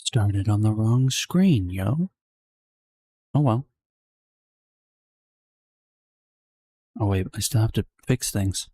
Started on the wrong screen, yo. Oh well. Oh wait, I still have to fix things.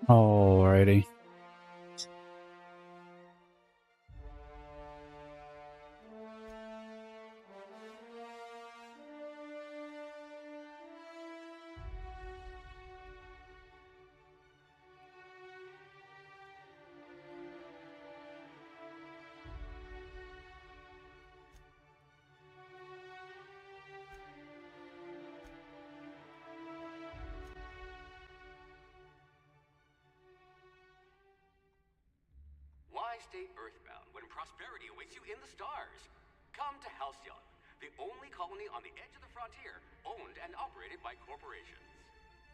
Alrighty. Why stay earthbound when prosperity awaits you in the stars? Come to Halcyon, the only colony on the edge of the frontier, owned and operated by corporations.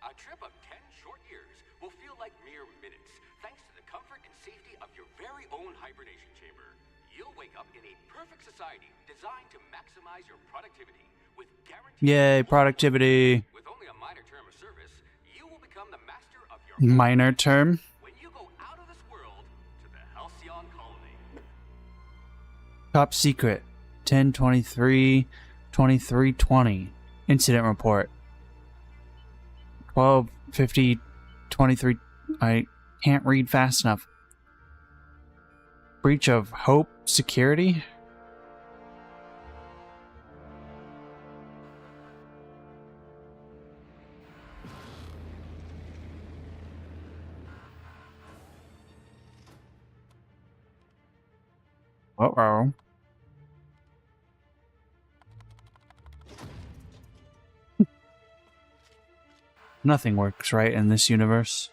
A trip of 10 short years will feel like mere minutes, thanks to the comfort and safety of your very own hibernation chamber. You'll wake up in a perfect society designed to maximize your productivity with guaranteed... Yay, productivity. With only a minor term of service, you will become the master of your... Minor term? When you go out of this world to the Halcyon colony. Top secret. 10/23/23/20. Incident report. 12/50/23. I can't read fast enough. Breach of Hope security? Uh-oh. Nothing works right in this universe.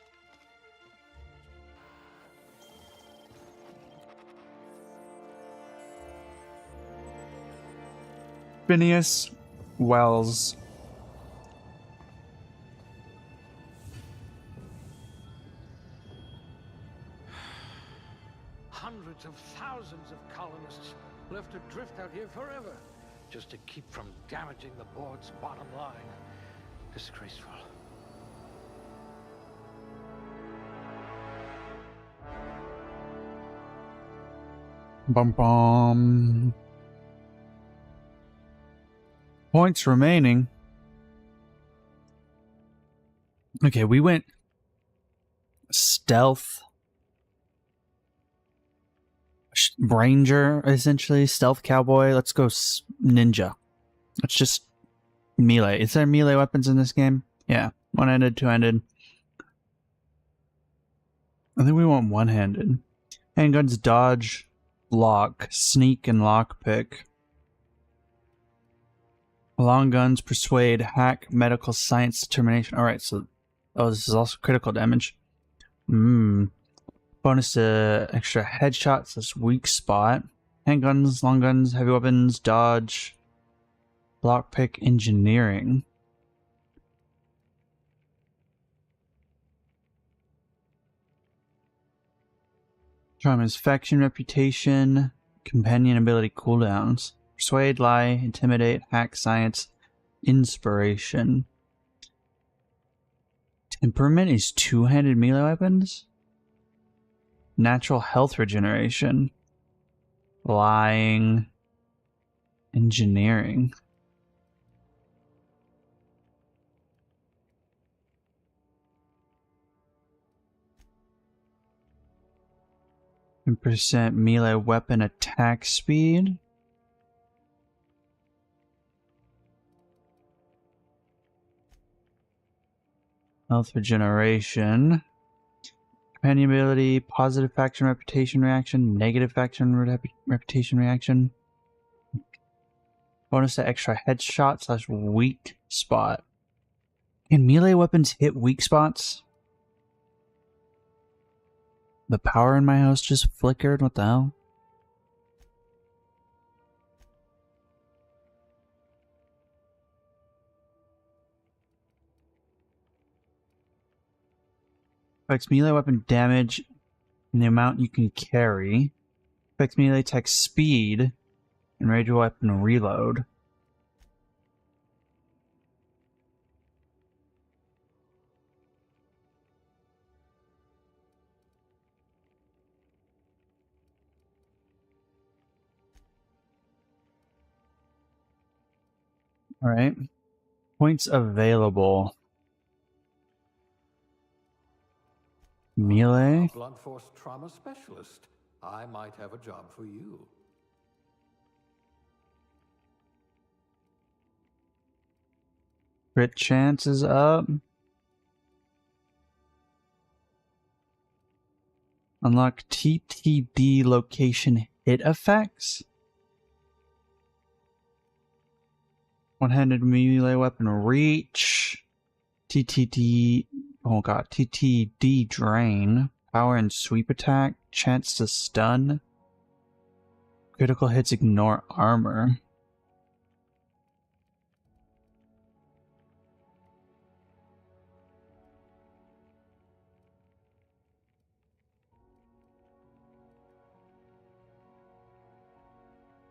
Phineas Wells. Hundreds of thousands of colonists left adrift out here forever, just to keep from damaging the board's bottom line. Disgraceful. Bum bum. Points remaining. Okay, we went stealth. Ranger, essentially. Stealth cowboy. Let's go ninja. Let's just melee. Is there melee weapons in this game? Yeah. One-handed, two-handed. I think we want one-handed. Handguns, dodge, lock, sneak, and lockpick. Long guns, persuade, hack, medical, science, determination. Alright, so... Oh, this is also critical damage. Bonus to extra headshots, that's weak spot. Handguns, long guns, heavy weapons, dodge, lockpick, engineering. Charm is faction reputation, companion ability cooldowns. Persuade, lie, intimidate, hack, science, inspiration. Temperament is two-handed melee weapons? Natural health regeneration. Lying. Engineering. % melee weapon attack speed. Health regeneration. Companion ability, positive faction reputation reaction, negative faction reputation reaction. Bonus to extra headshot / weak spot. Can melee weapons hit weak spots? The power in my house just flickered, what the hell? Affects melee weapon damage and the amount you can carry. Affects melee attack speed and range weapon reload. Alright. Points available. Melee? Blunt force trauma specialist. I might have a job for you. Crit chance is up. Unlock TTD location hit effects. One-handed melee weapon reach. TTD. Oh god. TTD drain. Power and sweep attack. Chance to stun. Critical hits ignore armor.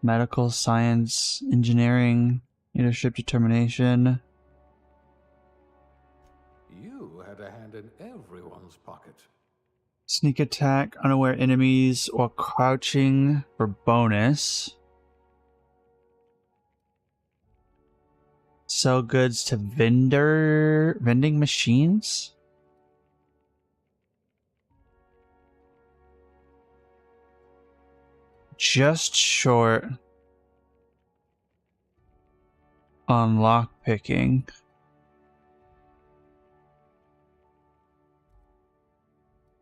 Medical, science, engineering, leadership, determination. You had a hand in everyone's pocket. Sneak attack, unaware enemies, or crouching for bonus. Sell goods to vending machines. Just short on lockpicking.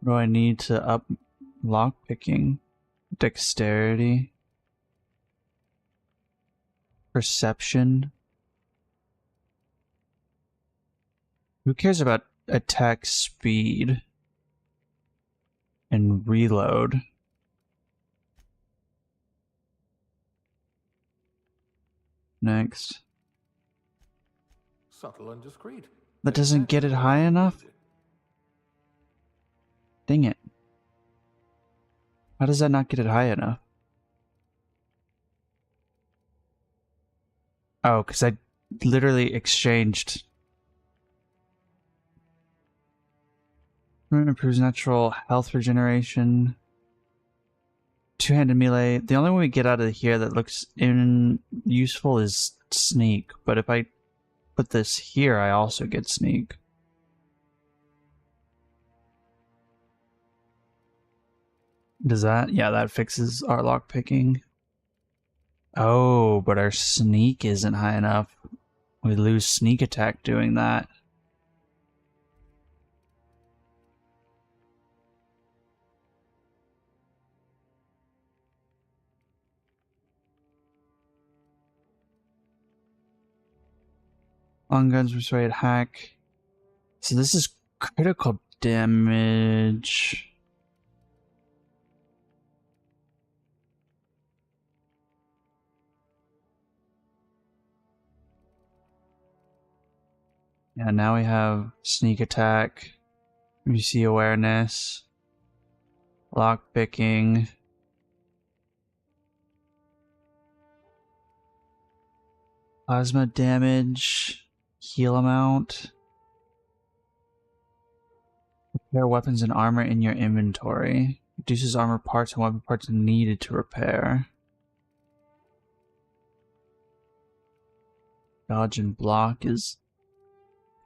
What do I need to up lockpicking? Dexterity. Perception. Who cares about attack speed and reload? Next. Subtle and discreet. That doesn't get it high enough? Dang it. How does that not get it high enough? Oh, because I literally exchanged. Improves natural health regeneration. Two-handed melee. The only one we get out of here that looks useful is sneak. But if I put this here, I also get sneak. Does that? Yeah, that fixes our lockpicking. Oh, but our sneak isn't high enough. We lose sneak attack doing that. Long guns persuade hack. So this is critical damage. Yeah, now we have sneak attack. We see awareness. Lockpicking. Plasma damage. Heal amount. Repair weapons and armor in your inventory. Reduces armor parts and weapon parts needed to repair. Dodge and block is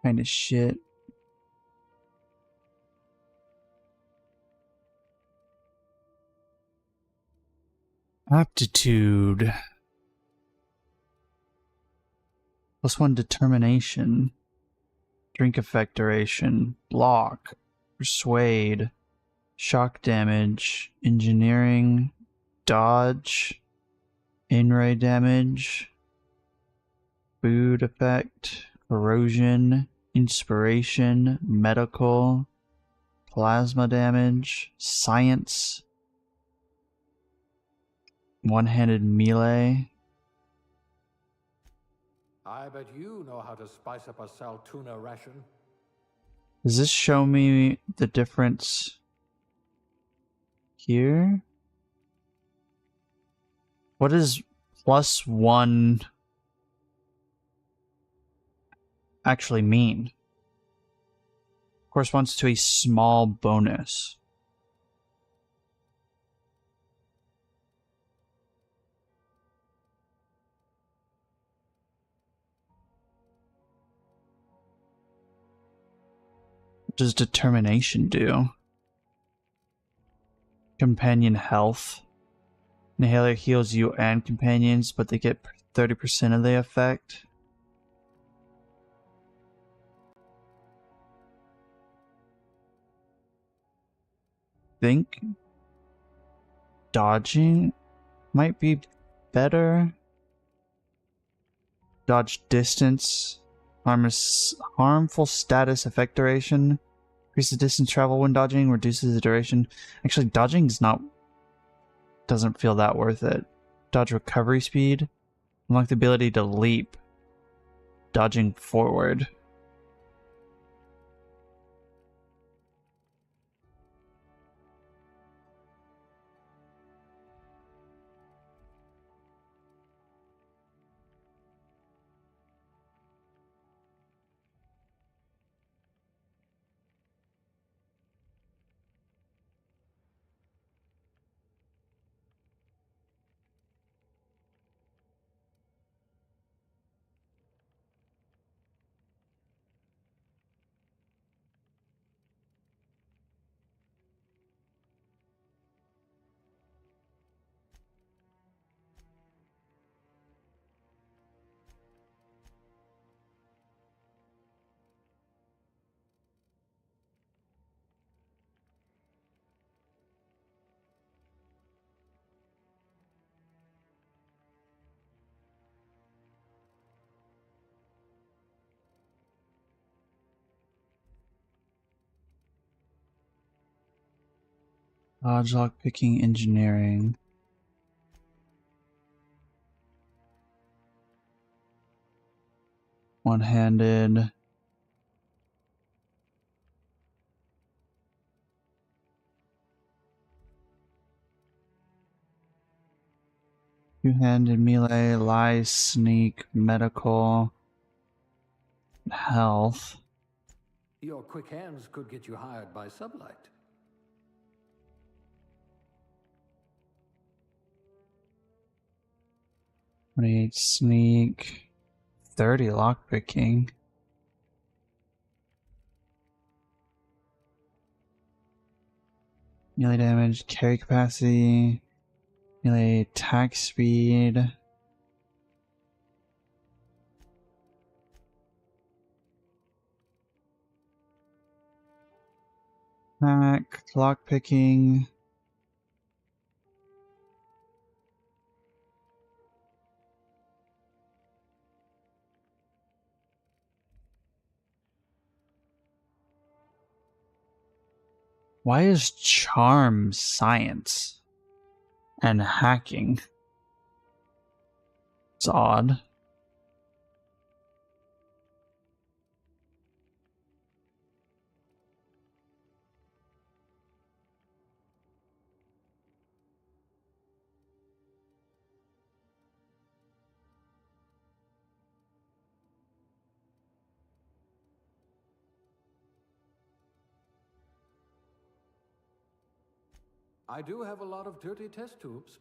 kind of shit. Aptitude. +1 determination. Drink effect duration. Block. Persuade. Shock damage. Engineering. Dodge. In-ray damage. Food effect. Corrosion. Inspiration. Medical. Plasma damage. Science. One-handed melee. I bet you know how to spice up a sal tuna ration. Does this show me the difference here? What does +1 actually mean? Corresponds to a small bonus. What does determination do? companion health. Inhaler heals you and companions, but they get 30% of the effect. Think dodging might be better. Dodge distance. Harmful status effect duration. Increases distance travel when dodging, reduces the duration. Actually, dodging's not... doesn't feel that worth it. Dodge recovery speed. Unlock the ability to leap. Dodging forward. Dodge, lockpicking, engineering. One-handed. Two-handed melee, lie, sneak, medical, health. Your quick hands could get you hired by Sublight. 28 sneak, 30 lockpicking. Melee damage, carry capacity, melee attack speed. Attack, lockpicking. Why is charm science and hacking? It's odd. I do have a lot of dirty test tubes.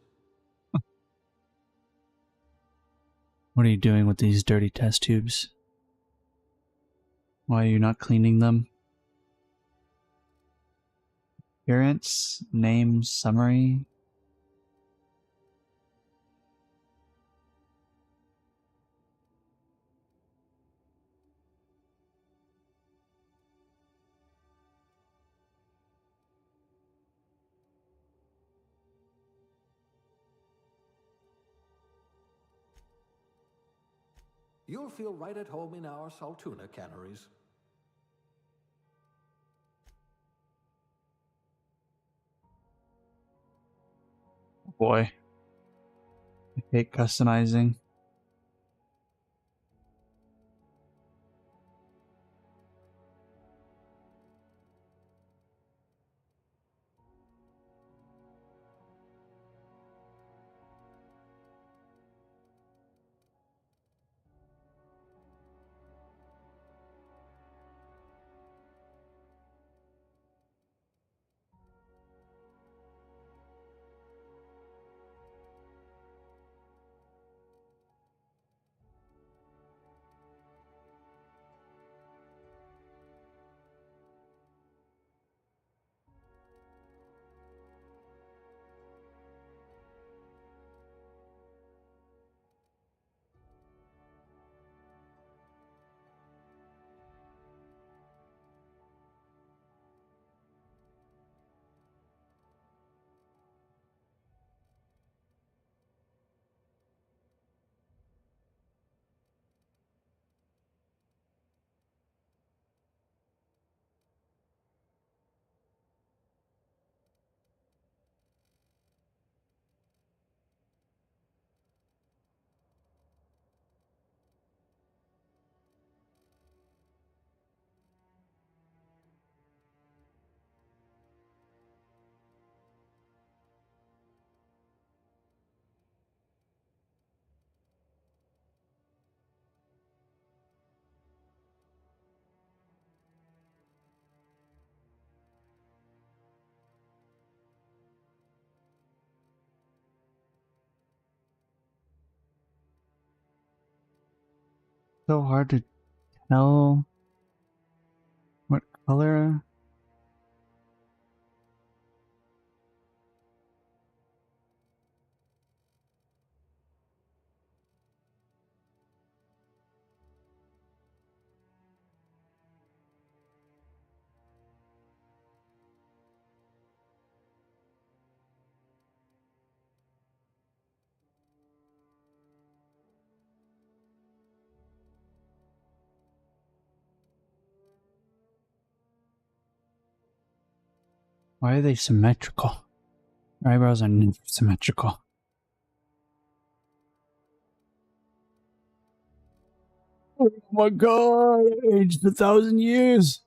What are you doing with these dirty test tubes? Why are you not cleaning them? Appearance, name, summary. You'll feel right at home in our Saltuna canneries. Boy, I hate customizing. So hard to tell what color. Why are they symmetrical? Their eyebrows are never symmetrical. Oh my god, I aged 1,000 years.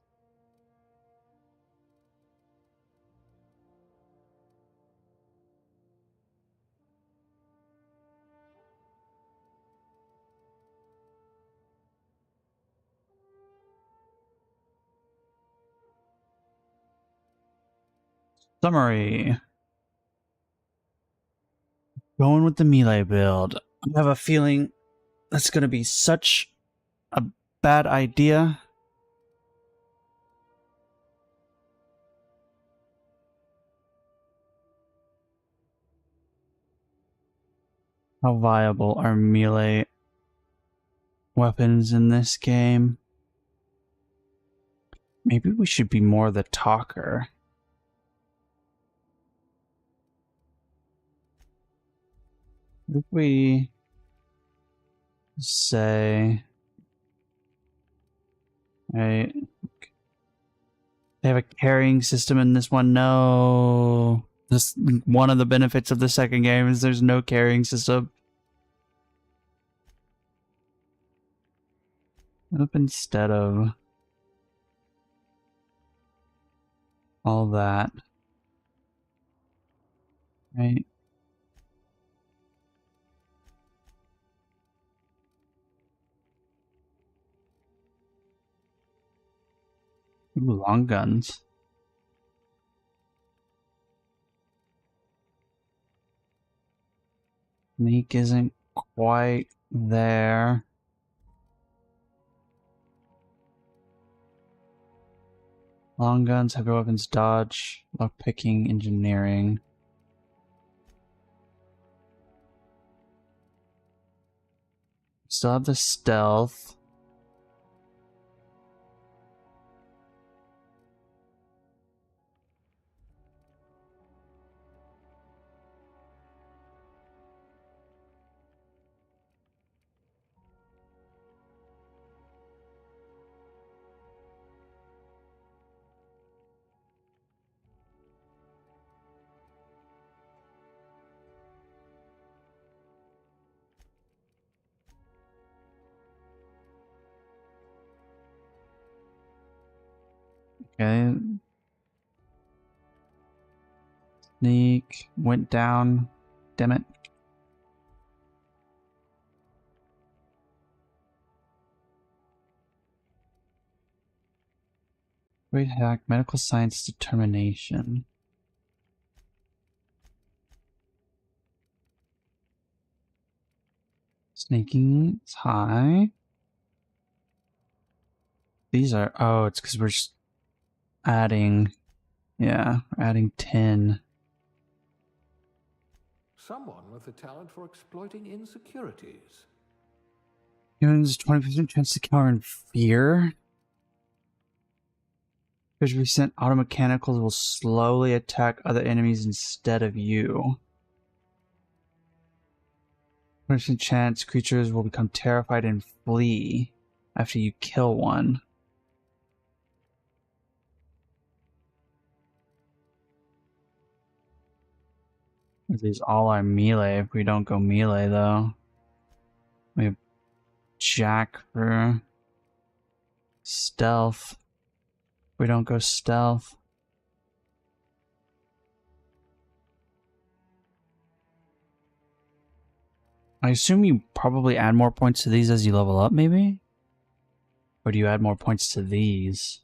Summary. Going with the melee build. I have a feeling that's going to be such a bad idea. How viable are melee weapons in this game? Maybe we should be more the talker. If we say, right, they have a carrying system in this one. No, this one of the benefits of the second game is there's no carrying system. Up instead of all that, right? Ooh, long guns. Sneak isn't quite there. Long guns, heavy weapons, dodge, lockpicking, engineering. Still have the stealth. Okay. Sneak went down. Damn it. Great hack, medical science determination. Sneaking is high. These are, oh, it's because we're just adding, yeah, we're adding 10. Someone with the talent for exploiting insecurities. Humans 20% chance to counter in fear. Because recent automechanicals will slowly attack other enemies instead of you. 20% chance creatures will become terrified and flee after you kill one. These all are melee if we don't go melee though. We have Jack for stealth. We don't go stealth. I assume you probably add more points to these as you level up, maybe? Or do you add more points to these?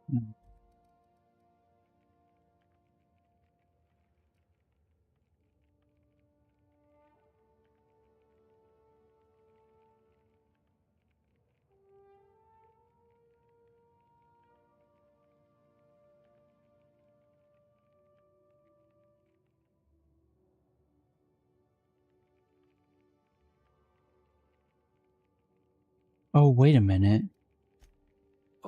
Hmm. Oh, wait a minute.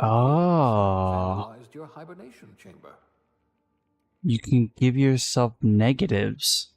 Oh, Vandalized your hibernation chamber. you can give yourself negatives.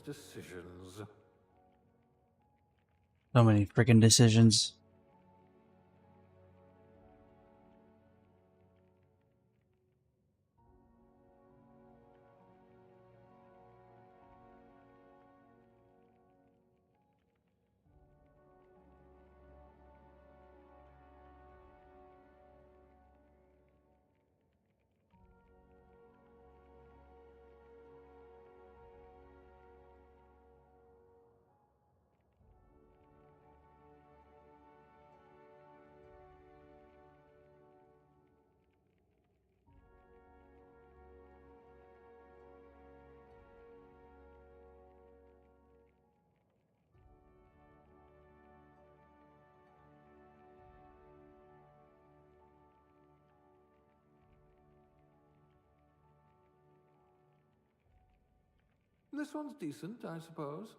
Decisions. So many freaking decisions. This one's decent, I suppose.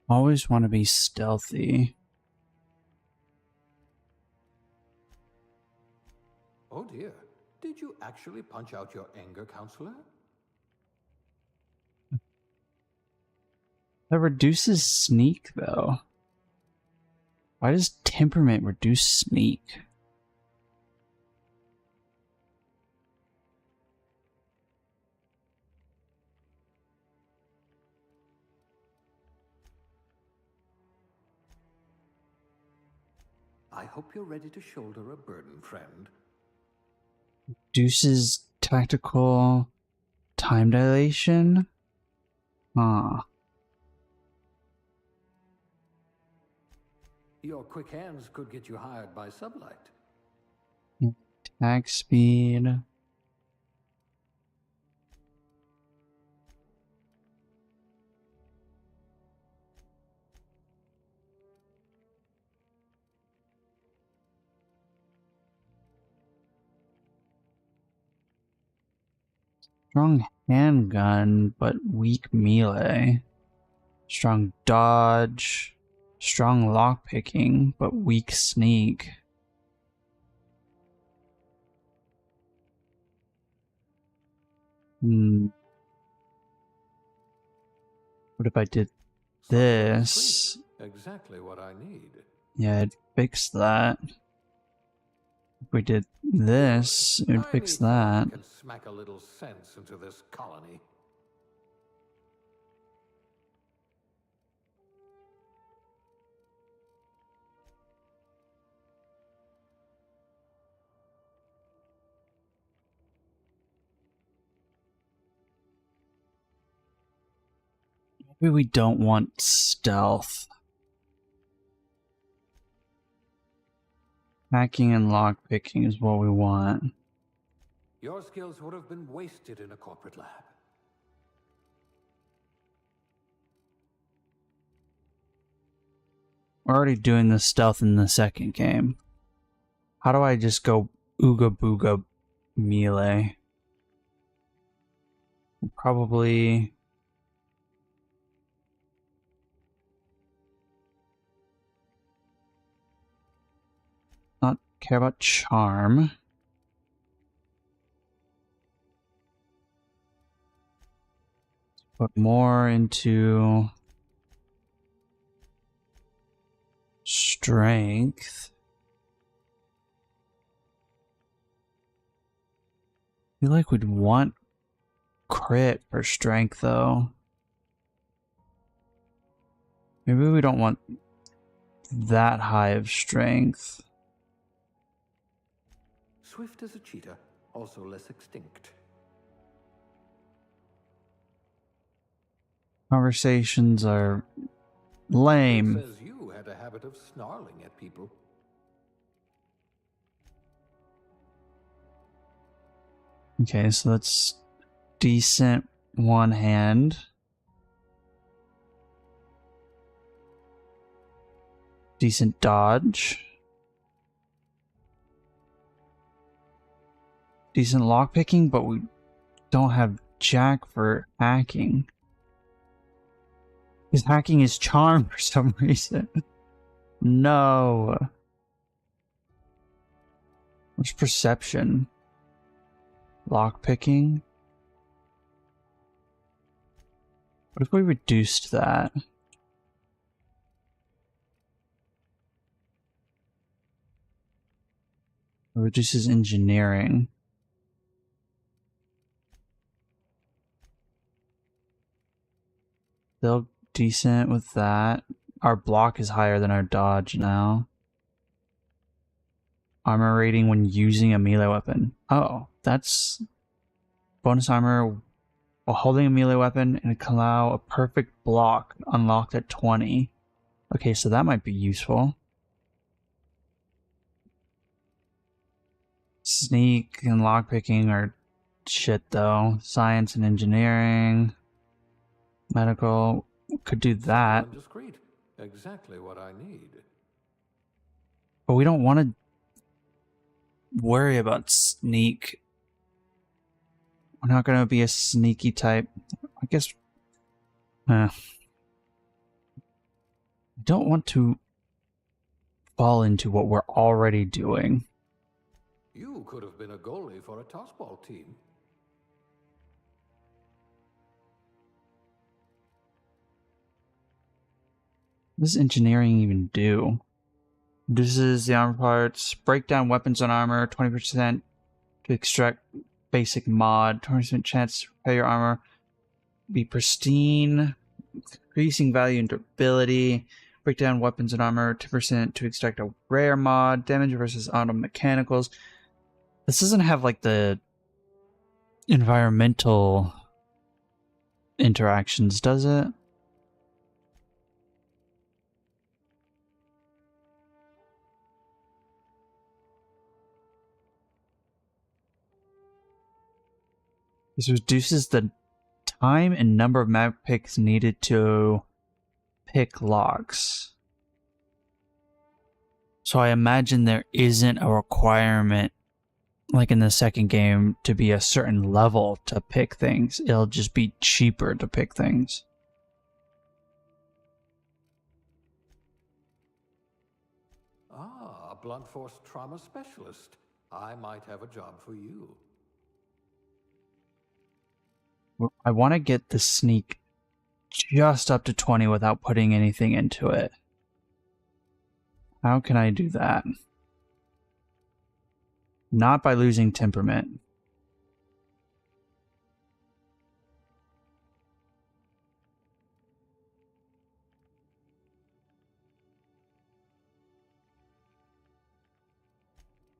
Always want to be stealthy. Oh dear. Did you actually punch out your anger, counselor? That reduces sneak, though. Why does temperament reduce sneak? I hope you're ready to shoulder a burden, friend. Reduces tactical time dilation? Huh. Your quick hands could get you hired by Sublight. Attack speed. Strong handgun, but weak melee. Strong dodge. Strong lockpicking, but weak sneak. Hmm. What if I did this? Exactly what I need. Yeah, it'd fix that. If we did this, it would fix that. Can smack a little sense into this colony. Maybe we don't want stealth. Hacking and lockpicking is what we want. Your skills would have been wasted in a corporate lab. We're already doing the stealth in the second game. How do I just go ooga booga melee? Probably... not care about charm. Put more into strength. I feel like we'd want crit for strength though. Maybe we don't want that high of strength. Swift as a cheetah, also less extinct. Conversations are lame. It says you had a habit of snarling at people. Okay, so that's decent one hand. Decent dodge. Decent lockpicking, but we don't have jack for hacking. His hacking is charm for some reason. No. What's perception? Lockpicking? What if we reduced that? It reduces engineering. Still decent with that. Our block is higher than our dodge now. Armor rating when using a melee weapon. Oh, that's bonus armor while holding a melee weapon and can allow a perfect block unlocked at 20. Okay, so that might be useful. Sneak and lockpicking are shit though. Science and engineering. Medical. Could do that. Discreet. Exactly what I need. But we don't want to worry about sneak. We're not going to be a sneaky type. I guess... I don't want to fall into what we're already doing. You could have been a goalie for a tossball team. What does engineering even do? Reduces the armor parts, break down weapons and armor, 20% to extract basic mod, 20% chance to repair your armor, be pristine, increasing value and durability, break down weapons and armor, 10% to extract a rare mod, damage versus auto mechanicals. This doesn't have like the environmental interactions, does it? This reduces the time and number of map picks needed to pick locks. So I imagine there isn't a requirement, like in the second game, to be a certain level to pick things. It'll just be cheaper to pick things. Ah, a blunt force trauma specialist. I might have a job for you. I want to get the sneak just up to 20 without putting anything into it. How can I do that? Not by losing temperament.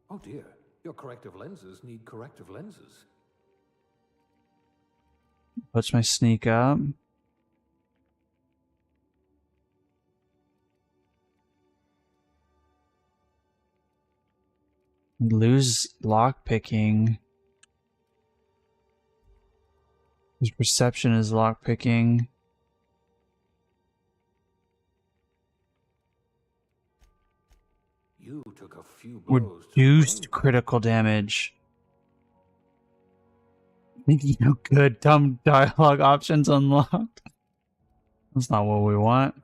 Oh dear, your corrective lenses need corrective lenses. Puts my sneak up. Lose lockpicking. His perception is lockpicking. You took a few blows to the Reduced brain. critical damage. No good dumb dialogue options unlocked. That's not what we want.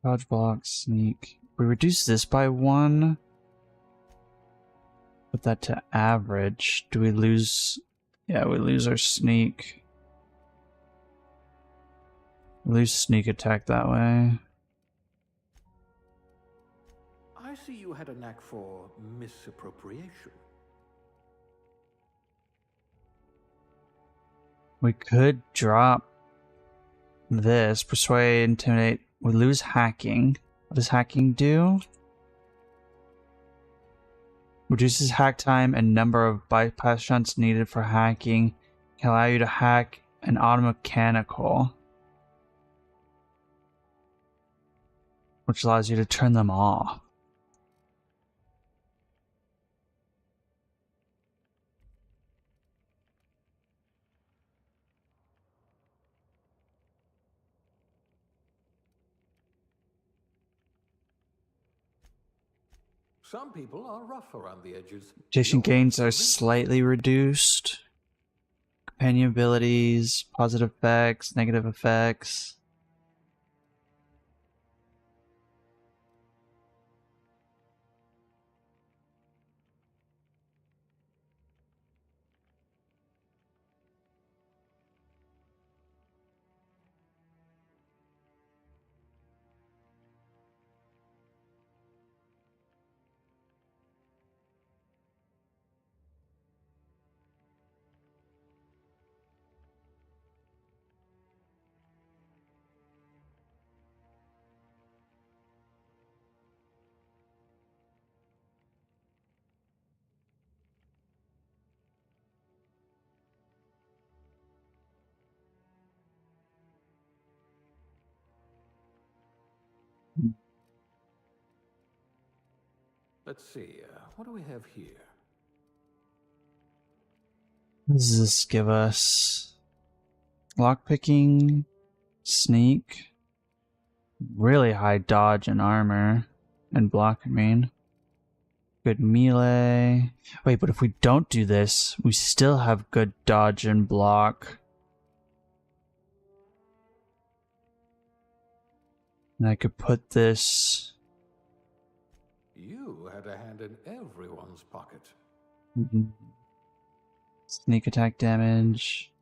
Dodge, block, sneak. We reduce this by 1. Put that to average. Do we lose? Yeah, we lose our sneak. We lose sneak attack that way. I see you had a knack for misappropriation. We could drop this. Persuade, intimidate. We lose hacking. What does hacking do? Reduces hack time and number of bypass shunts needed for hacking. Can allow you to hack an automechanical, which allows you to turn them off. Some people are rough around the edges. Adjacent You're gains are convincing. slightly reduced. Companion abilities, positive effects, negative effects. Let's see, what do we have here? What does this give us? Lockpicking, sneak, really high dodge and armor, and block, I mean. Good melee. Wait, but if we don't do this, we still have good dodge and block. And I could put this... You had a hand in everyone's pocket. Sneak attack damage.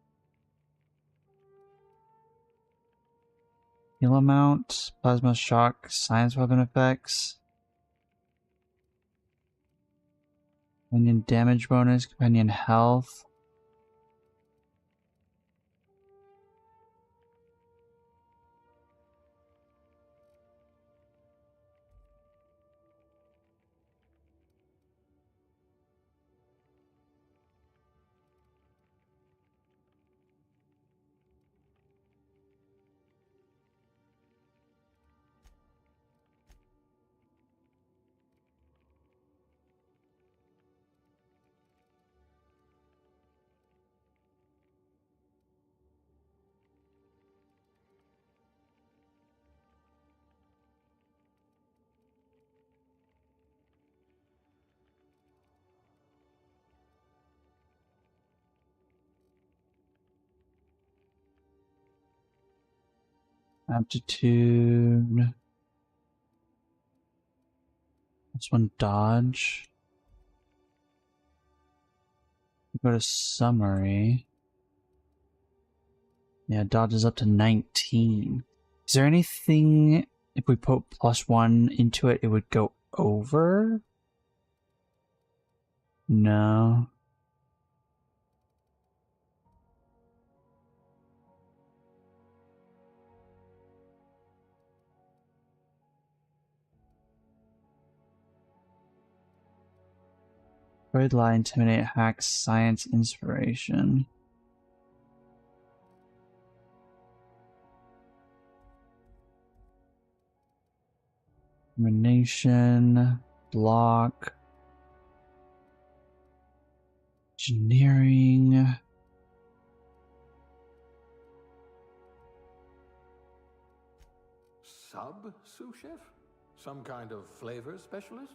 Heal amount, plasma shock, science weapon effects. Companion damage bonus, companion health. Aptitude. This one dodge. Go to summary. Yeah, dodge is up to 19. Is there anything, if we put +1 into it, it would go over? No. Avoid, lie, intimidate, hack, science, inspiration. Domination, block, engineering. sous chef? Some kind of flavor specialist?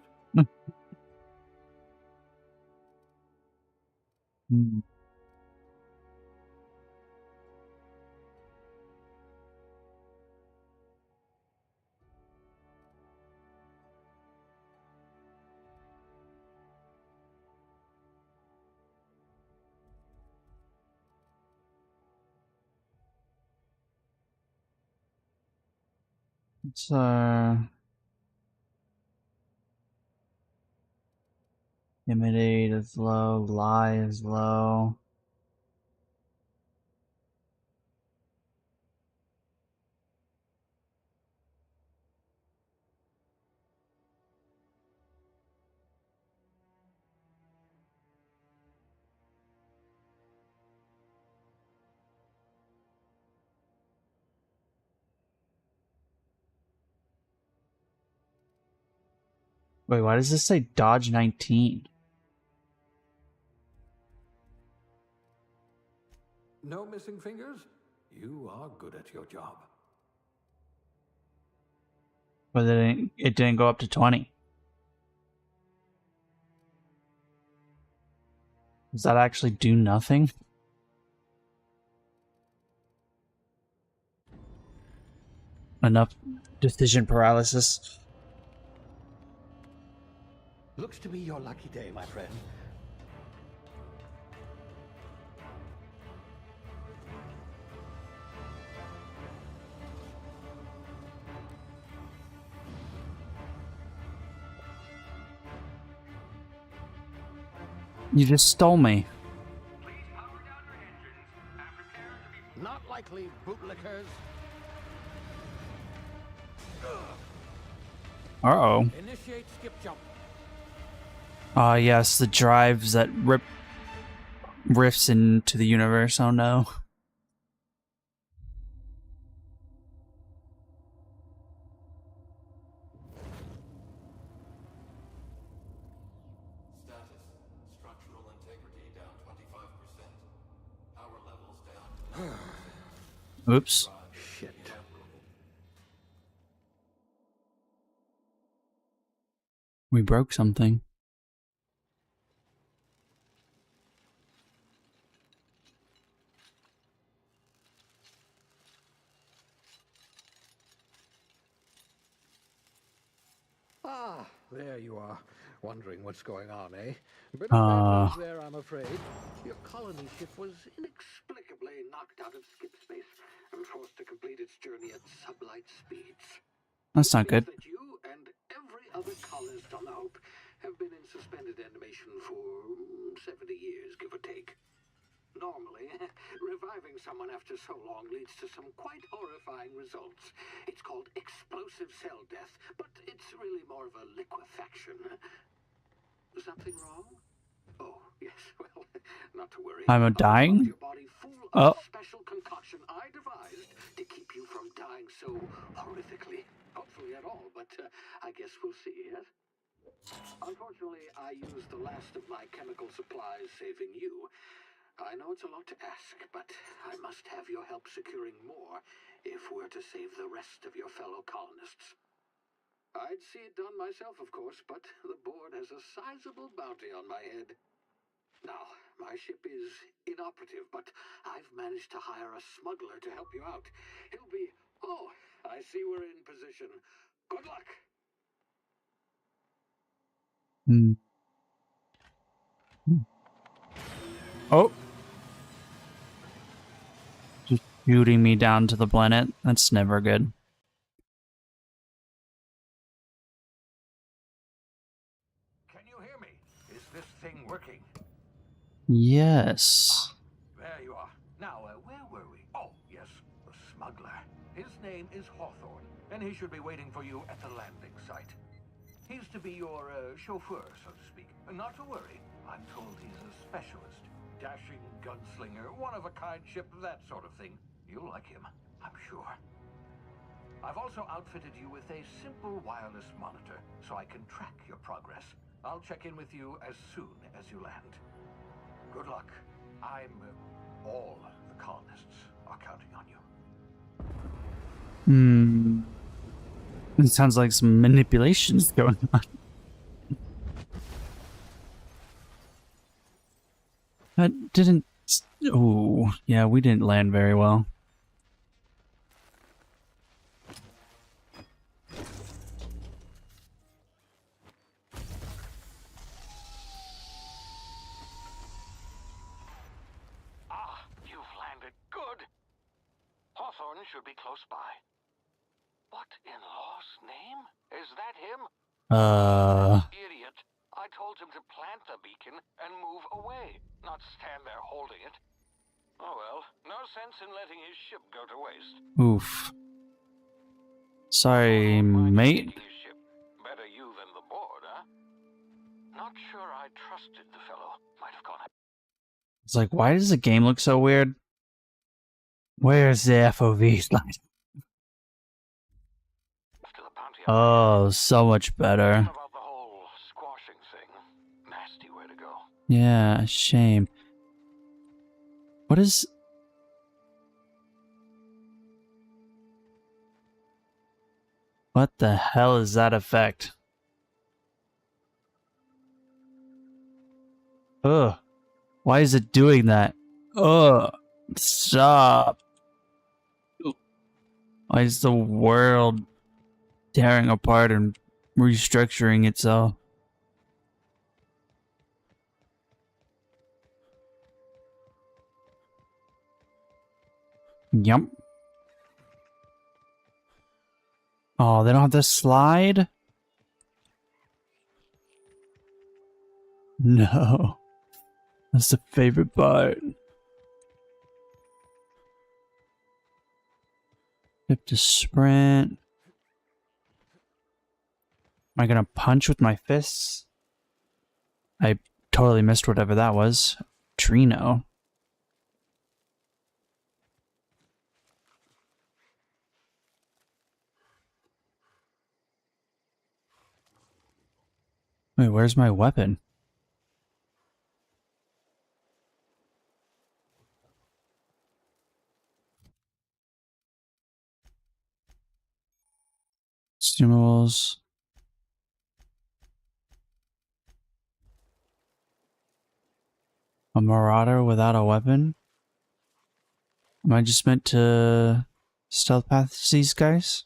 Hmm. It's intimidate is low, lie is low. Wait, why does this say dodge 19? No missing fingers? You are good at your job. But it didn't go up to 20. Does that actually do nothing? Enough decision paralysis. Looks to be your lucky day, my friend. You just stole me. Please power down your engines and prepare to be... Not likely, bootlickers. Uh-oh. Initiate skip jump. Ah, yes, the drives that rip rifts into the universe. Oh no. Status. Structural integrity down 25%. Power levels down. Oops. Shit. We broke something. Ah, there you are. Wondering what's going on, eh? Bit of bad news there, I'm afraid. Your colony ship was inexplicably knocked out of skip space and forced to complete its journey at sublight speeds. That's not good. That you and every other colonist on the Hope have been in suspended animation for 70 years, give or take. Normally, reviving someone after so long leads to some quite horrifying results. It's called explosive cell death, but it's really more of a liquefaction. Something wrong? Oh, yes, well, not to worry. I'm dying? Your body full of a special concoction I devised to keep you from dying so horrifically. Hopefully at all, but I guess we'll see, yes? Unfortunately, I used the last of my chemical supplies saving you. I know it's a lot to ask, but I must have your help securing more if we're to save the rest of your fellow colonists. I'd see it done myself, of course, but the board has a sizable bounty on my head. Now, my ship is inoperative, but I've managed to hire a smuggler to help you out. He'll be... Oh, I see we're in position. Good luck! Oh. Just shooting me down to the planet. That's never good. Can you hear me? Is this thing working? Yes. There you are. Now, where were we? Oh, yes, the smuggler. His name is Hawthorne, and he should be waiting for you at the landing site. He's to be your chauffeur, so to speak. Not to worry. I'm told he's a specialist. Dashing gunslinger, one-of-a-kind ship, that sort of thing. You'll like him, I'm sure. I've also outfitted you with a simple wireless monitor, so I can track your progress. I'll check in with you as soon as you land. Good luck. All the colonists are counting on you. It sounds like some manipulations going on. That didn't... Oh, yeah, we didn't land very well. Ah, you've landed good. Hawthorne should be close by. What in law's name? Is that him? Idiot. I told him to plant the beacon and move away, not stand there holding it. Oh well, no sense in letting his ship go to waste. Oof. Sorry, Mind mate. taking his ship. Better you than the board, huh? Not sure I trusted the fellow. Might have gone. It's like, why does the game look so weird? Where's the FOV slide? Still a bounty. Oh, so much better. About the whole squashing thing. Nasty way to go. Yeah, shame. What is... What the hell is that effect? Ugh. Why is it doing that? Ugh. Stop. Why is the world tearing apart and restructuring itself? Yep. Oh, they don't have the slide? No. That's the favorite part. Have to sprint. Am I gonna punch with my fists? I totally missed whatever that was. Trino. Wait, where's my weapon? Consumables. A marauder without a weapon? Am I just meant to stealth path these guys?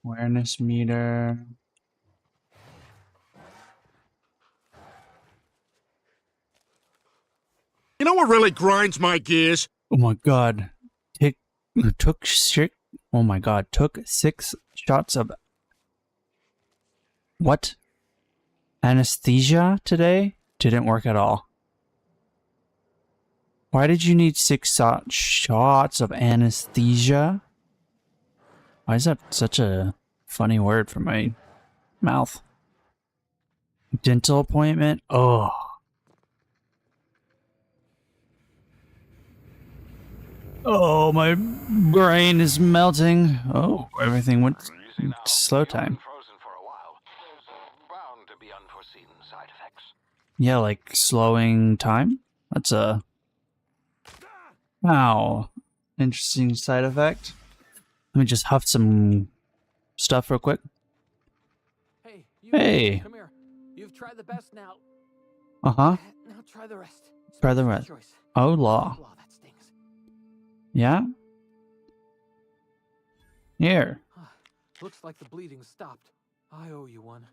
Awareness meter. You know what really grinds my gears? Oh my god. Took 6 shots of what? Anesthesia today? Didn't work at all. Why did you need 6 shots of anesthesia? Why is that such a funny word from my mouth? Dental appointment? Oh. Oh, my brain is melting. Oh, everything went slow time. Frozen for a while. There's bound to be unforeseen side effects. Yeah, like slowing time? That's a... Wow. Interesting side effect. Let me just huff some stuff real quick. Hey, you. Hey. Come here. You've tried the best now. Uh-huh. Now try the rest. Try the Your rest. choice. Oh, law. Law, that stings. Yeah? Here. Looks like the bleeding stopped. I owe you one.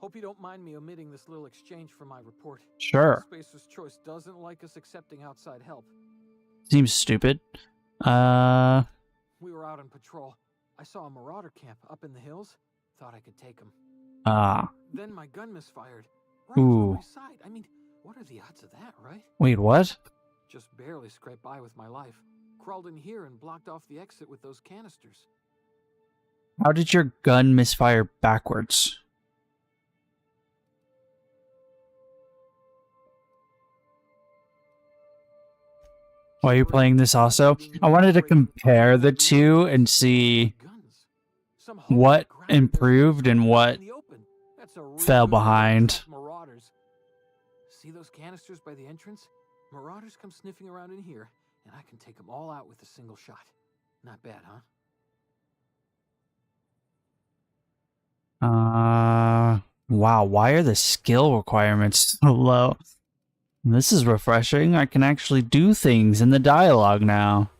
Hope you don't mind me omitting this little exchange from my report. Sure. Spacer's Choice doesn't like us accepting outside help. Seems stupid. We were out on patrol. I saw a marauder camp up in the hills. Thought I could take him. Then my gun misfired. Right Ooh. on my side. I mean, what are the odds of that, right? Wait, what? Just barely scraped by with my life. Crawled in here and blocked off the exit with those canisters. How did your gun misfire backwards? Why are you playing this also? I wanted to compare the two and see what improved and what fell behind. Marauders. See those canisters by the entrance? Marauders come sniffing around in here, and I can take them all out with a single shot. Not bad, huh? Wow, why are the skill requirements so low? This is refreshing. I can actually do things in the dialogue now.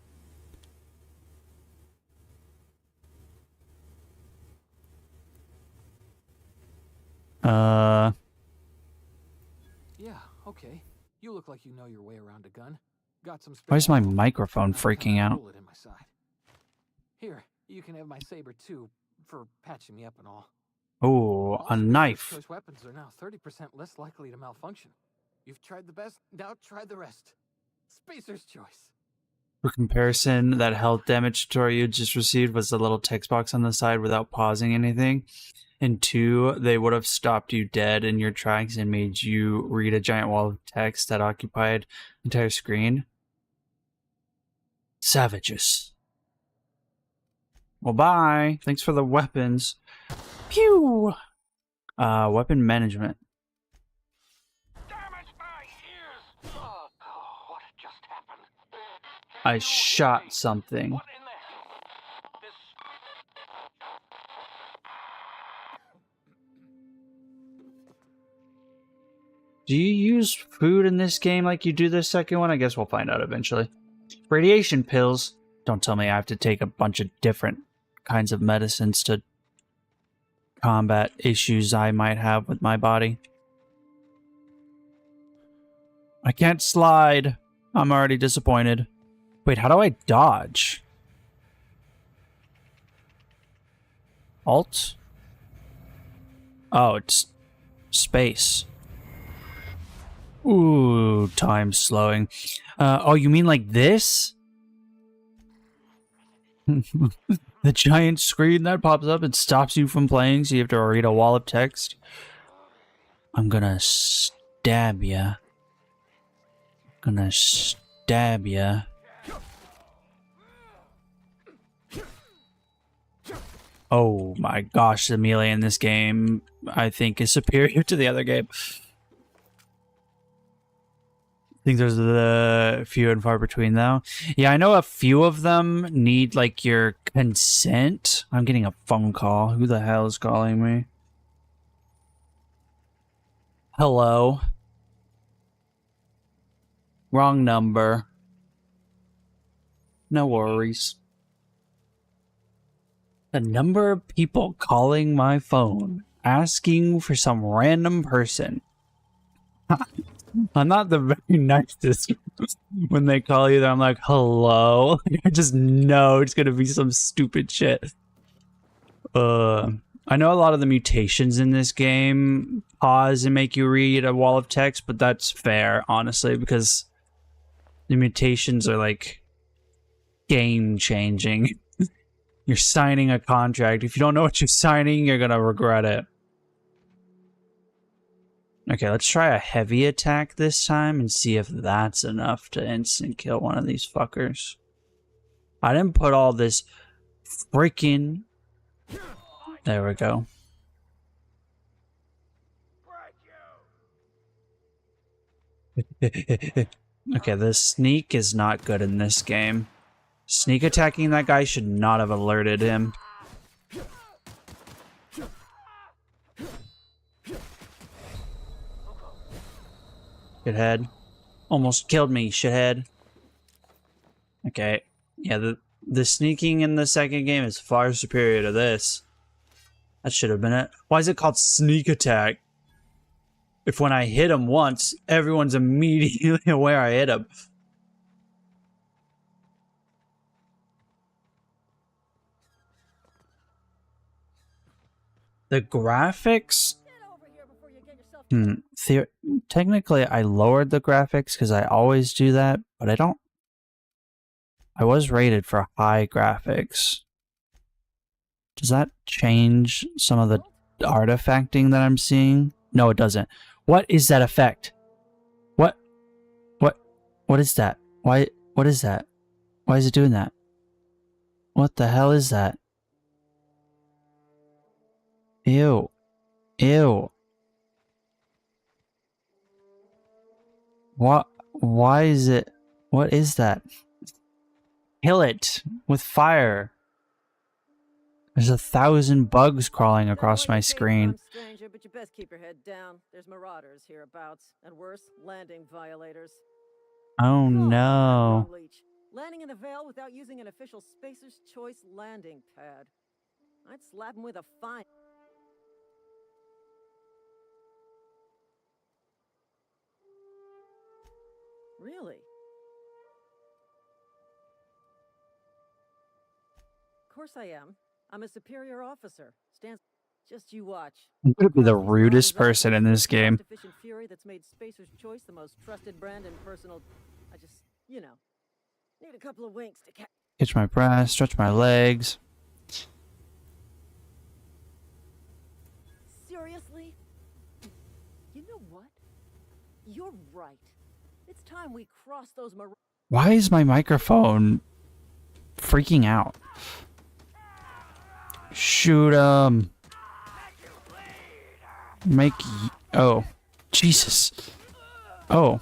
Yeah, okay. You look like you know your way around a gun. Got some. Why is my microphone freaking out? Bullet in my side. Here, you can have my saber too, for patching me up and all. Oh, a knife. Choice weapons are now 30% less likely to malfunction. You've tried the best, now try the rest. Spacer's choice. For comparison, that health damage tutorial you just received was the little text box on the side without pausing anything. And 2, they would have stopped you dead in your tracks and made you read a giant wall of text that occupied the entire screen. Savages. Well, bye. Thanks for the weapons. Pew! Weapon management. Damage my ears! Oh, what just happened? I shot something. What in the hell? This... Do you use food in this game like you do the second one? I guess we'll find out eventually. Radiation pills. Don't tell me I have to take a bunch of different kinds of medicines to combat issues I might have with my body. I can't slide. I'm already disappointed. Wait, how do I dodge? Alt? Oh, it's space. Ooh, time slowing. Oh, you mean like this? The giant screen that pops up and stops you from playing, so you have to read a wall of text. I'm gonna stab ya. Gonna stab ya. Oh my gosh, the melee in this game, I think, is superior to the other game. I think there's the few and far between, though. Yeah, I know a few of them need, like, your consent. I'm getting a phone call. Who the hell is calling me? Hello? Wrong number. No worries. The number of people calling my phone, asking for some random person. I'm not the very nicest when they call you. I'm like, hello. I just know it's gonna be some stupid shit. I know a lot of the mutations in this game pause and make you read a wall of text, but that's fair, honestly, because the mutations are like game changing. You're signing a contract. If you don't know what you're signing, you're gonna regret it. Okay, let's try a heavy attack this time and see if that's enough to instant kill one of these fuckers. I didn't put all this freaking... There we go. Okay, the sneak is not good in this game. Sneak attacking that guy should not have alerted him. Shithead. Almost killed me, shithead. Okay. Yeah, the sneaking in the second game is far superior to this. That should have been it. Why is it called sneak attack? If when I hit him once, everyone's immediately aware I hit him. The graphics... Technically, I lowered the graphics because I always do that, but I don't... I was rated for high graphics. Does that change some of the artifacting that I'm seeing? No, it doesn't. What is that effect? What is that? Why? What is that? Why is it doing that? What the hell is that? Ew. Ew. What? Why is it? What is that? Kill it with fire. There's 1,000 bugs crawling across my screen. Stranger, but you best keep your head down. There's marauders hereabouts, and worse, landing violators. Oh no. Landing in the Vale without using an official Spacer's Choice landing pad. I'd slap him with a fine. Really? Of course I am. I'm a superior officer. Stands. Just you watch. I'm gonna be the rudest person in this game. Fury that's made Spacer's Choice the most trusted brand in personal. I just, you know, need a couple of winks to catch my breath, stretch my legs. Seriously? You know what? You're right. It's time we cross those. Why is my microphone freaking out? Shoot him. Oh, Jesus. Oh.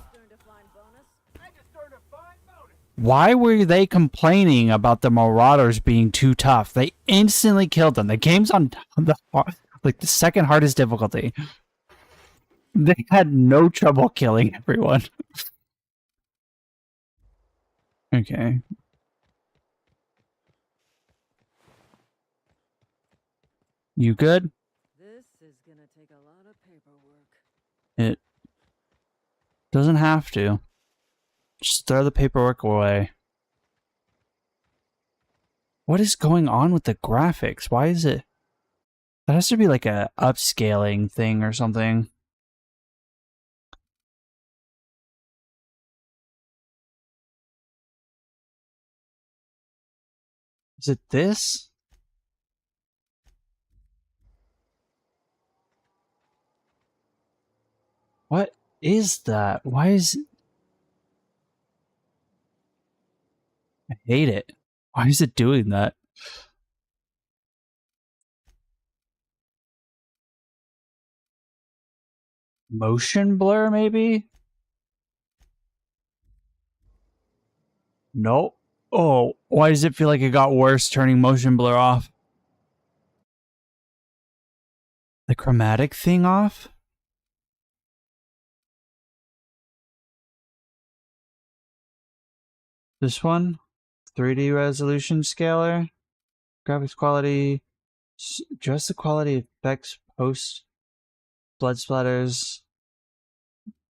Why were they complaining about the Marauders being too tough? They instantly killed them. The game's on the second hardest difficulty. They had no trouble killing everyone. Okay. You good? This is gonna take a lot of paperwork. It doesn't have to. Just throw the paperwork away. What is going on with the graphics? Why is it? That has to be like a upscaling thing or something. Is it this? What is that? Why is... I hate it. Why is it doing that? Motion blur, maybe? Nope. Oh, why does it feel like it got worse turning motion blur off? The chromatic thing off? This one? 3D resolution scaler? Graphics quality? Adjust the quality effects post blood splatters,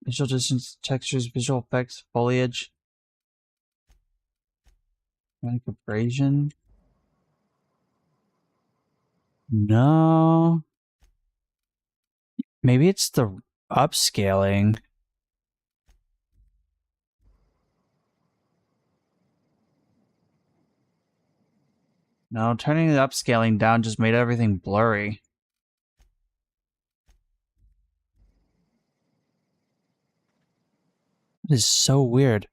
visual distance, textures, visual effects, foliage, like abrasion. No. Maybe it's the upscaling. No, turning the upscaling down just made everything blurry. It is so weird.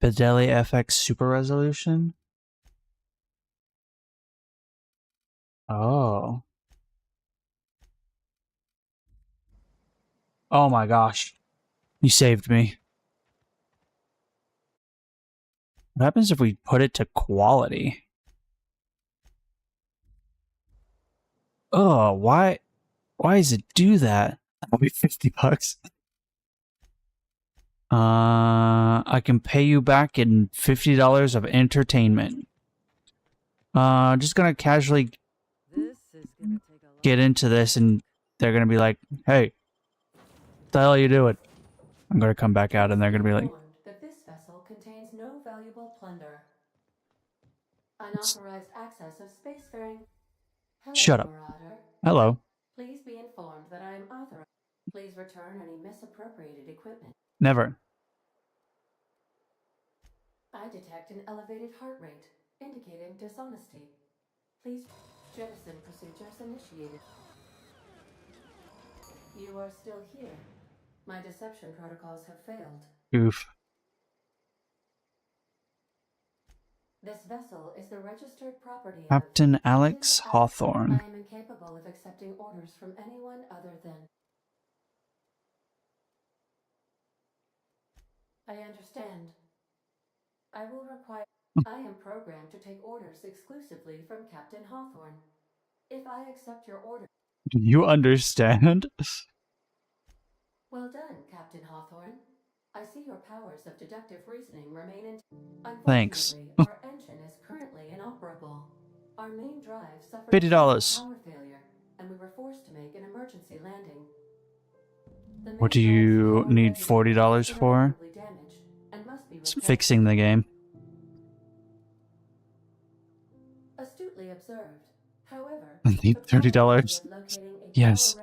Fidelity FX Super Resolution? Oh. Oh my gosh. You saved me. What happens if we put it to quality? Oh, why does it do that? That'll be $50. I can pay you back in $50 of entertainment. Just gonna casually get into this, and they're gonna be like, "Hey, what the hell are you doing?" I'm gonna come back out, and they're gonna be like, that this vessel contains no valuable plunder. Unauthorized access of spacefaring. Hello, shut up. Marauder. Hello. Please be informed that I am authorized. Please return any misappropriated equipment. Never. I detect an elevated heart rate, indicating dishonesty. Please jettison procedures initiated. You are still here. My deception protocols have failed. Oof. This vessel is the registered property of Captain Alex Hawthorne. I am incapable of accepting orders from anyone other than... I understand. I will require... I am programmed to take orders exclusively from Captain Hawthorne. If I accept your order... Do you understand? Well done, Captain Hawthorne. I see your powers of deductive reasoning remain in... Thanks. Unfortunately, our engine is currently inoperable. Our main drive suffered $50. a power failure, and we were forced to make an emergency landing. What do you need $40 for? It's fixing the game. Astutely observed. However, I need $30. Yes.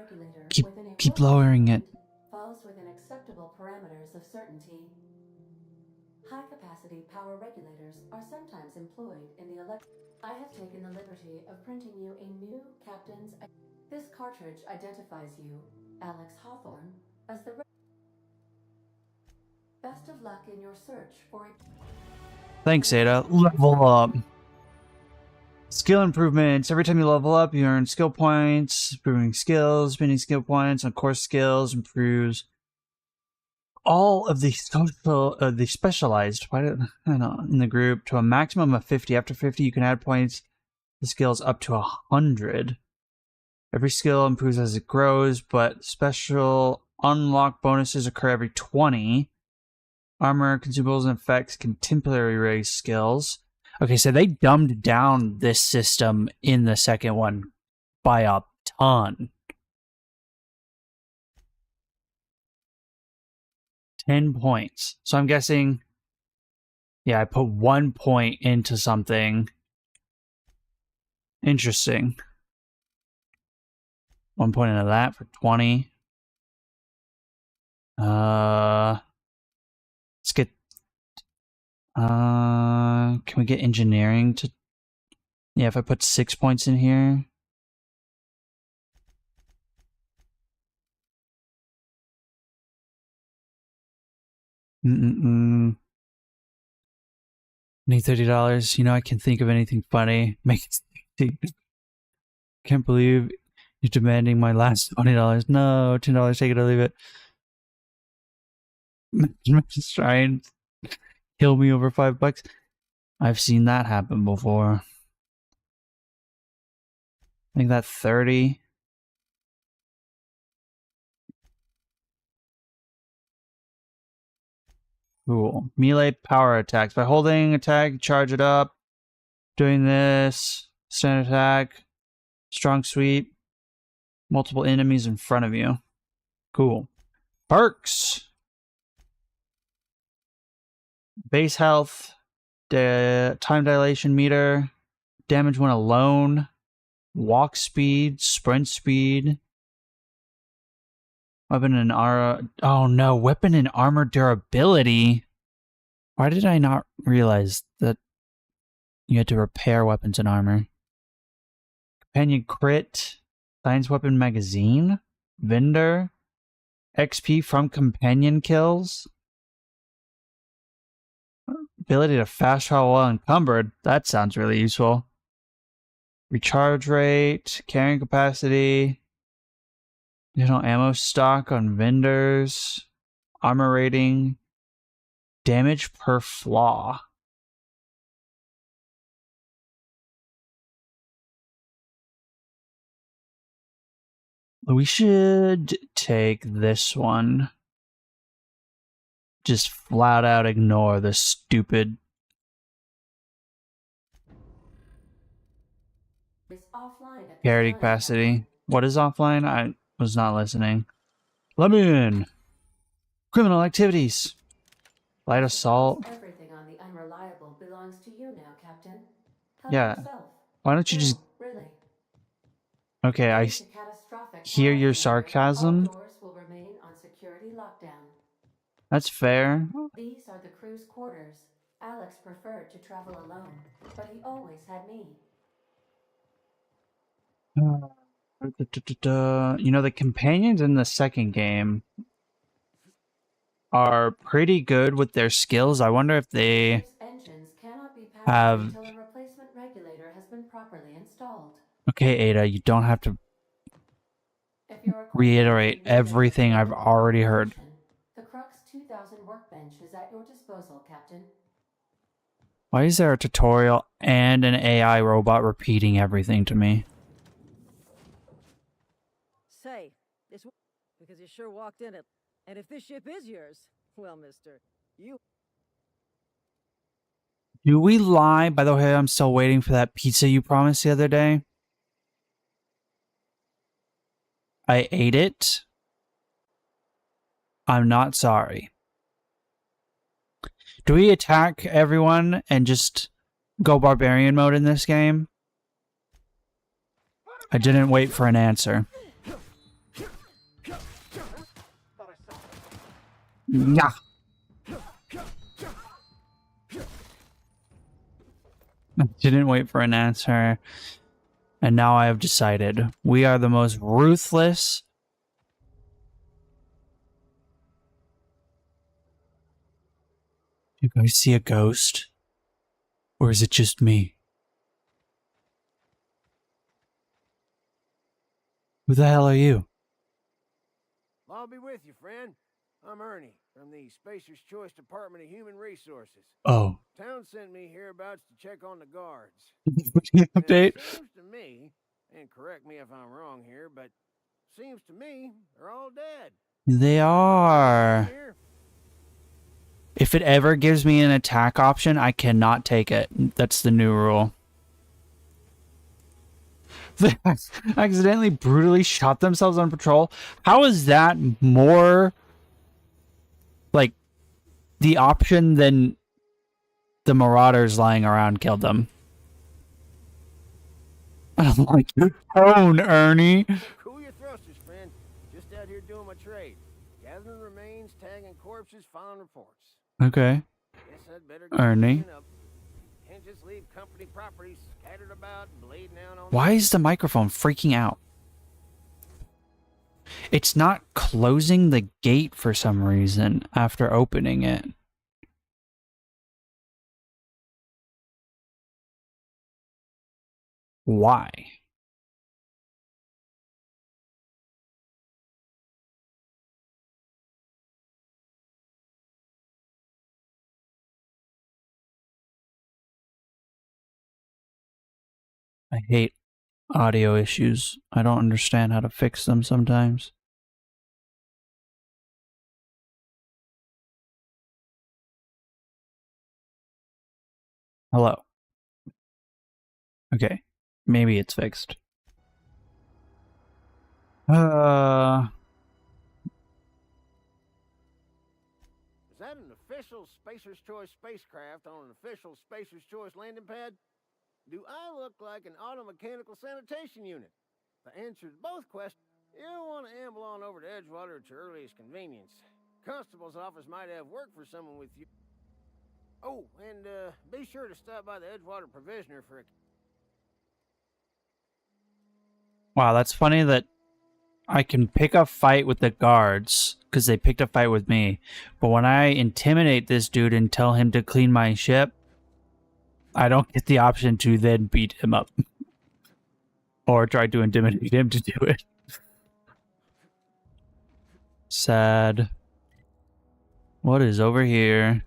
Keep lowering it. Falls within acceptable parameters of certainty. High-capacity power regulators are sometimes employed in the I have taken the liberty of printing you a new captain's... This cartridge identifies you, Alex Hawthorne, as the... Best of luck in your search for a... Thanks, Ada. Level up. Skill improvements. Every time you level up, you earn skill points. Improving skills, spending skill points on core skills improves all of the social, the specialized in the group to a maximum of 50. After 50, you can add points to skills up to 100. Every skill improves as it grows, but special unlock bonuses occur every 20. Armor, consumables, and effects can temporarily raise skills. Okay, so they dumbed down this system in the second one by a ton. 10 points. So I'm guessing, yeah, I put 1 point into something. Interesting. 1 point into that for 20. Let's get, can we get engineering to, yeah, if I put 6 points in here. Need $30. You know, I can think of anything funny. Make it 60. Can't believe you're demanding my last $20. No, $10. Take it or leave it. Just try and kill me over $5. I've seen that happen before. Make that 30. Cool. Melee power attacks. By holding attack, charge it up. Doing this. Standard attack. Strong sweep. Multiple enemies in front of you. Cool. Perks. Base health. Time dilation meter. Damage when alone. Walk speed. Sprint speed. Weapon and armor. Oh no, weapon and armor durability. Why did I not realize that you had to repair weapons and armor? Companion crit. Science weapon magazine. Vendor. XP from companion kills. Ability to fast travel while encumbered. That sounds really useful. Recharge rate. Carrying capacity. Additional ammo stock on vendors. Armor rating. Damage per flaw. We should take this one. Just flat out ignore the stupid. Carry capacity. What is offline? I was not listening. Lemon! Criminal activities. Light assault. Everything on the Unreliable belongs to you now, Captain. Help Yeah. yourself. Why don't you just... Really? Okay, I hear your sarcasm. All doors will remain on security lockdown. That's fair. These are the crew's quarters. Alex preferred to travel alone, but he always had me. You know, the companions in the second game are pretty good with their skills. I wonder if they have... Until a replacement regulator has been properly installed. Okay, Ada, you don't have to reiterate everything I've already heard. The Crux 2000 workbench is at your disposal, Captain. Why is there a tutorial and an AI robot repeating everything to me? Say, this because you sure walked in it. And if this ship is yours, well, mister, you... Do we lie? By the way, I'm still waiting for that pizza you promised the other day. I ate it. I'm not sorry. Do we attack everyone and just go barbarian mode in this game? I didn't wait for an answer. Yeah. I didn't wait for an answer. And now I have decided. We are the most ruthless. You guys see a ghost? Or is it just me? Who the hell are you? I'll be with you, friend. I'm Ernie from the Spacer's Choice Department of Human Resources. Oh. Town sent me hereabouts to check on the guards. Update. It seems to me, and correct me if I'm wrong here, but seems to me they're all dead. They are. If it ever gives me an attack option, I cannot take it. That's the new rule. They accidentally brutally shot themselves on patrol. How is that more like the option than the marauders lying around killed them? I don't like your tone, Ernie. Cool your thrusters, friend. Just out here doing my trade. Gathering remains, tagging corpses, filing reports. Okay. Guess I'd better Ernie. Can't just leave company properties scattered about, bleeding out on... Why is the microphone freaking out? It's not closing the gate for some reason after opening it. Why? I hate audio issues. I don't understand how to fix them sometimes. Hello. Okay. Maybe it's fixed. Is that an official Spacer's Choice spacecraft on an official Spacer's Choice landing pad? Do I look like an automechanical sanitation unit? The answer to both questions, you'll want to amble on over to Edgewater at your earliest convenience. Constable's office might have work for someone with you. Oh, and be sure to stop by the Edgewater Provisioner for a... Wow, that's funny that I can pick a fight with the guards because they picked a fight with me. But when I intimidate this dude and tell him to clean my ship, I don't get the option to then beat him up. Or try to intimidate him to do it. Sad. What is over here?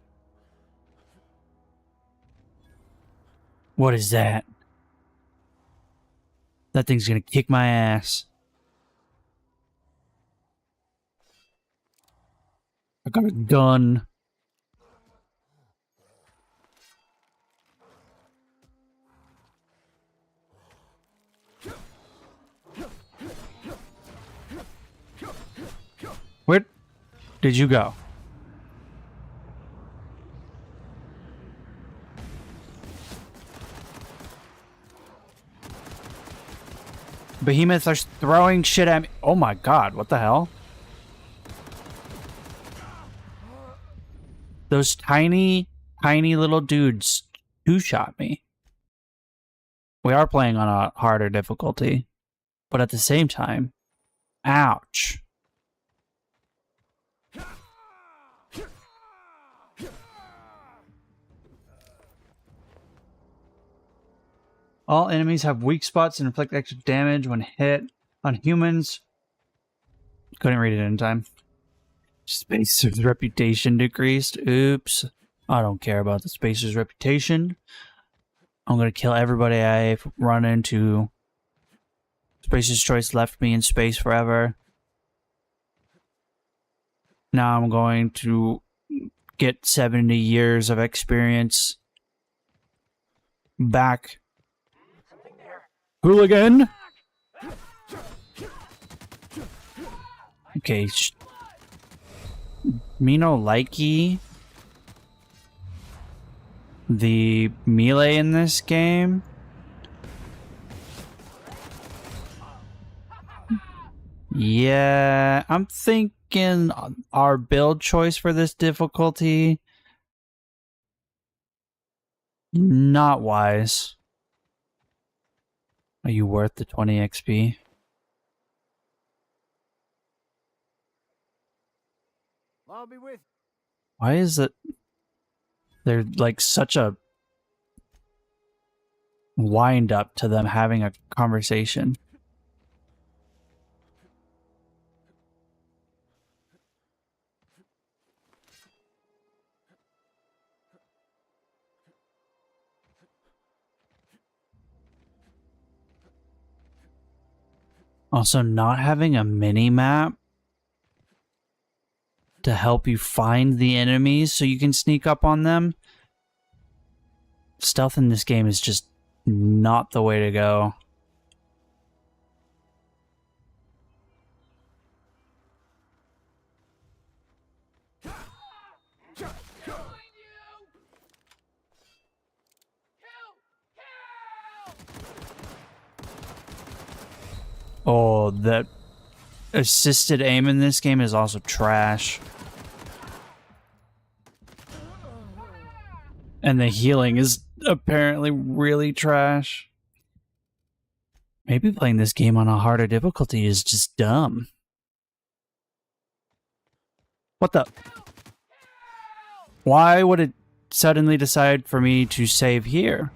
What is that? That thing's gonna kick my ass. I got a gun. Where did you go? Behemoths are throwing shit at me. Oh my god, what the hell? Those tiny little dudes two-shot me. We are playing on a harder difficulty, but at the same time, ouch. All enemies have weak spots and inflict extra damage when hit. On humans, couldn't read it in time. Spacer's reputation decreased. Oops. I don't care about the Spacer's reputation. I'm gonna kill everybody I run into. Spacer's Choice left me in space forever. Now I'm going to get 70 years of experience back. Hooligan! Okay. Me no likey. The melee in this game. Yeah, I'm thinking our build choice for this difficulty, not wise. Are you worth the 20 XP? I'll be with. Why is it there's like such a wind up to them having a conversation? Also, not having a mini-map to help you find the enemies so you can sneak up on them. Stealth in this game is just not the way to go. Oh, that assisted aim in this game is also trash. And the healing is apparently really trash. Maybe playing this game on a harder difficulty is just dumb. What the? Why would it suddenly decide for me to save here?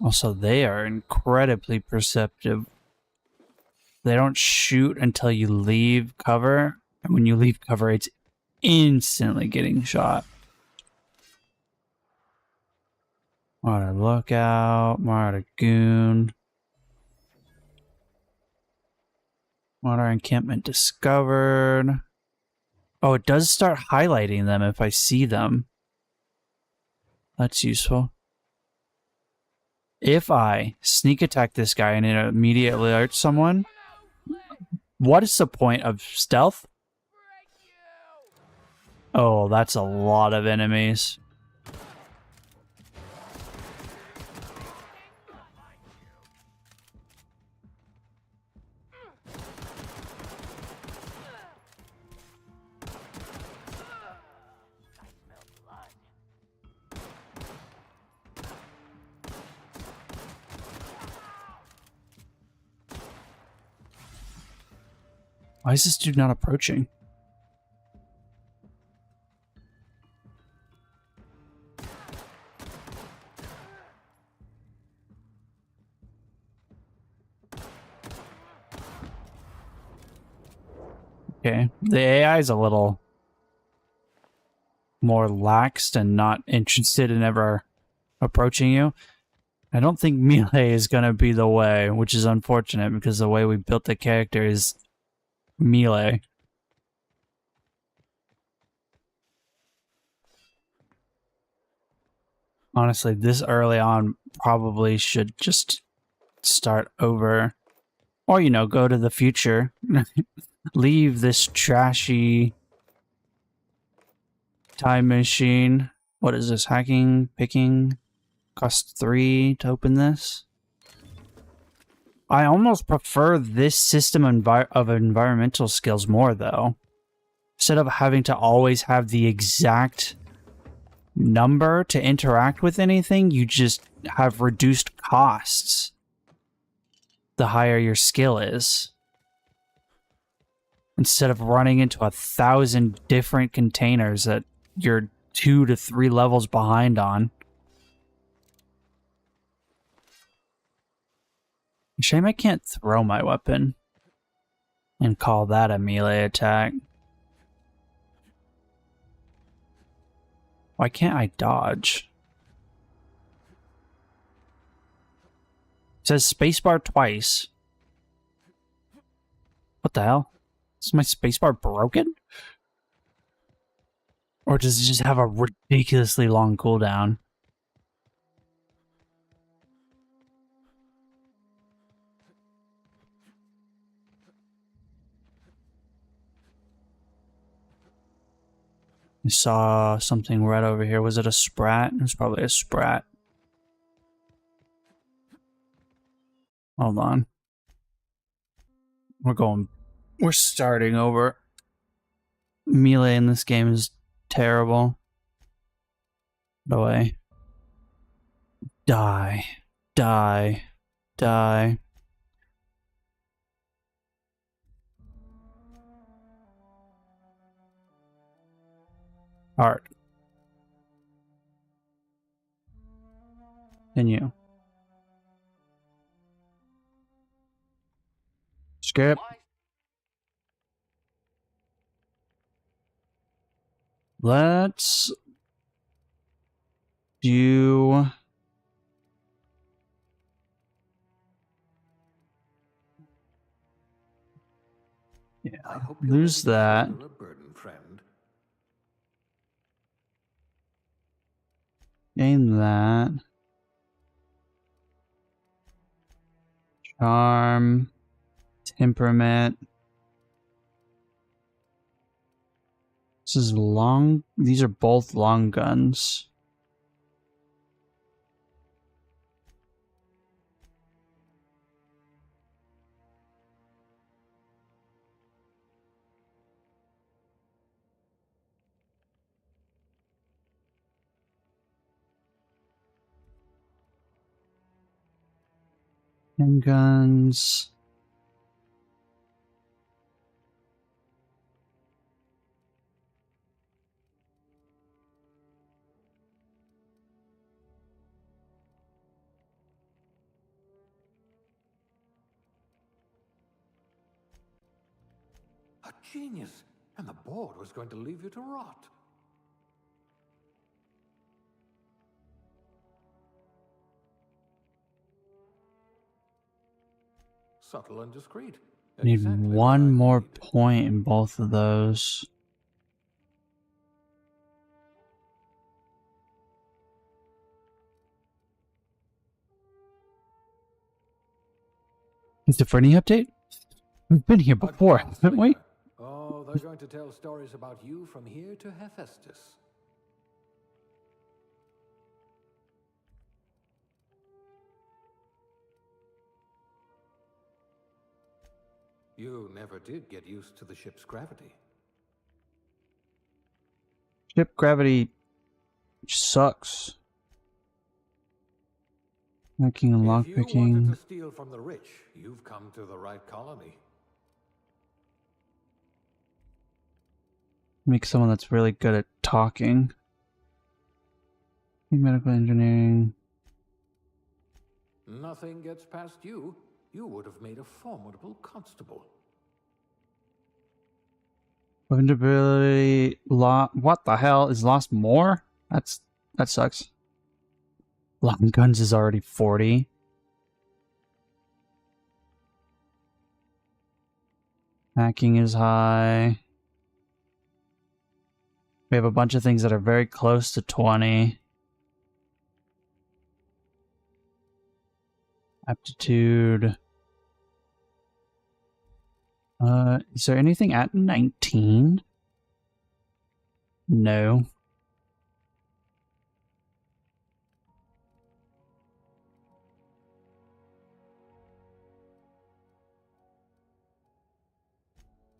Also, they are incredibly perceptive. They don't shoot until you leave cover, and when you leave cover, it's instantly getting shot. Marauder Lookout, Marauder Goon. Marauder Encampment discovered. Oh, it does start highlighting them if I see them. That's useful. If I sneak attack this guy and it immediately alerts someone, what is the point of stealth? Oh, that's a lot of enemies. Why is this dude not approaching? Okay, the AI is a little more laxed and not interested in ever approaching you. I don't think melee is going to be the way, which is unfortunate because the way we built the character is melee. Honestly, this early on probably should just start over. Or, you know, go to the future. Leave this trashy time machine. What is this? Hacking, picking, cost 3 to open this. I almost prefer this system of environmental skills more, though. Instead of having to always have the exact number to interact with anything, you just have reduced costs the higher your skill is. Instead of running into 1,000 different containers that you're 2 to 3 levels behind on. Shame I can't throw my weapon and call that a melee attack. Why can't I dodge? It says spacebar twice. What the hell? Is my spacebar broken? Or does it just have a ridiculously long cooldown? I saw something right over here. Was it a sprat? It was probably a sprat. Hold on. We're starting over. Melee in this game is terrible. Get away. Die. Die. Die. Hard. Continue. Skip. Let's do... Yeah, lose that. Gain that. Charm. Temperament. This is long. These are both long guns. Handguns. A genius! And the board was going to leave you to rot. Subtle and discreet. Need Exactly one what I more need. point in both of those. Is it for any update? We've been here before, haven't we? Oh, they're going to tell stories about you from here to Hephaestus. You never did get used to the ship's gravity. Ship gravity sucks. Hacking and If you wanted lockpicking. to steal from the rich, you've come to the right colony. Make someone that's really good at talking. Medical engineering. Nothing gets past you. You would have made a formidable constable. Weapon ability. What the hell? Is lost more? That sucks. Long guns is already 40. Hacking is high. We have a bunch of things that are very close to 20. Aptitude. Is there anything at 19? No.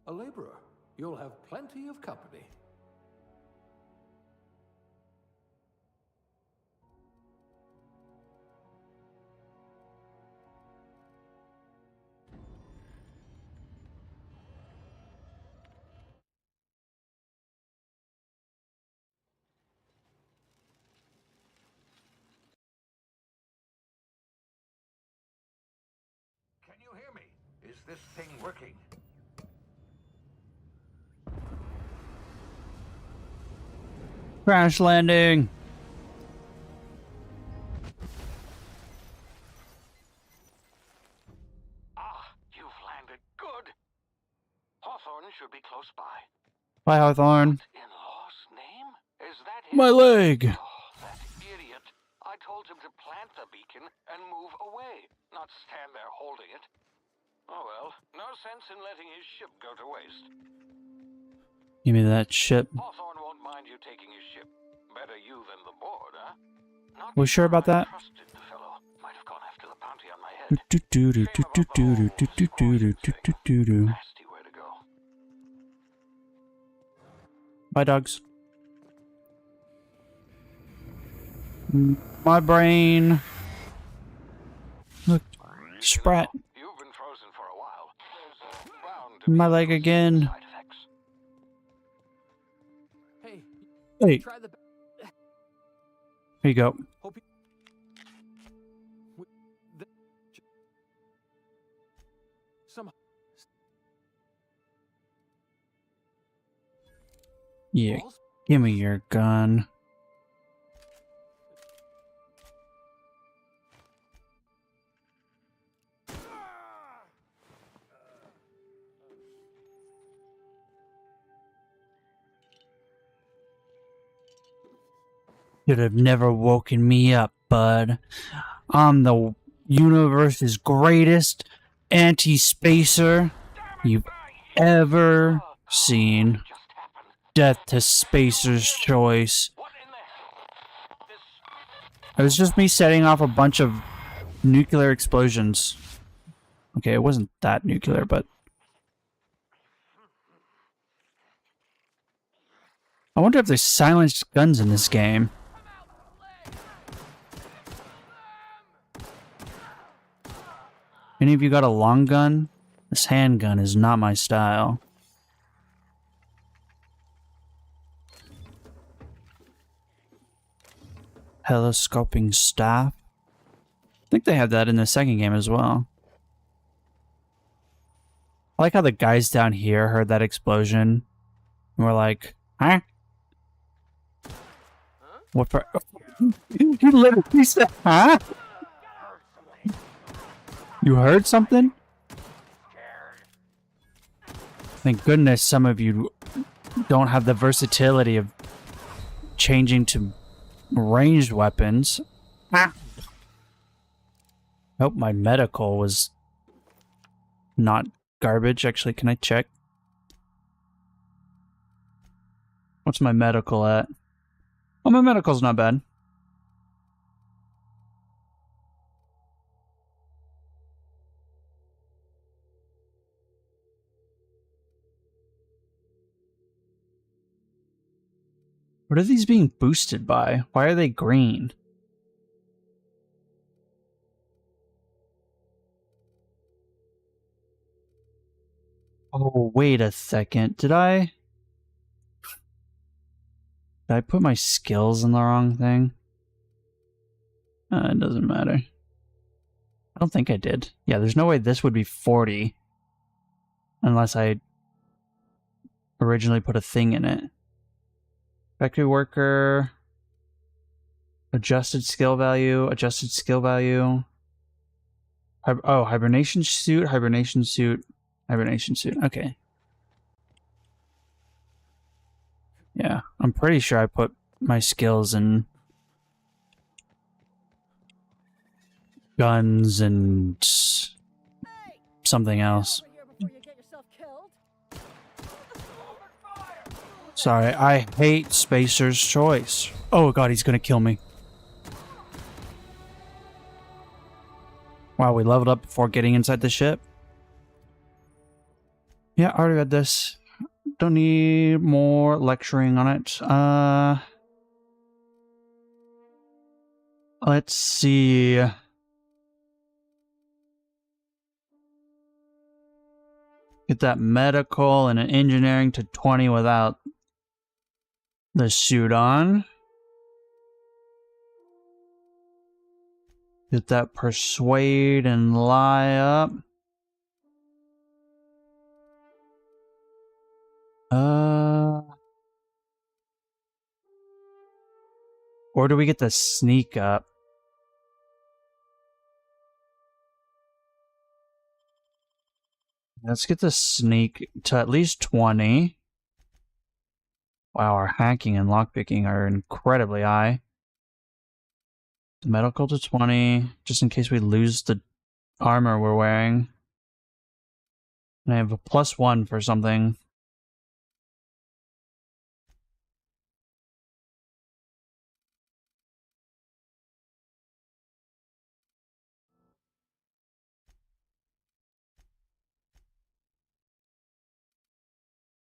A laborer. You'll have plenty of company. this thing working. Crash landing. You've landed good. Hawthorne should be close by. Bye, Hawthorne. What in Law's name? Is that him? My leg. Oh, that idiot. I told him to plant the beacon and move away, not stand there holding it. Oh well, no sense in letting his ship go to waste. Give me that ship. Hawthorne won't mind you taking his ship. Better you than the board, huh? Not We sure about that? trusted the fellow. Might have gone after the bounty on my head. Nasty way to go. Bye, dogs. My brain. Look, Sprat. You've been frozen for a while. There's bound to be My leg again. side effects. Hey, Hey, try the. here you go. Hope you. The, some. Yeah, Balls? give me your gun. Should have never woken me up, bud. I'm the universe's greatest anti-spacer you've ever seen. Just happened. Death to Spacer's Choice. What in the hell? This. It was just me setting off a bunch of nuclear explosions. Okay, it wasn't that nuclear, but... I wonder if there's silenced guns in this game. Any of you got a long gun? This handgun is not my style. Telescoping staff? I think they have that in the second game as well. I like how the guys down here heard that explosion and were like, huh? What for? You literally said, huh? You heard something? Thank goodness some of you don't have the versatility of changing to ranged weapons. Ah. Hope my medical was not garbage. Actually, can I check? What's my medical at? Oh, my medical's not bad. What are these being boosted by? Why are they green? Oh, wait a second. Did I put my skills in the wrong thing? It doesn't matter. I don't think I did. Yeah, there's no way this would be 40. Unless I originally put a thing in it. Factory worker. Adjusted skill value. Adjusted skill value. Oh, hibernation suit. Hibernation suit. Hibernation suit. Okay. Yeah, I'm pretty sure I put my skills in guns and something else. Sorry, I hate Spacer's Choice. Oh god, he's gonna kill me. Wow, we leveled up before getting inside the ship. Yeah, I already read this. Don't need more lecturing on it. Let's see. Get that medical and an engineering to 20 without the suit on. Get that persuade and lie up. Or do we get the sneak up? Let's get the sneak to at least 20. Wow, our hacking and lockpicking are incredibly high. The medical to 20, just in case we lose the armor we're wearing. And I have a +1 for something.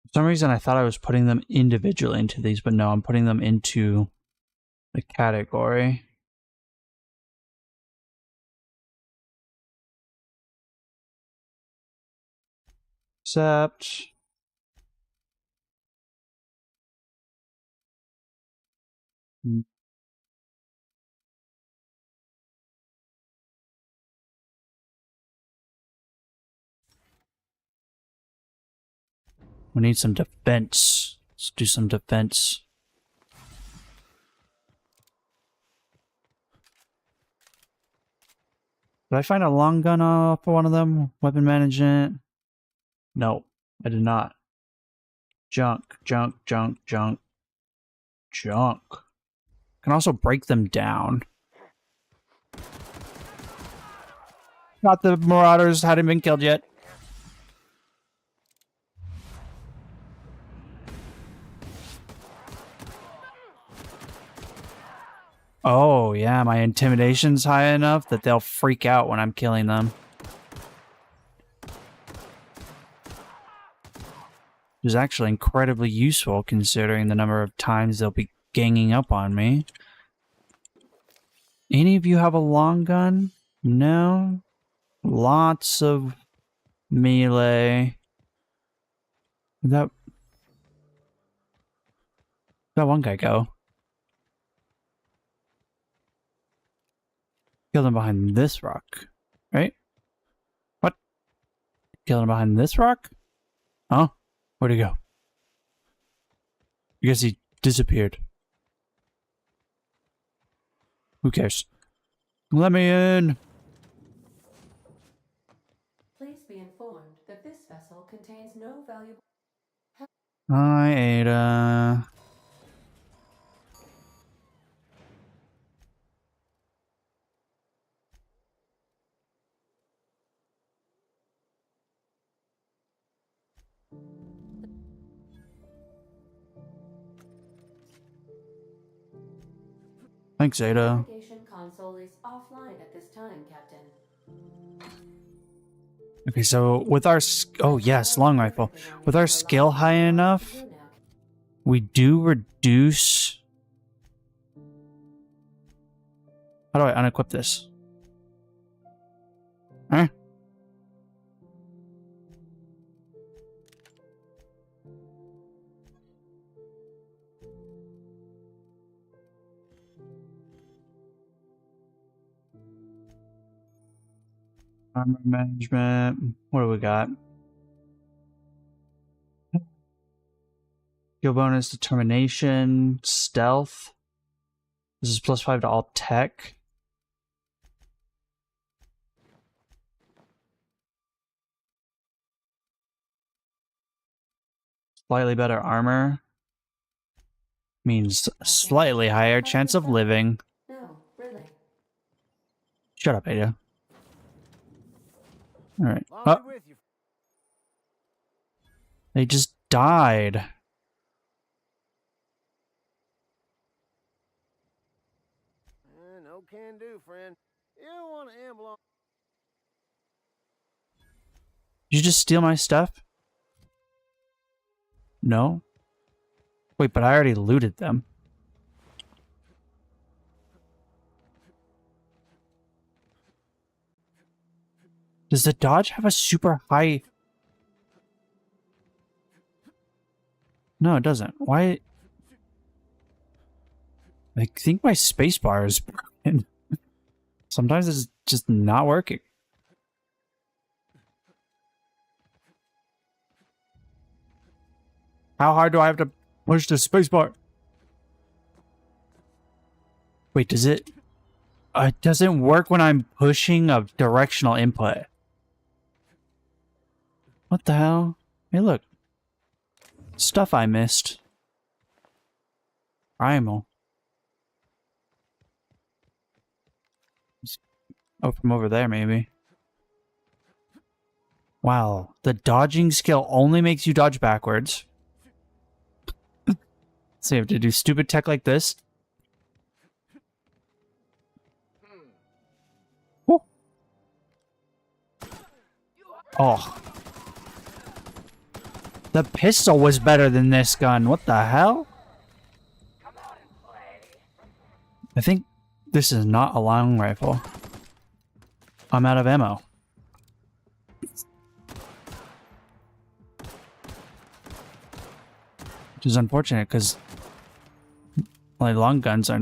For some reason I thought I was putting them individually into these, but no, I'm putting them into the category. Except... we need some defense. Let's do some defense. Did I find a long gun for one of them? Weapon management? No, I did not. Junk, junk, junk, junk. Junk. Can also break them down. Not the Marauders hadn't been killed yet. Oh, yeah, my intimidation's high enough that they'll freak out when I'm killing them. Which is actually incredibly useful considering the number of times they'll be ganging up on me. Any of you have a long gun? No? Lots of melee. Where'd that one guy go? Killed him behind this rock, right? What? Killed him behind this rock? Huh? Where'd he go? I guess he disappeared. Who cares? Let me in! Please be informed that this vessel contains no valuable... Hi, Ada. Thanks, Ada. The navigation console is offline at this time, Captain. Okay, so with our... Oh, yes, long rifle. With our skill high enough, we do reduce... How do I unequip this? Huh? Armor management. What do we got? Skill bonus, determination, stealth. This is +5 to all tech. Slightly better armor. Means slightly higher chance of living. No, really. Shut up, Ada. Alright. I'll Oh, be with you. they just died. No can do, friend. You don't want to amble on. Did you just steal my stuff? No? Wait, but I already looted them. Does the Dodge have a super high... No, it doesn't. Why? I think my spacebar is broken. Sometimes it's just not working. How hard do I have to push the spacebar? Wait, does it... it doesn't work when I'm pushing a directional input. What the hell? Hey, look. Stuff I missed. Primal. Oh, from over there, maybe. Wow. The dodging skill only makes you dodge backwards. So you have to do stupid tech like this. Woo. Oh. The pistol was better than this gun. What the hell? I think this is not a long rifle. I'm out of ammo. Which is unfortunate because my long guns are,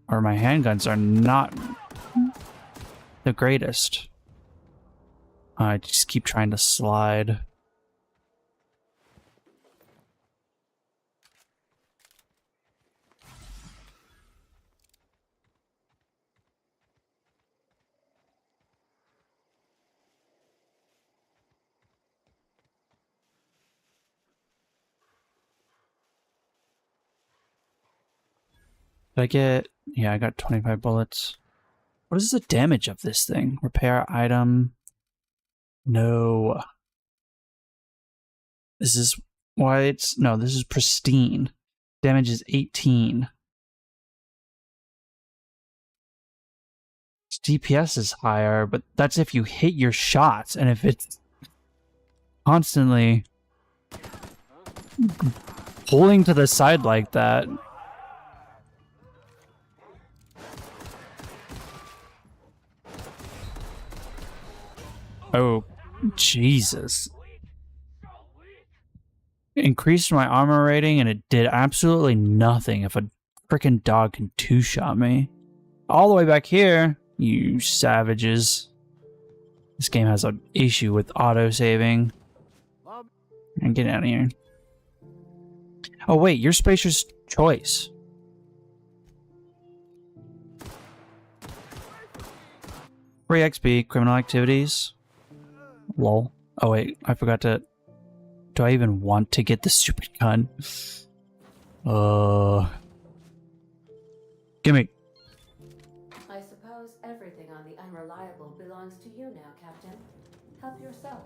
or my handguns are not the greatest. I just keep trying to slide. Did I get... Yeah, I got 25 bullets. What is the damage of this thing? Repair item. No. Is this why it's... No, this is pristine. Damage is 18. DPS is higher, but that's if you hit your shots. And if it's constantly pulling to the side like that... Oh, Jesus. Increased my armor rating and it did absolutely nothing if a freaking dog can two-shot me. All the way back here, you savages. This game has an issue with auto-saving. And get out of here. Oh wait, you're Spacer's Choice. Free XP, criminal activities. Lol. Oh wait, I forgot to... Do I even want to get the stupid gun? Gimme. I suppose everything on the Unreliable belongs to you now, Captain. Help yourself.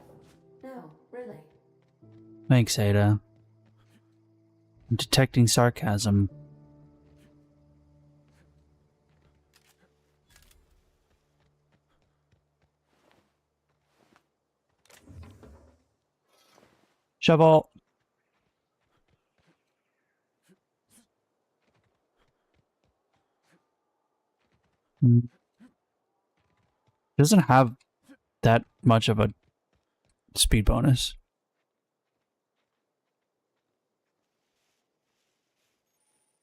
No, really. Thanks, Ada. I'm detecting sarcasm. Shovel. Doesn't have that much of a speed bonus.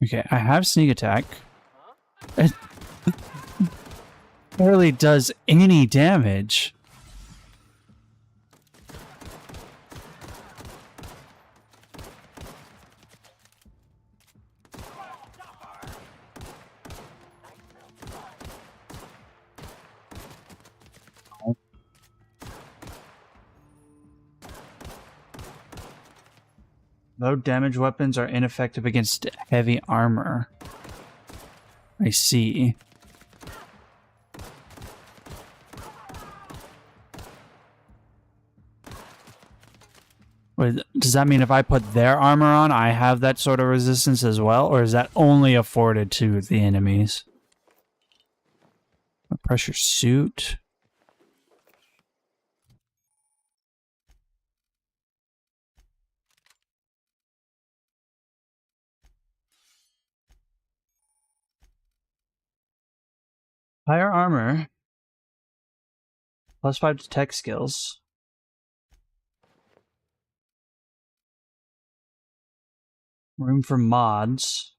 Okay, I have sneak attack. It barely does any damage. Low damage weapons are ineffective against heavy armor. I see. Wait, does that mean if I put their armor on, I have that sort of resistance as well? Or is that only afforded to the enemies? A pressure suit. Higher armor. +5 to tech skills. Room for mods.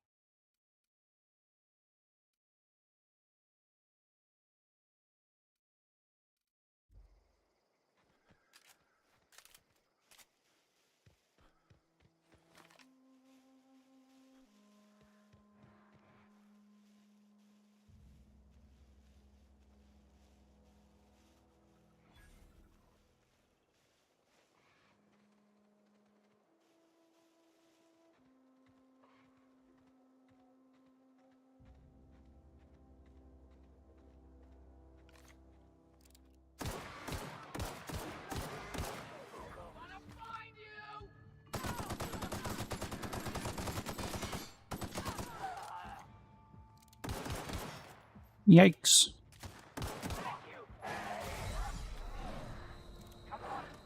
Yikes.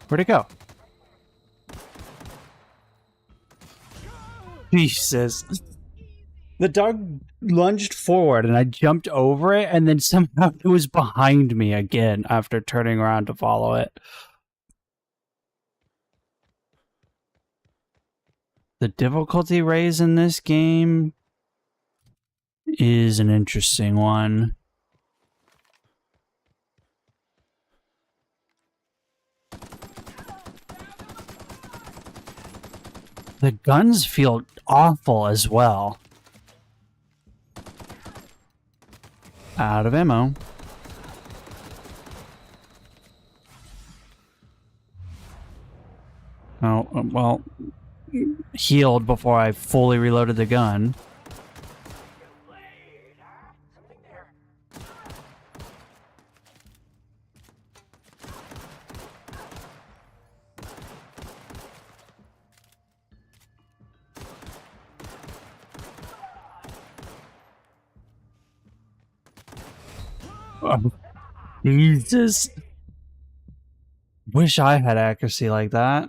Where'd it go? Jesus. The dog lunged forward and I jumped over it, and then somehow it was behind me again after turning around to follow it. The difficulty raise in this game is an interesting one. The guns feel awful as well. Out of ammo. Oh, well, healed before I fully reloaded the gun. Oh, Jesus. Wish I had accuracy like that.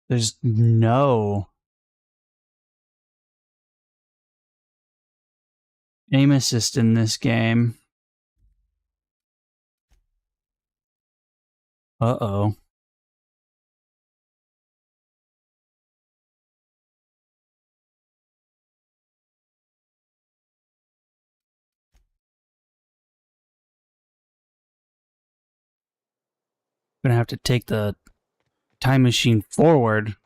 There's no aim assist in this game. Uh-oh. Gonna have to take the time machine forward.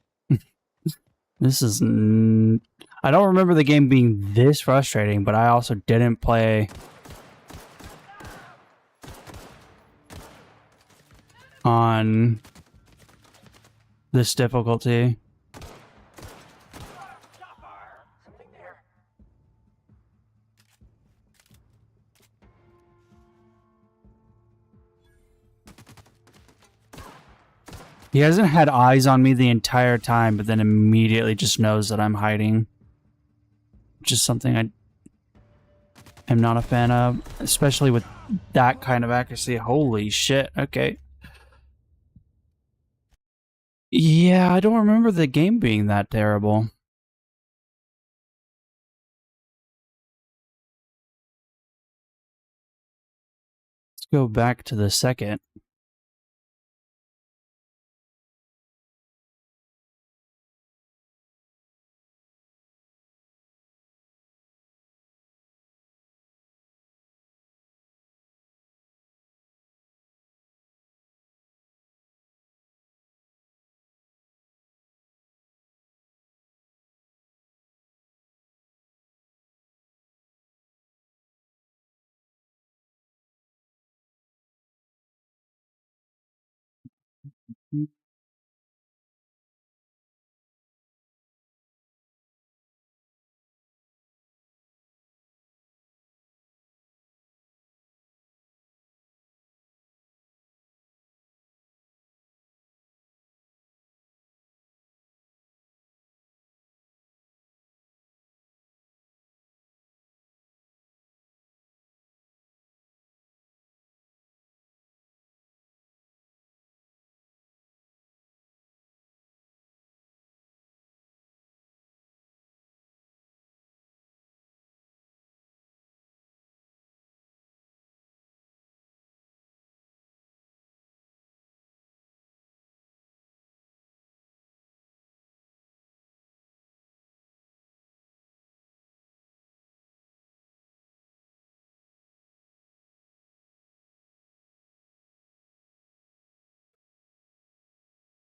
This is... I don't remember the game being this frustrating, but I also didn't play on this difficulty. He hasn't had eyes on me the entire time, but then immediately just knows that I'm hiding. Which is something I am not a fan of, especially with that kind of accuracy. Holy shit, okay. Yeah, I don't remember the game being that terrible. Let's go back to the second.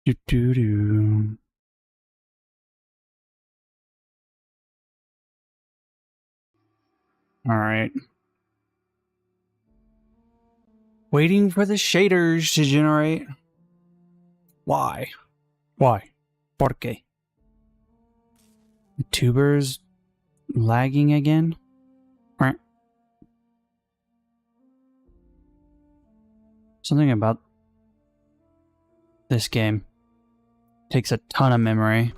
Do-do-do. All right. Waiting for the shaders to generate. Why? Why? ¿Por qué? The tuber's lagging again? Something about this game takes a ton of memory.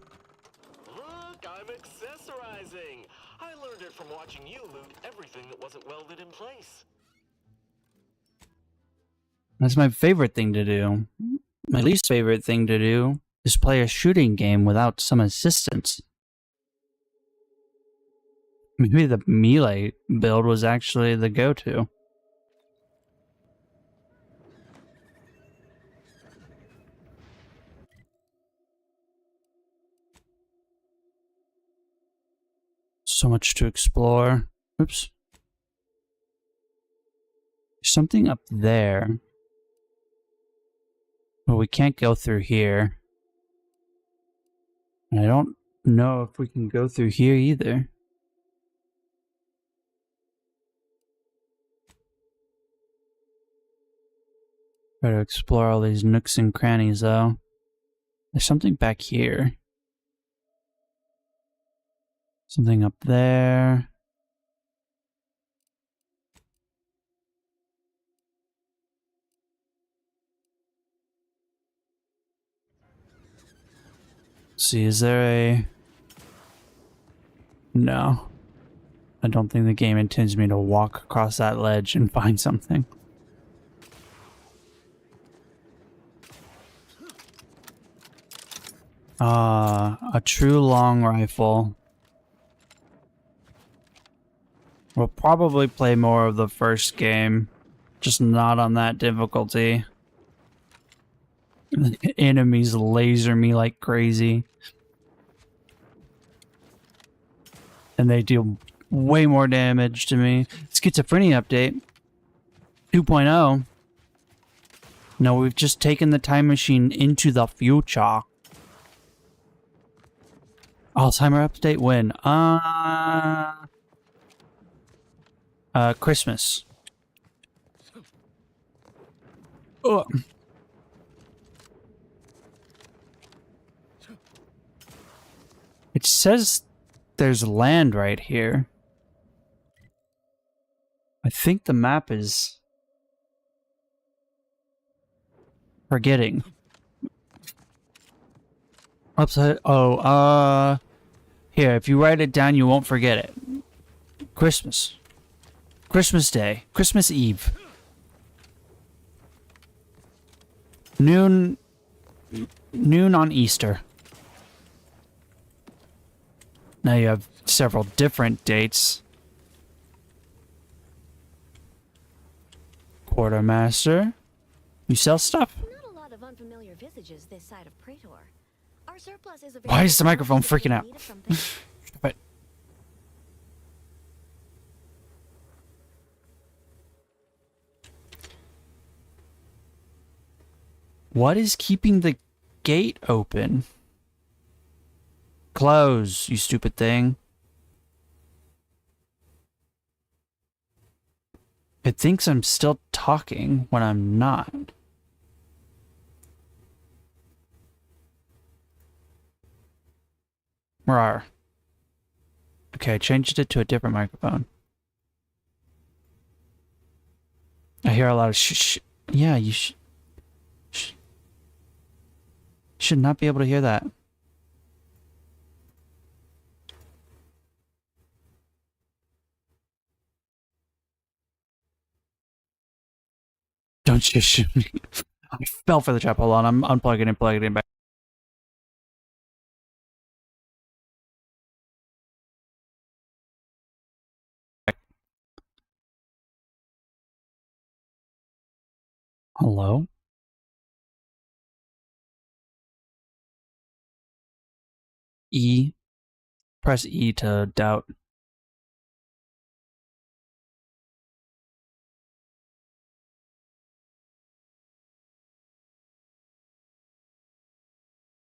Look, I'm accessorizing. I learned it from watching you loot everything that wasn't welded in place. That's my favorite thing to do. My least favorite thing to do is play a shooting game without some assistance. Maybe the melee build was actually the go-to. So much to explore. Oops. There's something up there. Well, we can't go through here. And I don't know if we can go through here either. Try to explore all these nooks and crannies, though. There's something back here. Something up there. Let's see, is there a... No. I don't think the game intends me to walk across that ledge and find something. A true long rifle. We'll probably play more of the first game, just not on that difficulty. Enemies laser me like crazy. And they deal way more damage to me. Schizophrenia update 2.0. No, we've just taken the time machine into the future. Alzheimer update when? Christmas. Ugh. It says there's land right here. I think the map is forgetting. Upside. Oh, here, if you write it down, you won't forget it. Christmas. Christmas Day. Christmas Eve. Noon on Easter. Now you have several different dates. Quartermaster. You sell stuff? Not a lot of unfamiliar visages this side of Praetor. Our surplus is Why is the microphone freaking out? But what is keeping the gate open? Close, you stupid thing. It thinks I'm still talking when I'm not. Rawr. Okay, I changed it to a different microphone. I hear a lot of shh. Yeah, you should not be able to hear that. Don't shush me. I fell for the trap. Hold on, I'm unplugging and plugging it back. Hello? E. Press E to doubt.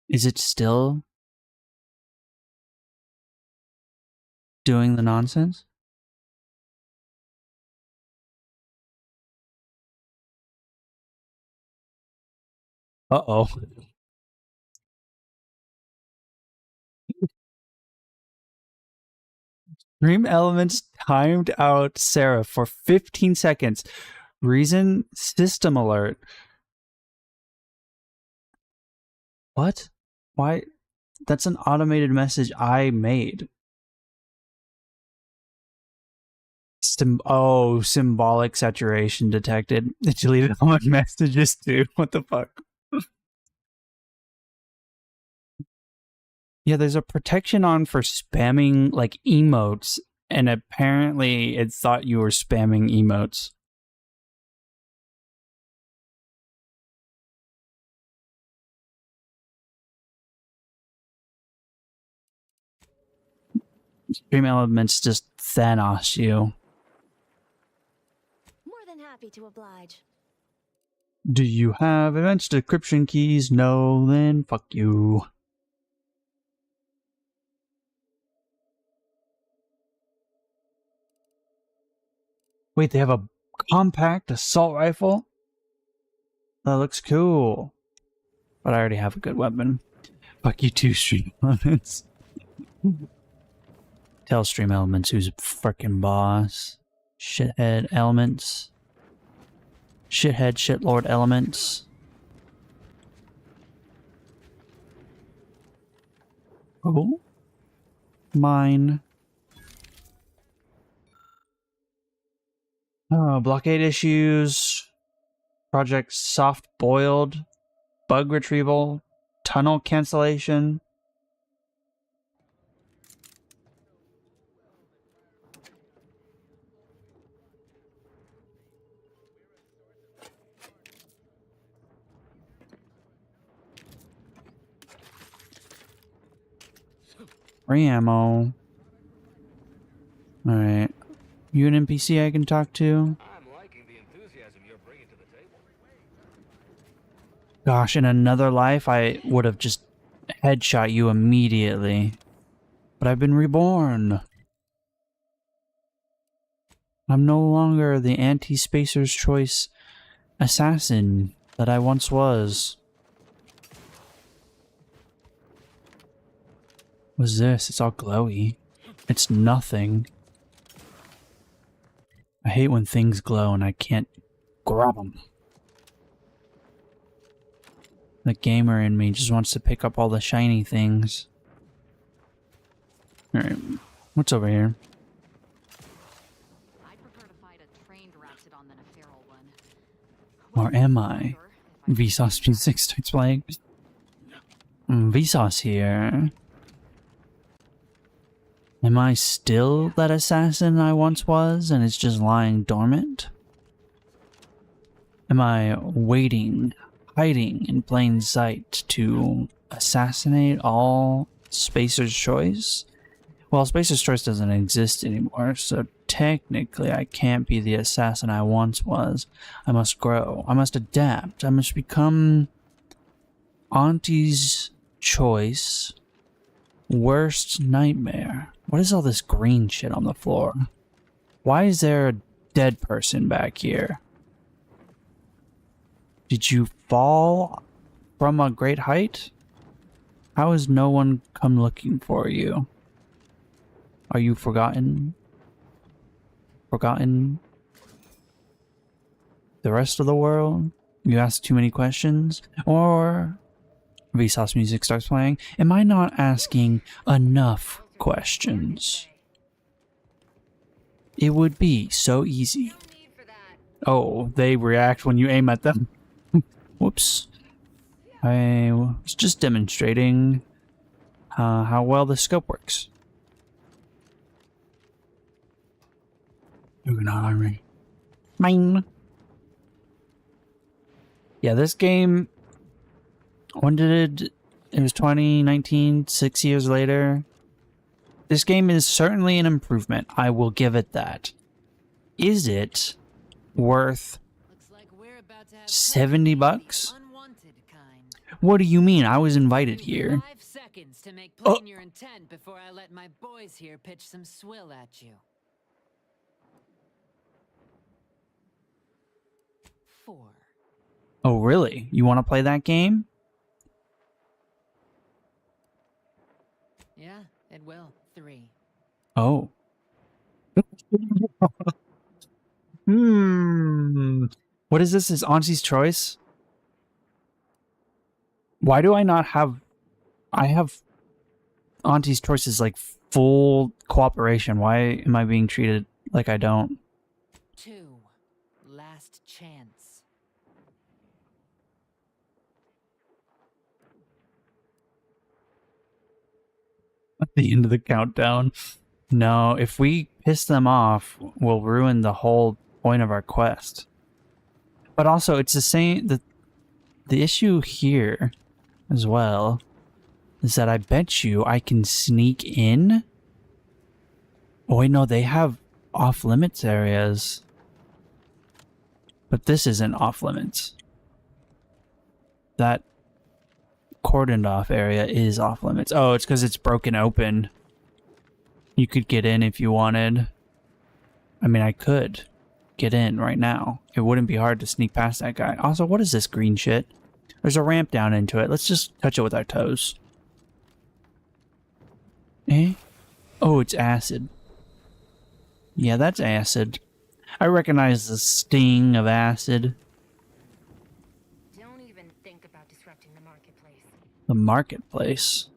Is it still doing the nonsense? Uh-oh. Dream Elements timed out Sarah for 15 seconds. Reason, system alert. What? Why? That's an automated message I made. Symbolic saturation detected. It deleted all my messages too. What the fuck? Yeah, there's a protection on for spamming like emotes, and apparently it thought you were spamming emotes. Dream Elements just Thanos you. More than happy to oblige. Do you have advanced decryption keys? No, then fuck you. Wait, they have a compact assault rifle? That looks cool. But I already have a good weapon. Fuck you too, Stream Elements. Tell Stream Elements who's frickin' boss. Shithead Elements. Shithead Shitlord Elements. Oh. Mine. Oh, blockade issues. Project Soft Boiled. Bug retrieval. Tunnel cancellation. Free ammo. Alright. You an NPC I can talk to? I'm liking the enthusiasm you're bringing to the table. Gosh, in another life I would have just headshot you immediately. But I've been reborn. I'm no longer the anti-Spacer's Choice assassin that I once was. What's this? It's all glowy. It's nothing. I hate when things glow and I can't grab them. The gamer in me just wants to pick up all the shiny things. Alright, what's over here? I'd prefer to fight a trained Raptidon than a feral one. Or am I? Vsauce Music starts playing. Vsauce here. Am I still that assassin I once was and it's just lying dormant? Am I waiting, hiding in plain sight to assassinate all Spacer's Choice? Well, Spacer's Choice doesn't exist anymore, so technically I can't be the assassin I once was. I must grow. I must adapt. I must become Auntie's Choice worst nightmare. What is all this green shit on the floor? Why is there a dead person back here? Did you fall from a great height? How has no one come looking for you? Are you forgotten? Forgotten? The rest of the world? You ask too many questions? Or Vsauce Music starts playing. Am I not asking enough questions? It would be so easy. Oh, they react when you aim at them. Whoops. I was just demonstrating how well the scope works. Army. Mine. Yeah, this game. When did it was 2019, 6 years later. This game is certainly an improvement. I will give it that. Is it worth $70? What do you mean? I was invited here. 5 seconds to make plain your intent before I let my boys here pitch some swill at you. 4. Oh, really? You want to play that game? Yeah, it will. 3. Oh. What is this? Is Auntie's Choice? Why do I not have... I have Auntie's Choice is like full cooperation. Why am I being treated like I don't? 2. Last chance. At the end of the countdown. No, if we piss them off, we'll ruin the whole point of our quest. But also, it's the same... The issue here, as well, is that I bet you I can sneak in? Oh, wait, no, they have off-limits areas. But this isn't off-limits. That cordoned off area is off-limits. Oh, it's because it's broken open. You could get in if you wanted. I mean, I could get in right now. It wouldn't be hard to sneak past that guy. Also, what is this green shit? There's a ramp down into it. Let's just touch it with our toes. Eh? Oh, it's acid. Yeah, that's acid. I recognize the sting of acid. Don't even think about disrupting the marketplace. The marketplace?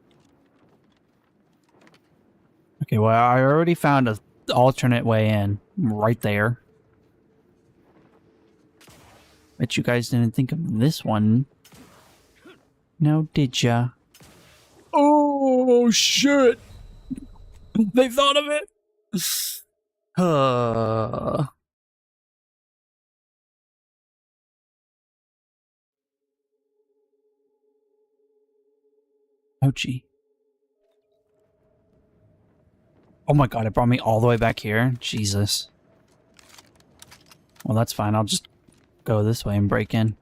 Okay, well, I already found an alternate way in. Right there. Bet you guys didn't think of this one. No, did ya? Oh, shit! They thought of it! Ouchie. Oh my god, it brought me all the way back here? Jesus. Well, that's fine. I'll just go this way and break in.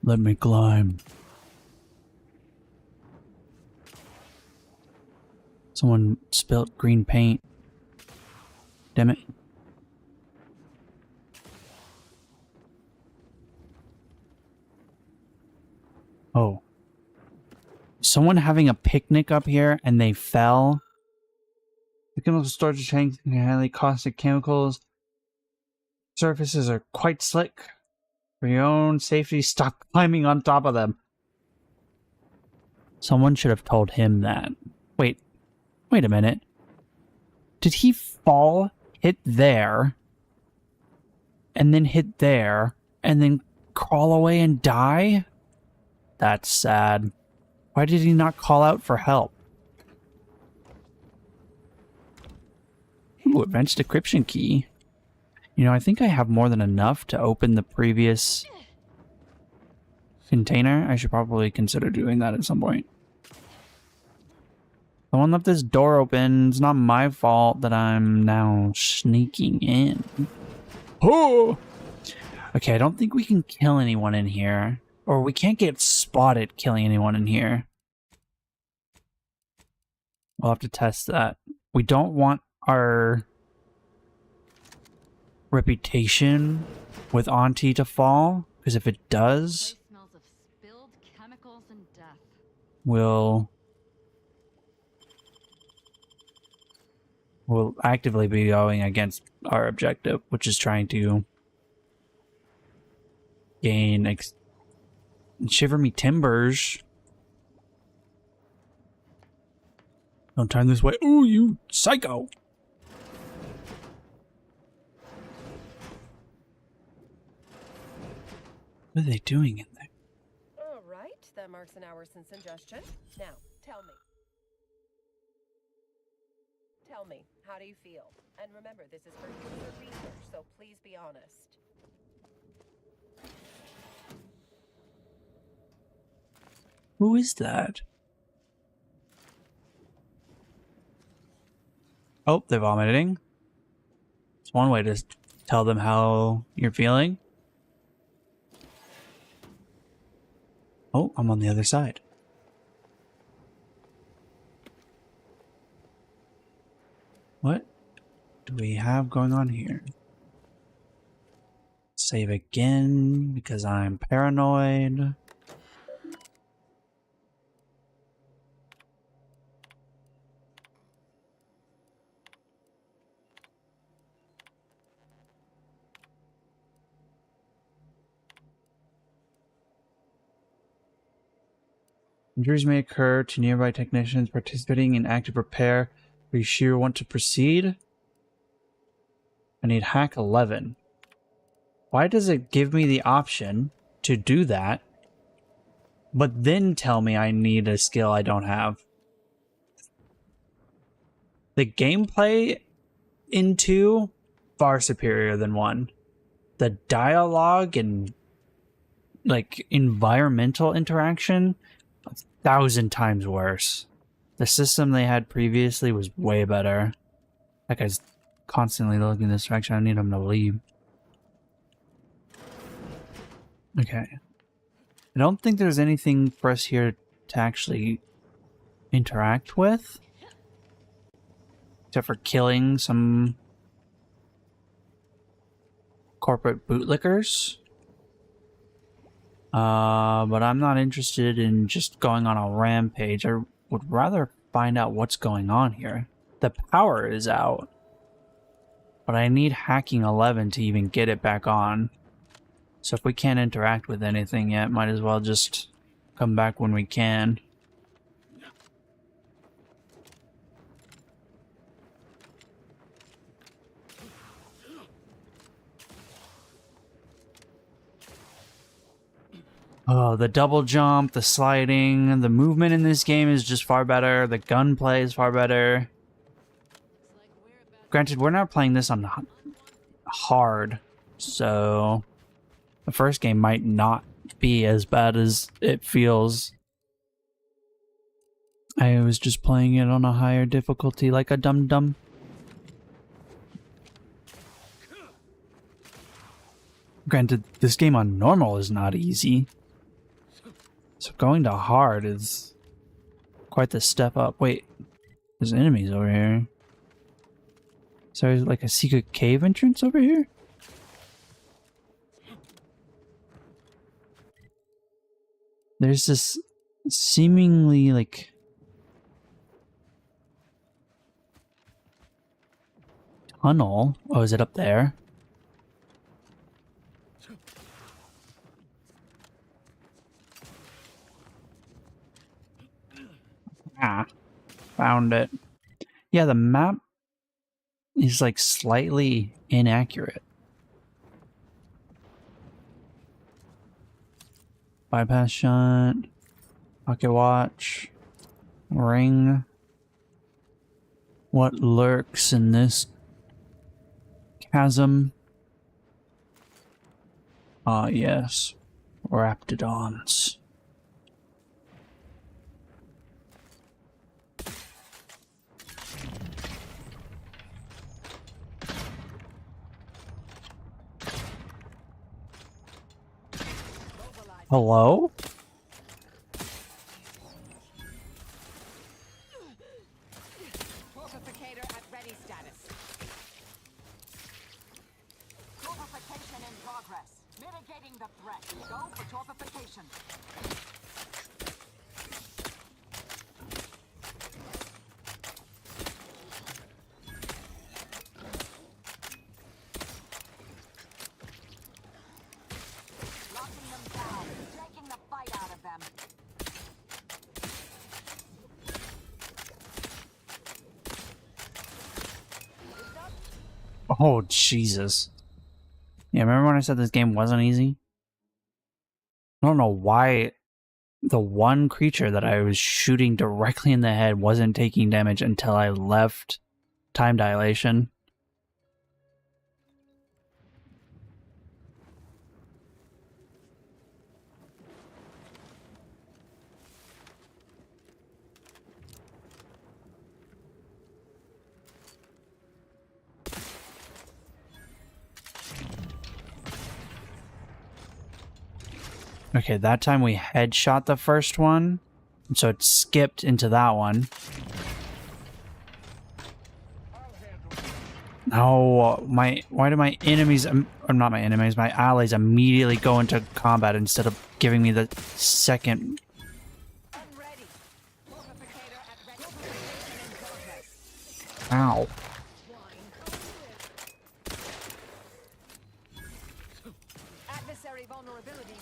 Let me climb. Someone spilt green paint. Damn it. Oh. Someone having a picnic up here and they fell. The chemical storage tanks contain highly caustic chemicals. Surfaces are quite slick. For your own safety, stop climbing on top of them. Someone should have told him that. Wait a minute. Did he fall, hit there, and then hit there, and then crawl away and die? That's sad. Why did he not call out for help? Ooh, advanced decryption key. You know, I think I have more than enough to open the previous container. I should probably consider doing that at some point. Someone left this door open. It's not my fault that I'm now sneaking in. Oh! Okay, I don't think we can kill anyone in here. Or we can't get spotted killing anyone in here. We'll have to test that. We don't want our reputation with Auntie to fall, because if it does, Smells of spilled chemicals and death. we'll actively be going against our objective, which is trying to gain Shiver Me Timbers. Don't turn this way. Ooh, you psycho! What are they doing in there? All right, that marks an hour since ingestion. Now, tell me, how do you feel? And remember, this is for user research, so please be honest. Who is that? Oh, they're vomiting. It's one way to tell them how you're feeling. Oh, I'm on the other side. What do we have going on here? Save again because I'm paranoid. Injuries may occur to nearby technicians participating in active repair. Are you sure you want to proceed? I need hack 11. Why does it give me the option to do that, but then tell me I need a skill I don't have? The gameplay in 2, far superior than 1. The dialogue and like environmental interaction, 1,000 times worse. The system they had previously was way better. That guy's constantly looking this direction. I need him to leave. Okay. I don't think there's anything for us here to actually interact with. Except for killing some corporate bootlickers. But I'm not interested in just going on a rampage. I would rather find out what's going on here. The power is out. But I need hacking 11 to even get it back on. So if we can't interact with anything yet, might as well just come back when we can. Oh, the double jump, the sliding, the movement in this game is just far better. The gunplay is far better. Granted, we're not playing this on hard, so the first game might not be as bad as it feels. I was just playing it on a higher difficulty like a dum-dum. Granted, this game on normal is not easy. So going to hard is quite the step up. Wait, there's enemies over here. So there's like a secret cave entrance over here? There's this seemingly like tunnel. Oh, is it up there? Ah, found it. Yeah, the map is like slightly inaccurate. Bypass shot, pocket watch, ring. What lurks in this chasm? Ah, yes, Raptidons. Hello? Torpificator at ready status. Torpification in progress. Mitigating the threat. Go for torpification. Oh, Jesus. Yeah, remember when I said this game wasn't easy? I don't know why the one creature that I was shooting directly in the head wasn't taking damage until I left time dilation. Okay, that time we headshot the first one, so it skipped into that one. No, why do my enemies, or not my enemies, my allies immediately go into combat instead of giving me the second? Ow. Adversary vulnerability.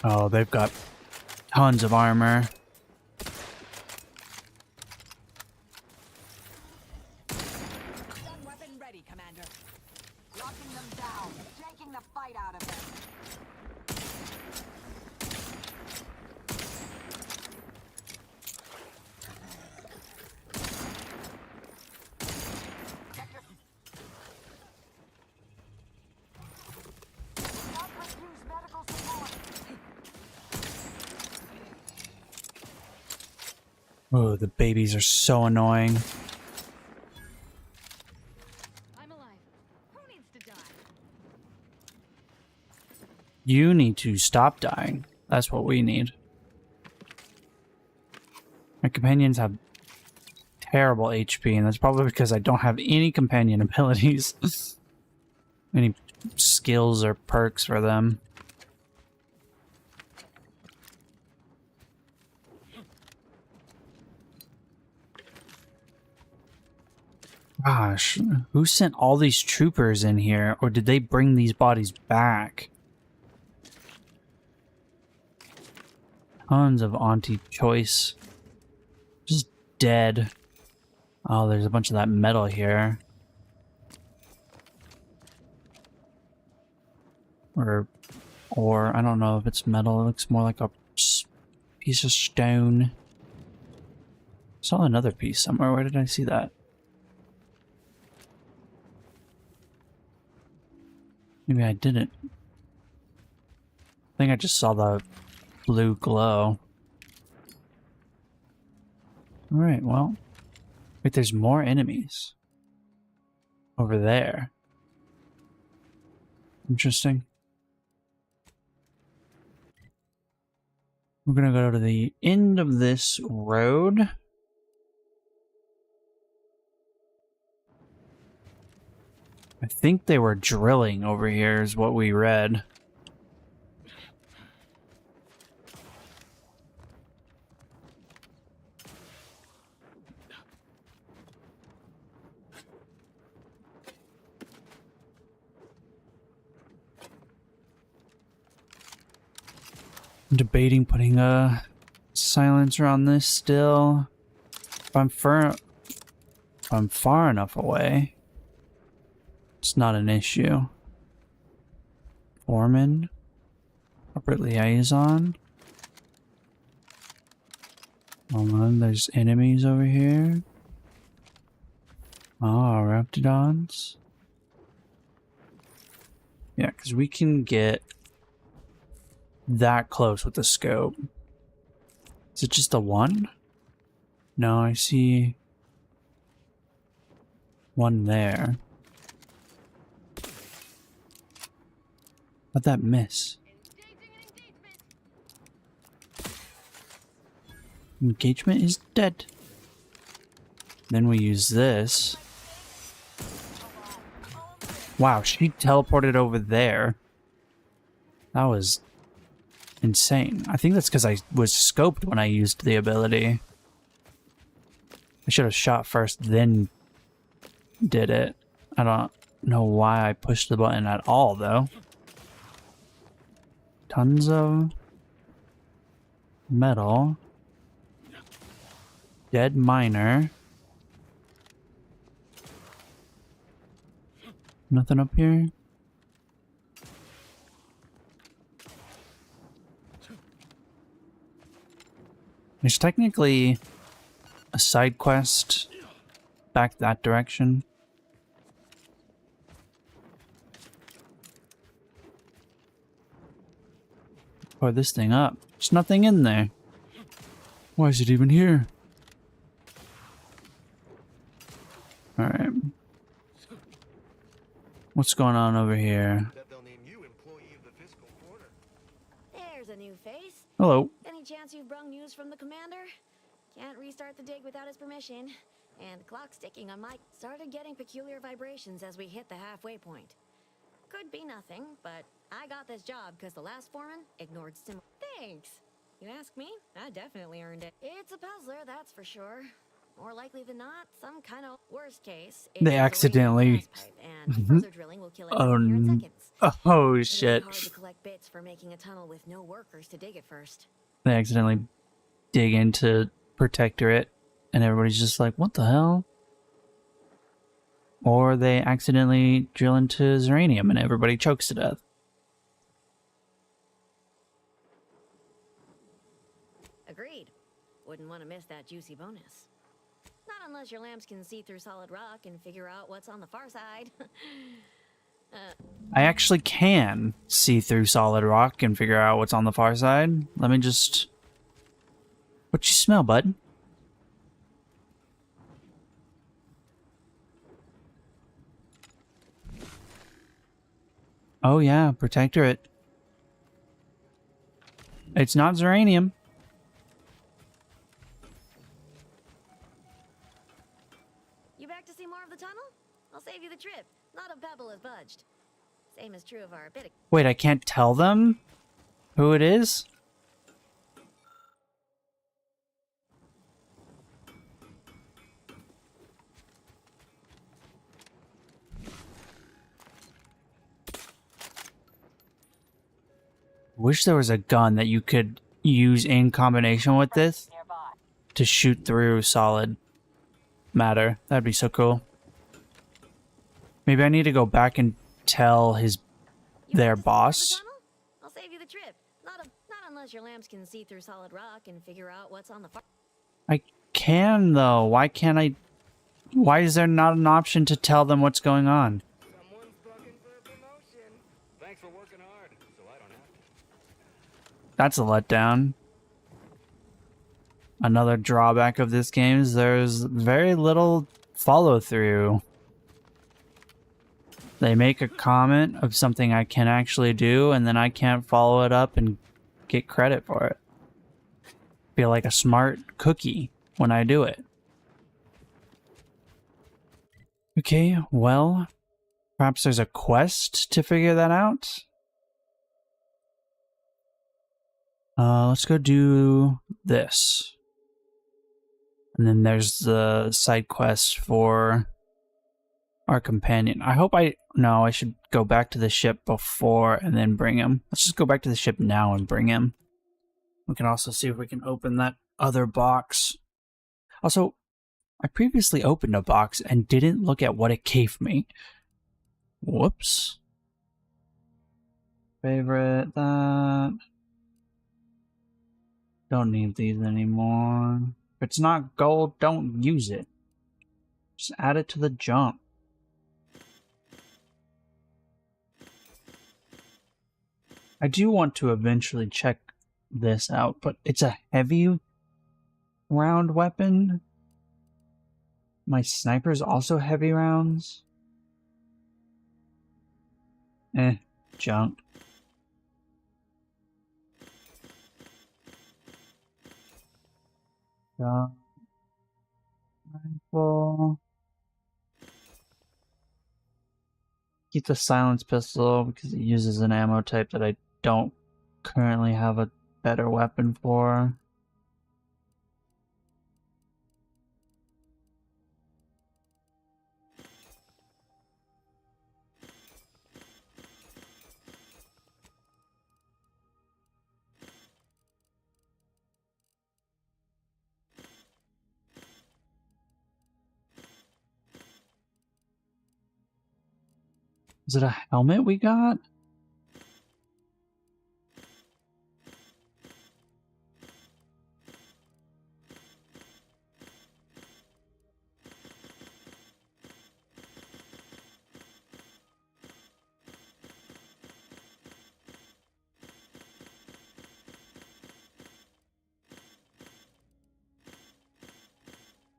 Oh, they've got tons of armor. Weapon ready, Commander. Locking them down, taking the fight out of them. Oh, the babies are so annoying. I'm alive. Who needs to die? You need to stop dying. That's what we need. My companions have terrible HP, and that's probably because I don't have any companion abilities. Any skills or perks for them. Gosh, who sent all these troopers in here, or did they bring these bodies back? Tons of anti-choice. Just dead. Oh, there's a bunch of that metal here. Or I don't know if it's metal. It looks more like a piece of stone. Saw another piece somewhere. Where did I see that? Maybe I didn't. I think I just saw the blue glow. Alright, well. Wait, there's more enemies. Over there. Interesting. We're gonna go to the end of this road. I think they were drilling over here is what we read. I'm debating putting a silencer on this still. If I'm far enough away, it's not an issue. Foreman. Corporate liaison. Hold on, there's enemies over here. Oh, Raptidons. Yeah, because we can get that close with the scope. Is it just a one? No, I see one there. How'd that miss? Engagement is dead. Then we use this. Wow, she teleported over there. That was insane. I think that's because I was scoped when I used the ability. I should have shot first, then did it. I don't know why I pushed the button at all, though. Tons of metal. Dead miner. Nothing up here? There's technically a side quest back that direction. Pour this thing up. There's nothing in there. Why is it even here? Alright. What's going on over here? There's a new face. Hello. Any chance you've brung news from the commander? Can't restart the dig without his permission. And the clock's ticking on my... Started getting peculiar vibrations as we hit the halfway point. Could be nothing, but I got this job because the last foreman ignored similar... Thanks! You ask me, I definitely earned it. It's a puzzler, that's for sure. More likely than not, some kind of worst case. They accidentally... And further drilling will kill it in seconds. Oh, shit. Hard to collect bits for making a tunnel with no workers to dig it first. They accidentally dig into Protectorate, and everybody's just like, what the hell? Or they accidentally drill into Zeranium, and everybody chokes to death. Agreed. Wouldn't want to miss that juicy bonus. Not unless your lamps can see through solid rock and figure out what's on the far side. I actually can see through solid rock and figure out what's on the far side. Let me just... What you smell, bud? Oh yeah, Protectorate. It's not Zeranium. You back to see more of the tunnel? I'll save you the trip. Not a pebble has budged. Same is true of our bit. Wait, I can't tell them who it is? Wish there was a gun that you could use in combination with this to shoot through solid matter. That'd be so cool. Maybe I need to go back and tell their boss. I'll save you the trip. Not unless your lamps can see through solid rock and figure out what's on the far. I can though. Why can't I? Why is there not an option to tell them what's going on? Someone's bucking for a promotion. Thanks for working hard, so I don't have to. That's a letdown. Another drawback of this game is there's very little follow through. They make a comment of something I can actually do, and then I can't follow it up and get credit for it. Feel like a smart cookie when I do it. Okay, well, perhaps there's a quest to figure that out. Let's go do this. And then there's the side quest for our companion. I hope no, I should go back to the ship before and then bring him. Let's just go back to the ship now and bring him. We can also see if we can open that other box. Also, I previously opened a box and didn't look at what it gave me. Whoops. Favorite that. Don't need these anymore. If it's not gold, don't use it. Just add it to the junk. I do want to eventually check this out, but it's a heavy round weapon. My sniper's also heavy rounds. Junk. Rifle. Keep the silence pistol because it uses an ammo type that I don't currently have a better weapon for. Is it a helmet we got?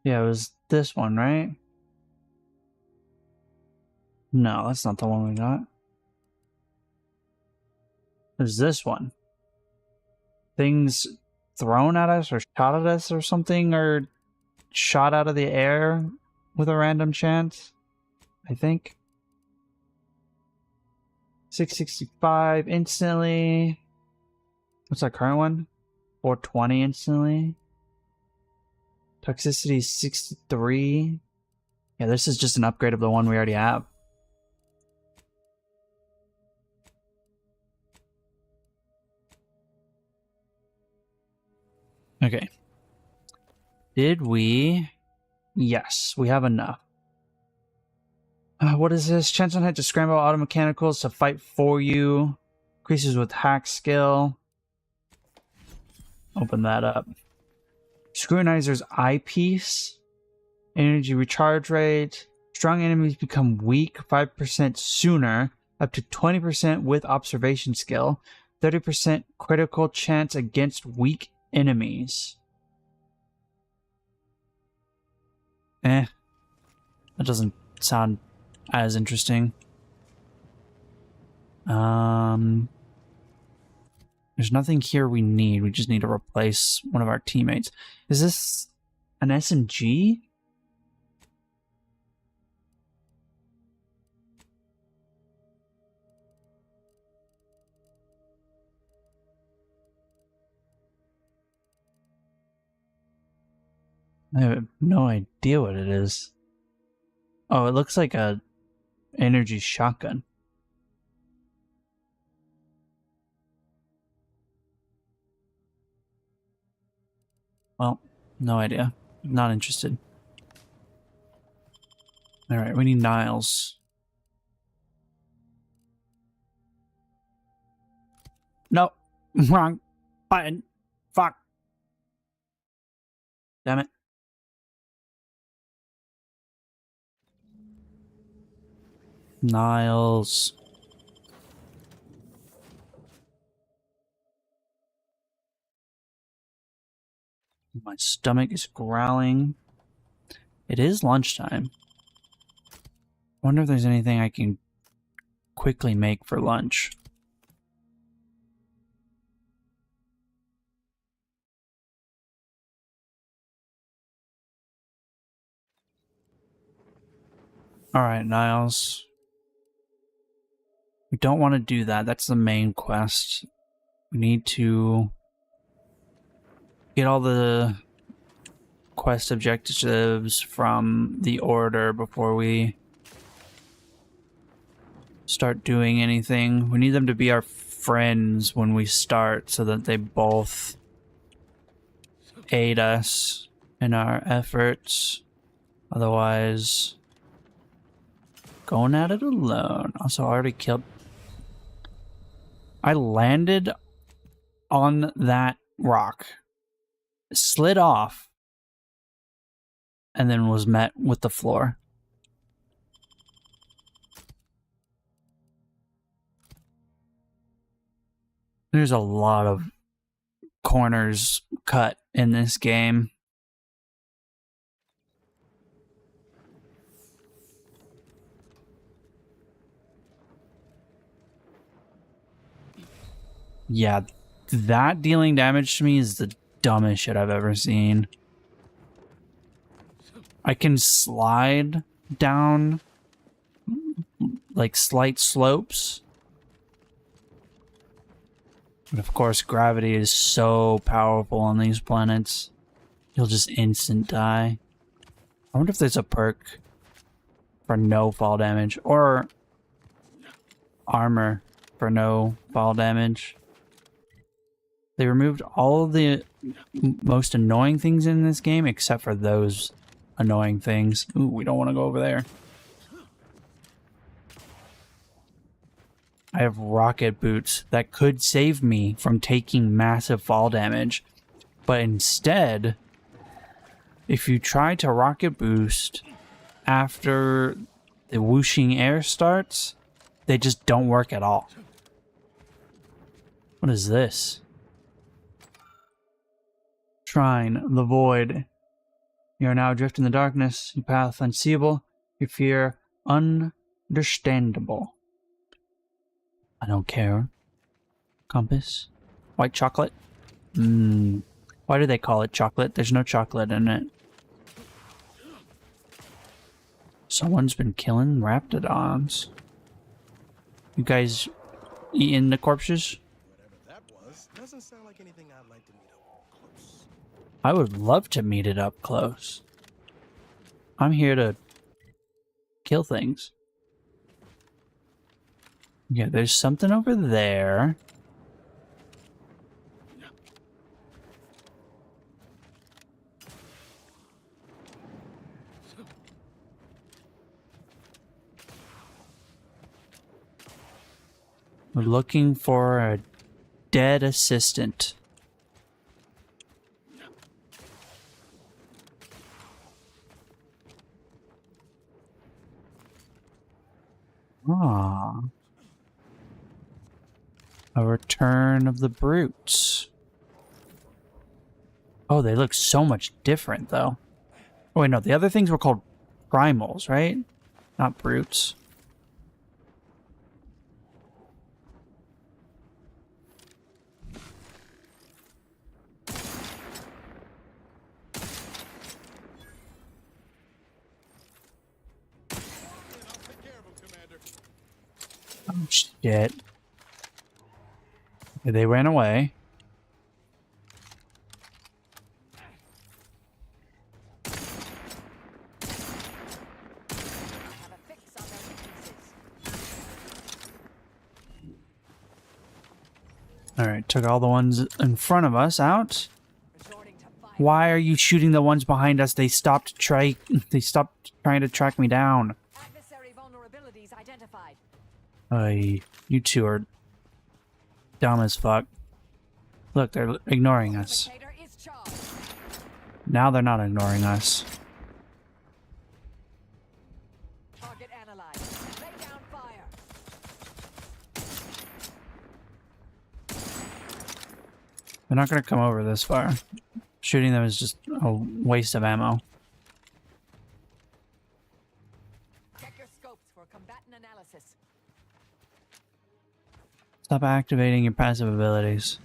Yeah, it was this one, right? No, that's not the one we got. There's this one. Things thrown at us or shot at us or something, or shot out of the air with a random chance, I think. 665 instantly. What's our current one? 420 instantly. Toxicity 63. Yeah, this is just an upgrade of the one we already have. Okay. Did we? Yes, we have enough. What is this? Chance on hit to scramble auto mechanicals to fight for you. Increases with hack skill. Open that up. Scrutinizer's eyepiece. Energy recharge rate. Strong enemies become weak 5% sooner. Up to 20% with observation skill. 30% critical chance against weak enemies. That doesn't sound as interesting. There's nothing here we need. We just need to replace one of our teammates. Is this an SMG? I have no idea what it is. Oh, it looks like a energy shotgun. Well, no idea. Not interested. Alright, we need Niles. No, wrong button. Fuck. Damn it. Niles. My stomach is growling. It is lunchtime. I wonder if there's anything I can quickly make for lunch. Alright, Niles. We don't want to do that. That's the main quest. We need to get all the quest objectives from the Order before we start doing anything. We need them to be our friends when we start so that they both aid us in our efforts. Otherwise, going at it alone. Also, I already killed... I landed on that rock, slid off, and then was met with the floor. There's a lot of corners cut in this game. Yeah, that dealing damage to me is the dumbest shit I've ever seen. I can slide down like slight slopes. But of course, gravity is so powerful on these planets. You'll just instant die. I wonder if there's a perk for no fall damage or armor for no fall damage. They removed all of the most annoying things in this game except for those annoying things. Ooh, we don't want to go over there. I have rocket boots that could save me from taking massive fall damage. But instead, if you try to rocket boost after the whooshing air starts, they just don't work at all. What is this? Shrine, the void. You are now adrift in the darkness, your path unseeable, your fear understandable. I don't care. Compass. White chocolate. Why do they call it chocolate? There's no chocolate in it. Someone's been killing raptidons. You guys eating the corpses? Whatever that was, doesn't sound like anything I'd like to meet up close. I would love to meet it up close. I'm here to kill things. Yeah, there's something over there. We're looking for a dead assistant. Ah. A return of the brutes. Oh, they look so much different, though. Oh, wait, no. The other things were called primals, right? Not brutes. Oh, shit. They ran away. Alright, took all the ones in front of us out. Why are you shooting the ones behind us? They stopped trying to track me down. Adversary vulnerabilities identified. You two are dumb as fuck. Look, they're ignoring us. Now they're not ignoring us. Target analyzed. Lay down fire. They're not going to come over this far. Shooting them is just a waste of ammo. Check your scopes for combatant analysis. Stop activating your passive abilities.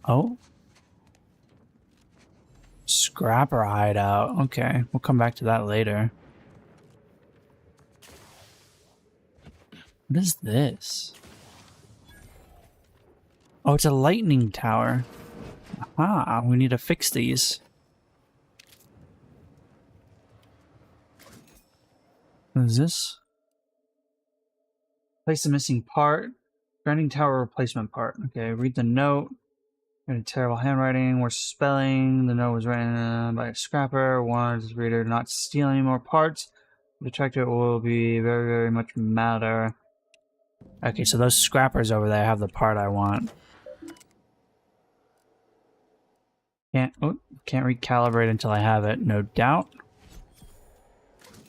Oh? Scrapper hideout. Okay, we'll come back to that later. What is this? Oh, it's a lightning tower. Aha, we need to fix these. What is this? Place the missing part. Grinding tower replacement part. Okay, read the note. Got a terrible handwriting. We're spelling. The note was written by a scrapper. Warns the reader not to steal any more parts. The tractor will be very, very much matter. Okay, so those scrappers over there have the part I want. Can't recalibrate until I have it, no doubt.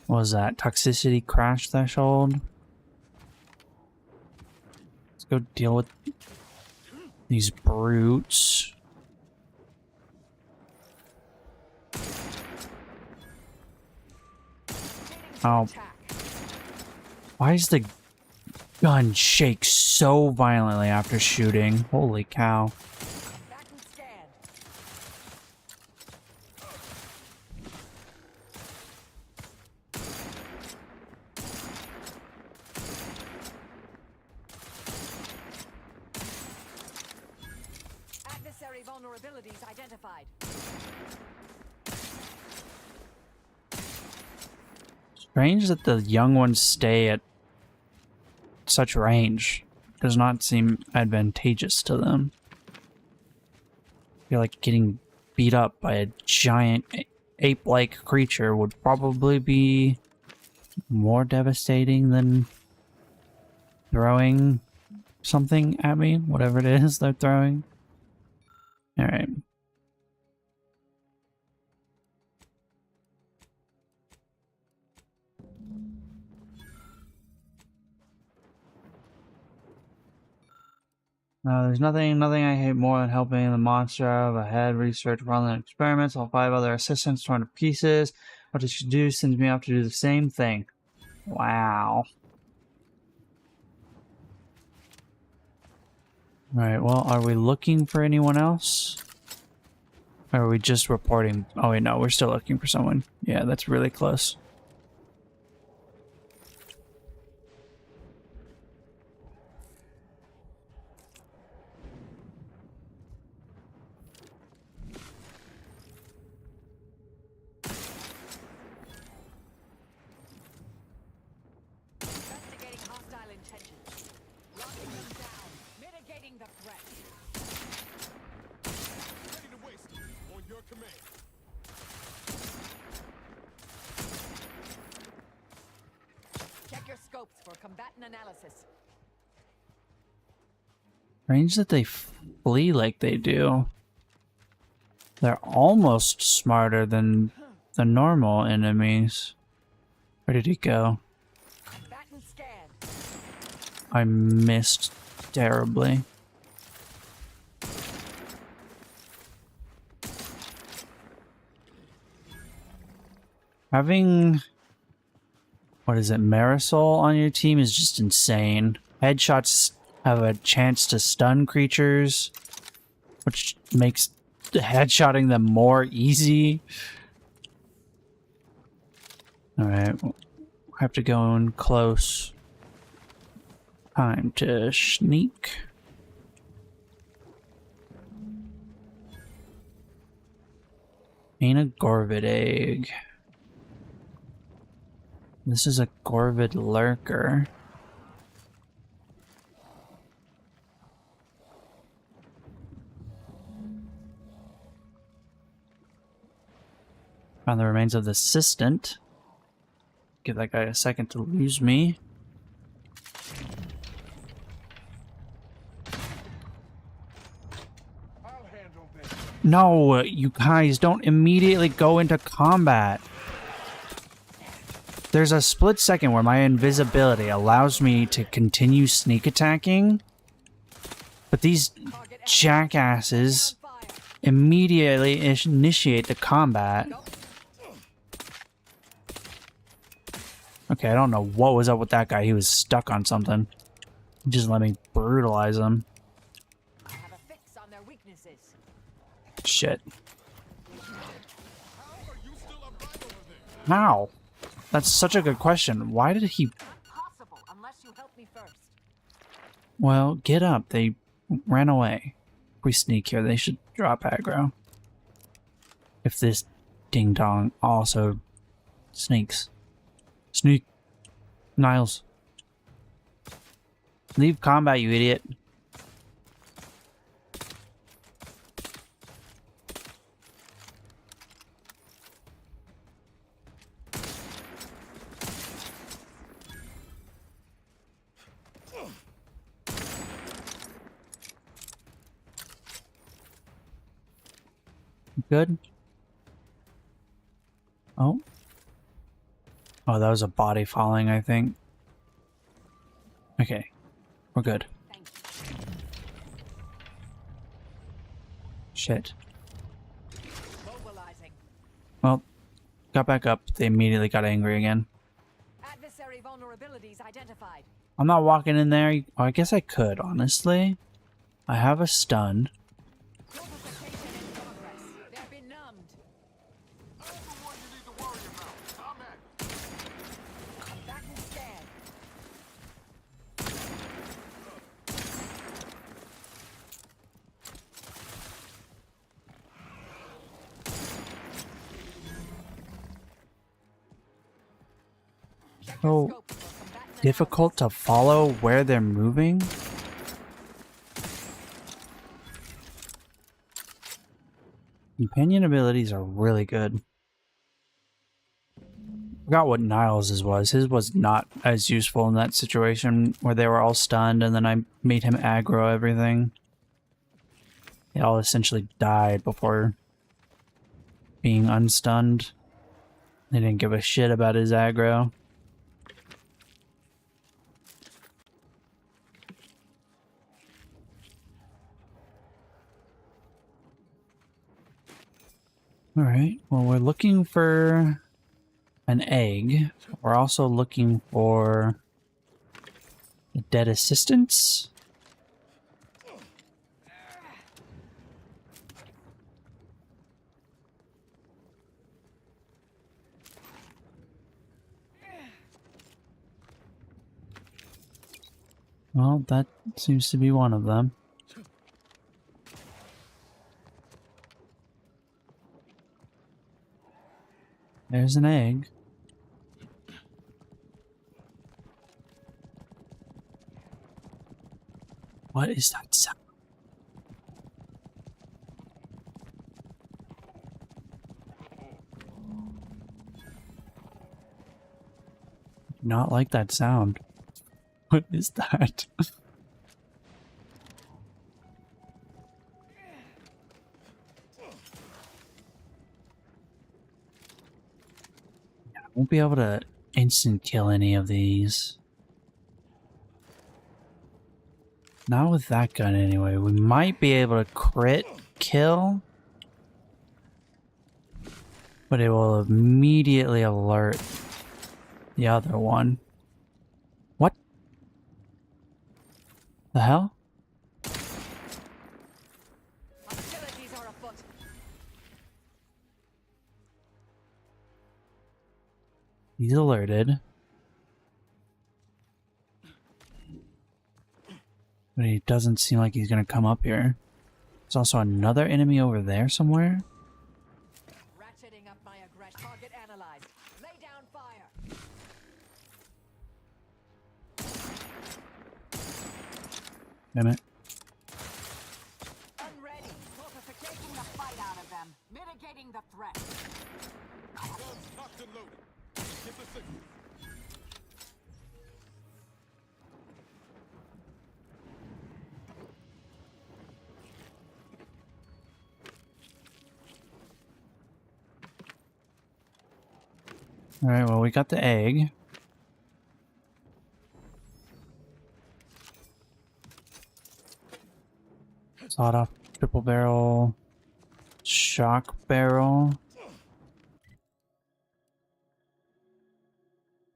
What was that? Toxicity crash threshold? Let's go deal with these brutes. Oh. Why is the gun shake so violently after shooting? Holy cow. Adversary vulnerabilities identified. Strange that the young ones stay at such range. Does not seem advantageous to them. I feel like getting beat up by a giant ape-like creature would probably be more devastating than throwing something at me, whatever it is they're throwing. Alright. There's nothing I hate more than helping the monster out of a head research rather experiments. All 5 other assistants torn to pieces. What does she do? Sends me off to do the same thing. Wow. Alright, well, are we looking for anyone else? Or are we just reporting? Oh wait, no, we're still looking for someone. Yeah, that's really close. Investigating hostile intentions. Locking them down. Mitigating the threat. Ready to waste it. On your command. Check your scopes for combatant analysis. Strange that they flee like they do. They're almost smarter than the normal enemies. Where did he go? Combatant scan. I missed terribly. Having, what is it, Marisol on your team is just insane. Headshots have a chance to stun creatures, which makes headshotting them more easy. Alright, we'll have to go in close. Time to sneak. Ain't a Gorvid egg. This is a Gorvid lurker. Found the remains of the assistant. Give that guy a second to lose me. No, you guys don't immediately go into combat. There's a split second where my invisibility allows me to continue sneak attacking, but these jackasses immediately initiate the combat. Okay, I don't know what was up with that guy. He was stuck on something. Just let me brutalize him. Shit. How? That's such a good question. Why did he... Well, get up. They ran away. If we sneak here, they should drop aggro. If this ding-dong also sneaks. Sneak. Niles. Leave combat, you idiot. Good. Oh. Oh, that was a body falling, I think. Okay. We're good. Shit. Well, got back up. They immediately got angry again. Adversary vulnerabilities identified. I'm not walking in there. Oh, I guess I could, honestly. I have a stun. So difficult to follow where they're moving. Companion abilities are really good. Forgot what Niles' was. His was not as useful in that situation where they were all stunned and then I made him aggro everything. They all essentially died before being unstunned. They didn't give a shit about his aggro. Alright, well, we're looking for an egg. We're also looking for the dead assistants. Well, that seems to be one of them. There's an egg. What is that sound? Not like that sound. What is that? I won't be able to instant kill any of these. Not with that gun anyway. We might be able to crit kill, but it will immediately alert the other one. What the hell? Hostilities are afoot. He's alerted. But he doesn't seem like he's gonna come up here. There's also another enemy over there somewhere. Ratcheting up my aggression. Target analyzed. Lay down fire. Damn it. Unready. Taking the fight out of them. Mitigating the threat. Guns cocked and loaded. Get the signal. Alright, well, we got the egg. Sawed off triple barrel. Shock barrel.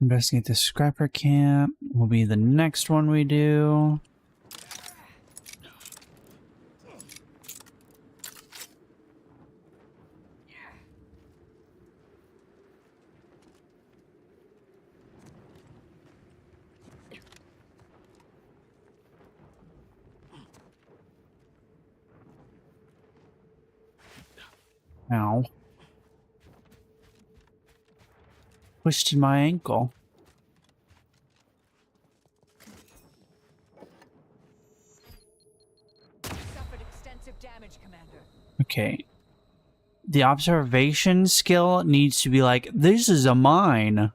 Investigate the scrapper camp. Will be the next one we do. Ow. Twisted my ankle. Suffered extensive damage, Commander. Okay. The observation skill needs to be like, this is a mine.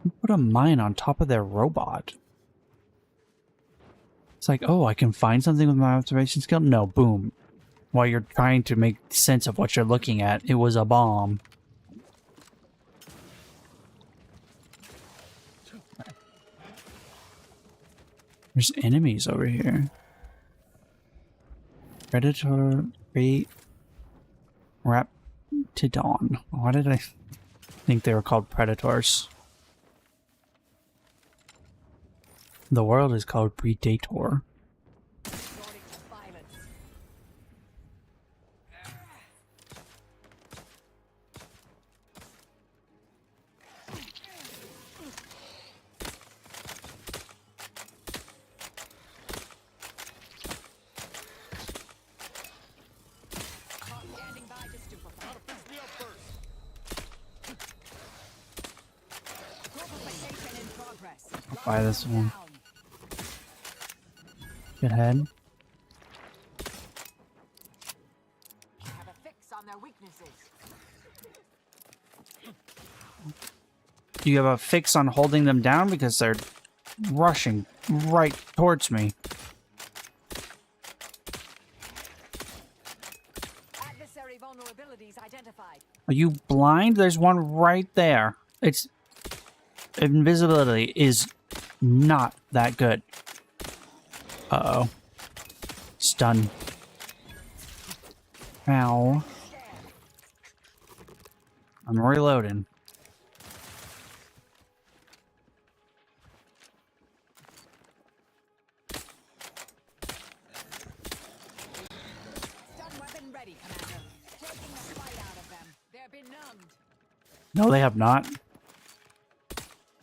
Who put a mine on top of their robot? It's like, oh, I can find something with my observation skill? No, boom. While you're trying to make sense of what you're looking at, it was a bomb. There's enemies over here. Predator, Great Raptidon. Why did I think they were called predators? The world is called Predator. I'll buy this one. Good head. Have a fix on their weaknesses. Do you have a fix on holding them down because they're rushing right towards me? Adversary vulnerabilities identified. Are you blind? There's one right there. It's invisibility is not that good. Uh-oh. Stun. Ow. I'm reloading. Stun weapon ready, Commander. Taking the fight out of them. They're benumbed. No, they have not.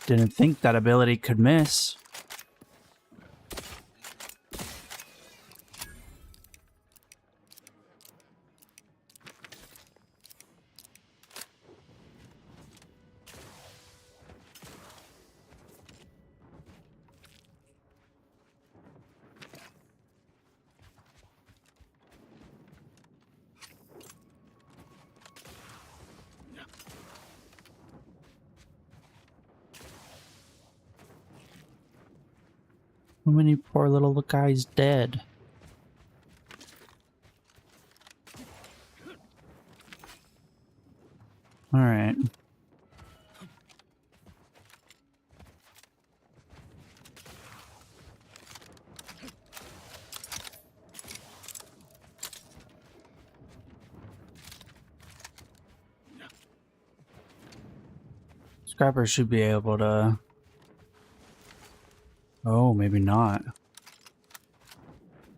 Didn't think that ability could miss. How many poor little guys dead? All right. Scrapper should be able to... Oh, maybe not.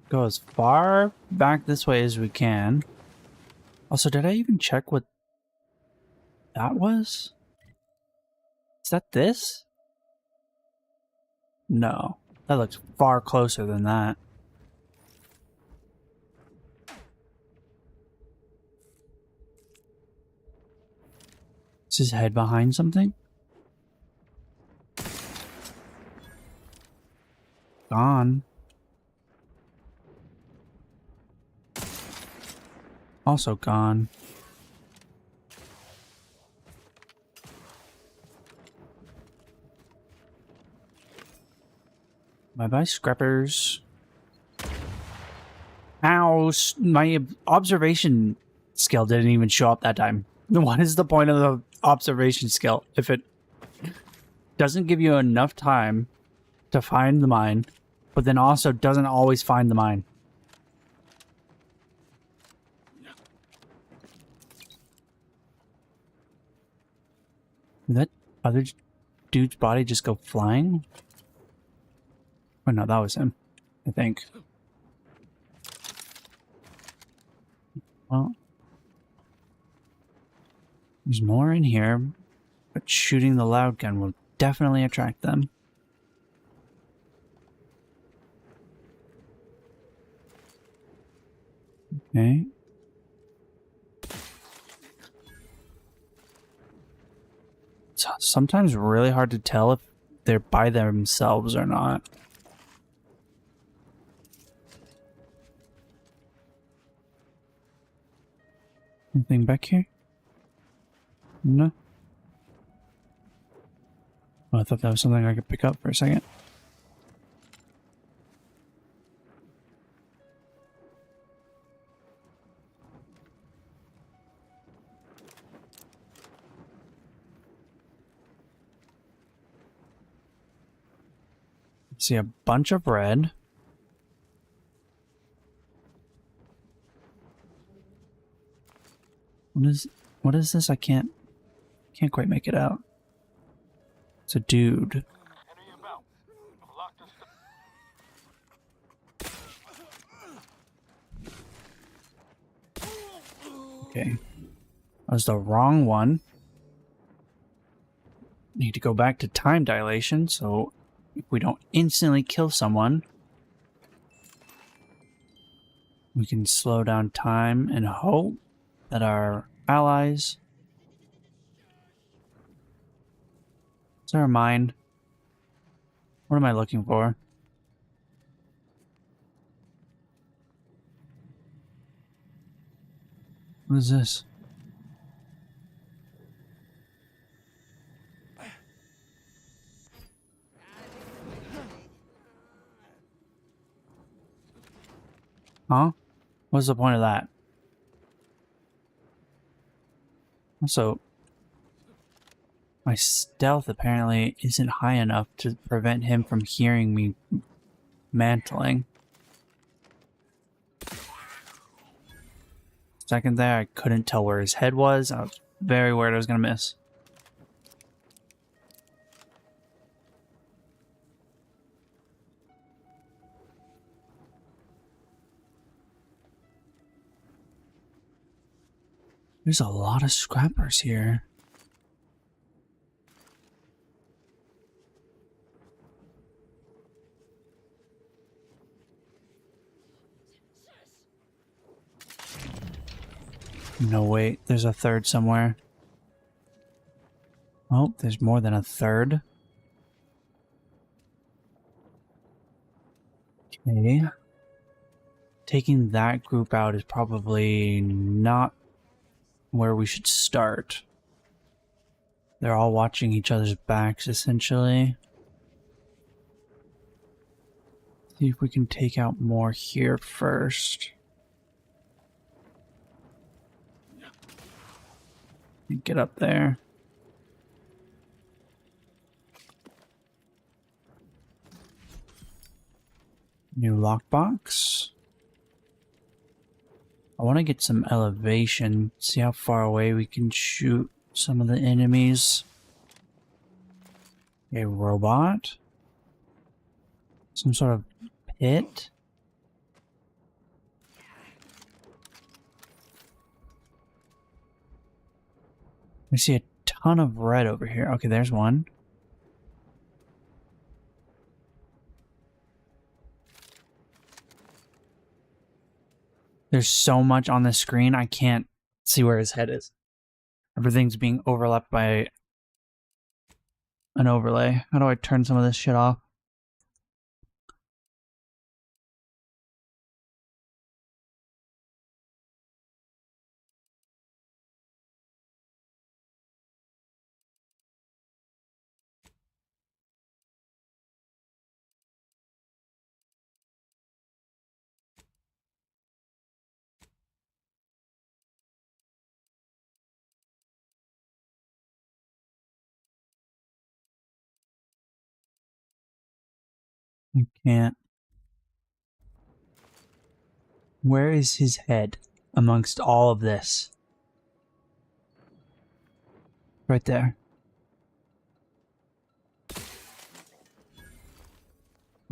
Go as far back this way as we can. Also, did I even check what that was? Is that this? No. That looks far closer than that. Is his head behind something? Gone. Also gone. Bye-bye, scrappers. Ow, my observation skill didn't even show up that time. What is the point of the observation skill if it doesn't give you enough time to find the mine, but then also doesn't always find the mine? Did that other dude's body just go flying? Oh no, that was him, I think. Well, there's more in here, but shooting the loud gun will definitely attract them. Okay. It's sometimes really hard to tell if they're by themselves or not. Anything back here? No. Oh, I thought that was something I could pick up for a second. See a bunch of red. What is this? I can't quite make it out. It's a dude. Okay. That was the wrong one. Need to go back to time dilation, so if we don't instantly kill someone, we can slow down time and hope that our allies... Is there a mine? What am I looking for? What is this? Huh? What's the point of that? Also, my stealth apparently isn't high enough to prevent him from hearing me mantling. Second there, I couldn't tell where his head was. I was very worried I was gonna miss. There's a lot of scrappers here. No, wait. There's a third somewhere. Oh, there's more than a third. Okay. Taking that group out is probably not where we should start. They're all watching each other's backs, essentially. See if we can take out more here first. Get up there. New lockbox. I want to get some elevation, see how far away we can shoot some of the enemies. A robot? Some sort of pit? I see a ton of red over here. Okay, there's one. There's so much on the screen, I can't see where his head is. Everything's being overlapped by an overlay. How do I turn some of this shit off? I can't. Where is his head amongst all of this? Right there.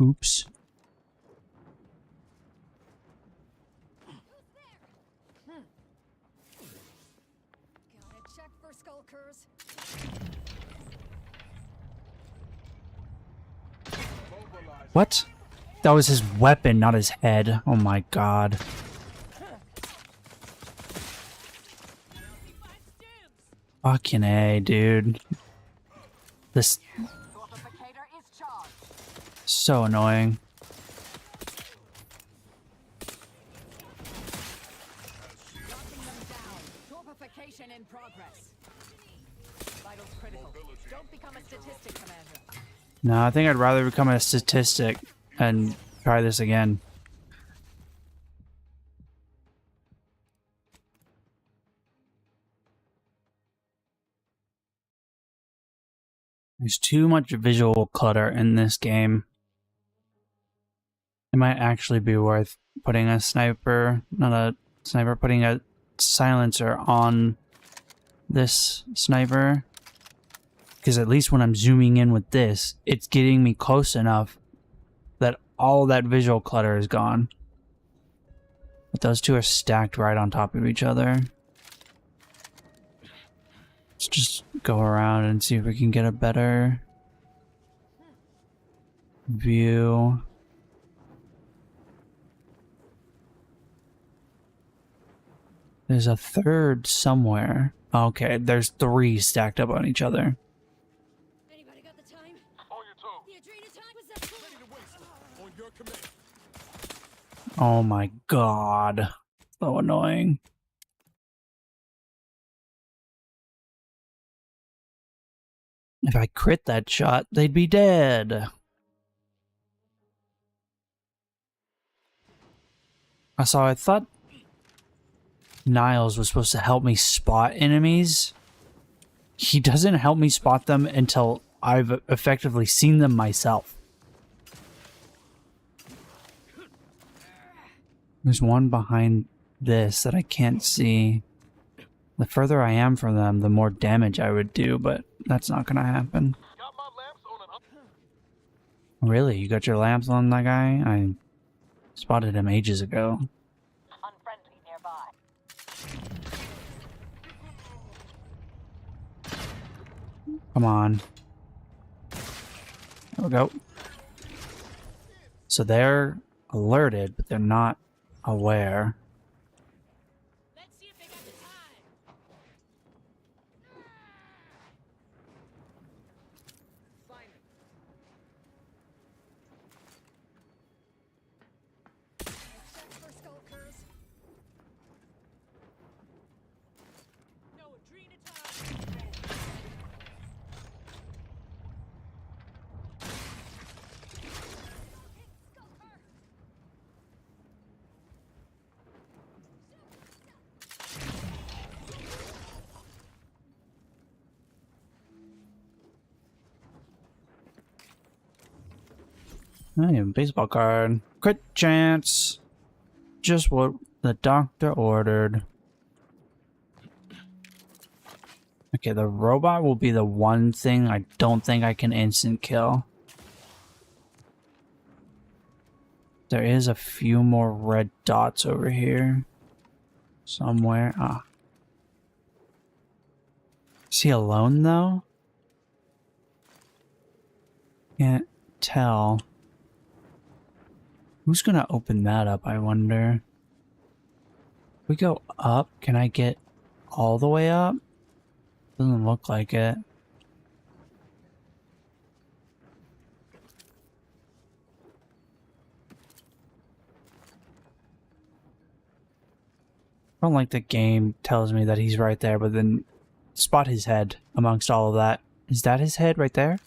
Oops. Gotta check for skulkers. What? That was his weapon, not his head. Oh my god. Fucking A, dude. This... so annoying. Torpification in progress. Vitals critical. Don't become a statistic, Commander. No, I think I'd rather become a statistic and try this again. There's too much visual clutter in this game. It might actually be worth putting a sniper, not a sniper, putting a silencer on this sniper. Because at least when I'm zooming in with this, it's getting me close enough that all that visual clutter is gone. But those two are stacked right on top of each other. Let's just go around and see if we can get a better view. There's a third somewhere. Okay, there's three stacked up on each other. Anybody got the time? On your toe. The Adrena time was that. Ready to waste it. On your command. Oh my god. So annoying. If I crit that shot, they'd be dead. So I thought Niles was supposed to help me spot enemies. He doesn't help me spot them until I've effectively seen them myself. There's one behind this that I can't see. The further I am from them, the more damage I would do, but that's not gonna happen. Really? You got your lamps on that guy? I spotted him ages ago. Unfriendly nearby. Come on. There we go. So they're alerted, but they're not aware. Let's see if they got the time. Hey, baseball card. Crit chance. Just what the doctor ordered. Okay, the robot will be the one thing I don't think I can instant kill. There is a few more red dots over here. Somewhere. Ah. Is he alone though? Can't tell. Who's gonna open that up, I wonder? If we go up, can I get all the way up? Doesn't look like it. I don't like the game tells me that he's right there, but then spot his head amongst all of that. Is that his head right there?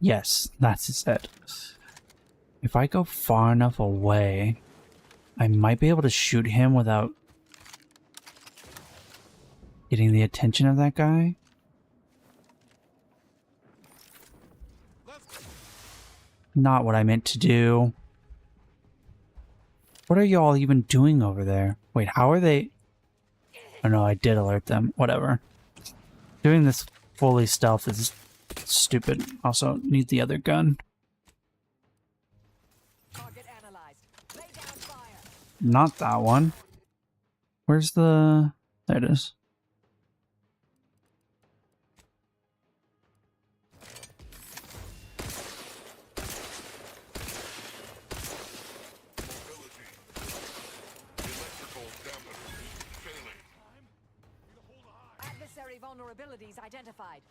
Yes, that's his head. If I go far enough away, I might be able to shoot him without getting the attention of that guy. Not what I meant to do. What are y'all even doing over there? Wait, how are they? Oh no, I did alert them. Whatever. Doing this fully stealth is stupid. Also, need the other gun. Not that one. Where's the... There it is. Adversary vulnerabilities identified.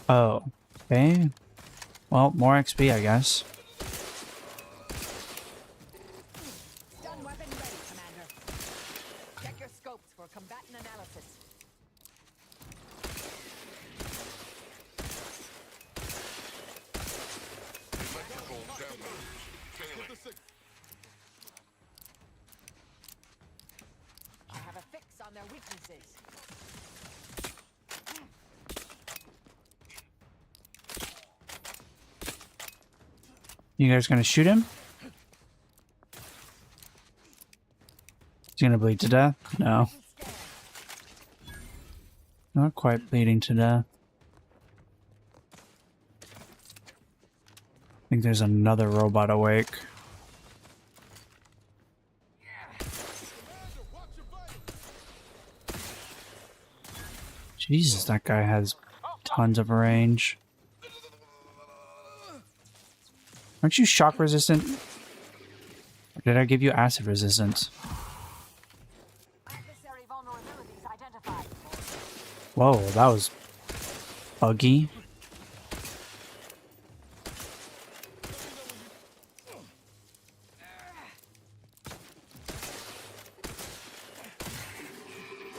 Oh, okay. Well, more XP, I guess. Stun weapon ready, Commander. Check your scopes for combatant analysis. I have a fix on their weaknesses. You guys gonna shoot him? Is he gonna bleed to death? No. Not quite bleeding to death. I think there's another robot awake. Jesus, that guy has tons of range. Aren't you shock resistant? Or did I give you acid resistance? Adversary vulnerabilities identified. Whoa, that was buggy.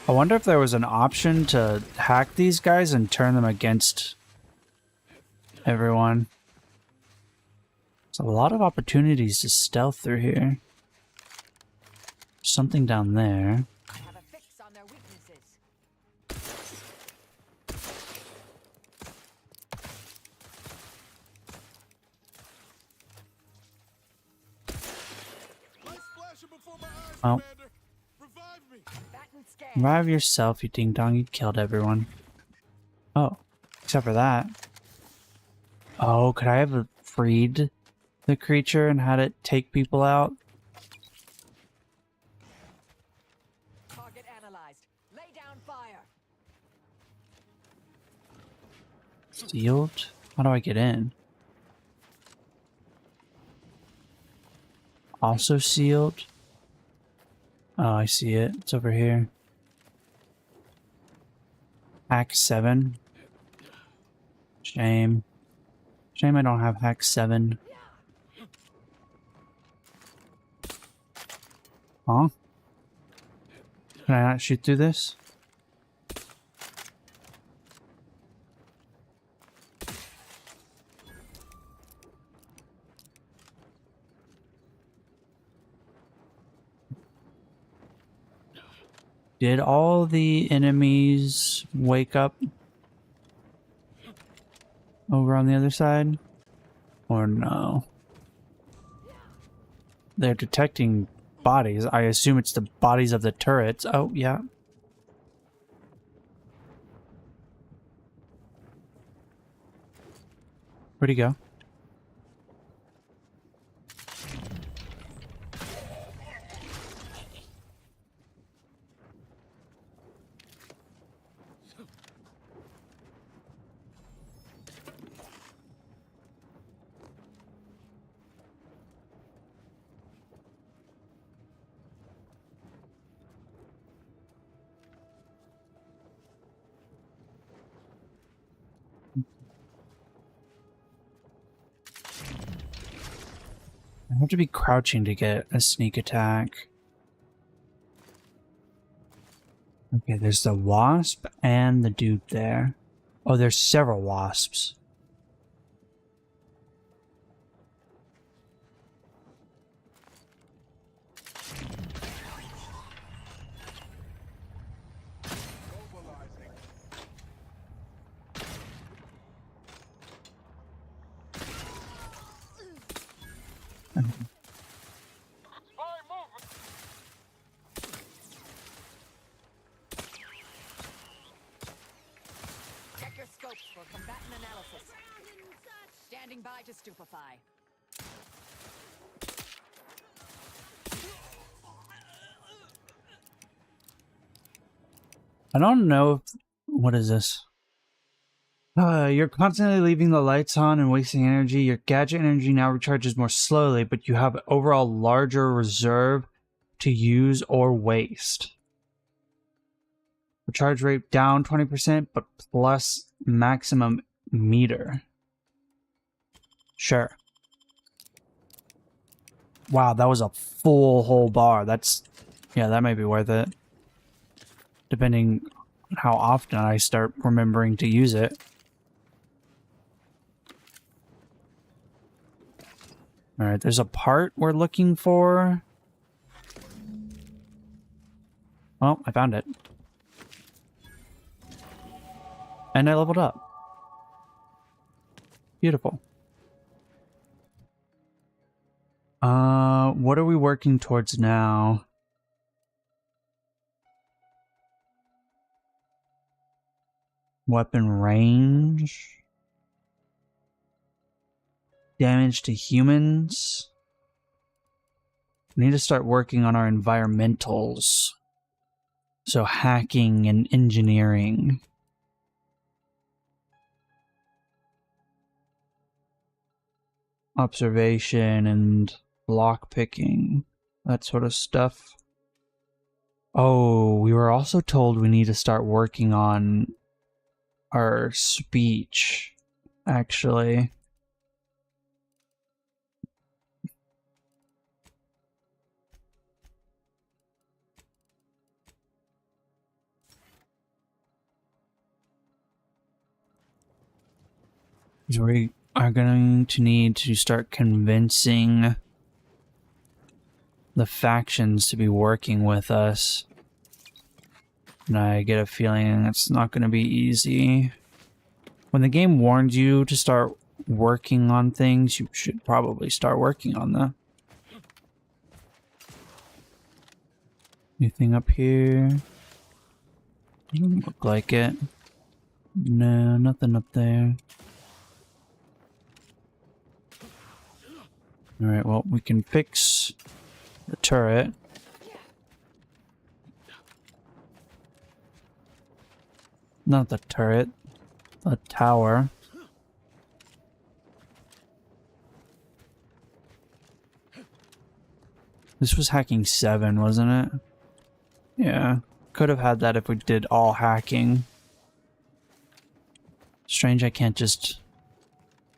I wonder if there was an option to hack these guys and turn them against everyone. There's a lot of opportunities to stealth through here. Something down there. I have a fix on their weaknesses. Oh. Revive yourself, you ding dong, you killed everyone. Oh, except for that. Oh, could I have freed the creature and had it take people out? Target analyzed. Lay down fire. Sealed? How do I get in? Also sealed? Oh, I see it. It's over here. Hack 7. Shame. Shame I don't have hack 7. Huh? Can I not shoot through this? Did all the enemies wake up? over on the other side? Or no? They're detecting bodies. I assume it's the bodies of the turrets. Oh, yeah. Where'd he go? I have to be crouching to get a sneak attack. Okay, there's the wasp and the dude there. Oh, there's several wasps. Check your scopes for combatant analysis. Standing by to stupefy. I don't know if... What is this? You're constantly leaving the lights on and wasting energy. Your gadget energy now recharges more slowly, but you have overall larger reserve to use or waste. Recharge rate down 20%, but plus maximum meter. Sure. Wow, that was a full whole bar. That's... Yeah, that might be worth it. Depending on how often I start remembering to use it. Alright, there's a part we're looking for. Oh, I found it. And I leveled up. Beautiful. What are we working towards now? Weapon range. Damage to humans. We need to start working on our environmentals. So hacking and engineering. Observation and lockpicking. That sort of stuff. Oh, we were also told we need to start working on our speech, actually. We are going to need to start convincing the factions to be working with us. And I get a feeling it's not going to be easy. When the game warns you to start working on things, you should probably start working on them. Anything up here? Doesn't look like it. No, nothing up there. Alright, well, we can fix the turret. Not the turret, the tower. This was hacking 7, wasn't it? Yeah, could have had that if we did all hacking. Strange I can't just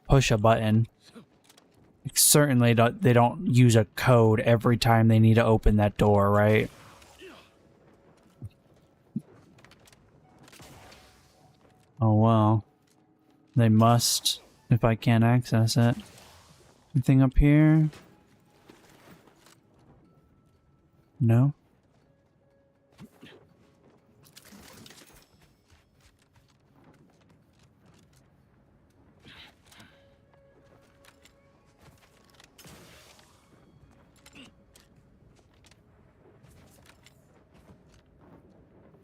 push a button. Certainly they don't use a code every time they need to open that door, right? Oh well. They must if I can't access it. Anything up here? No?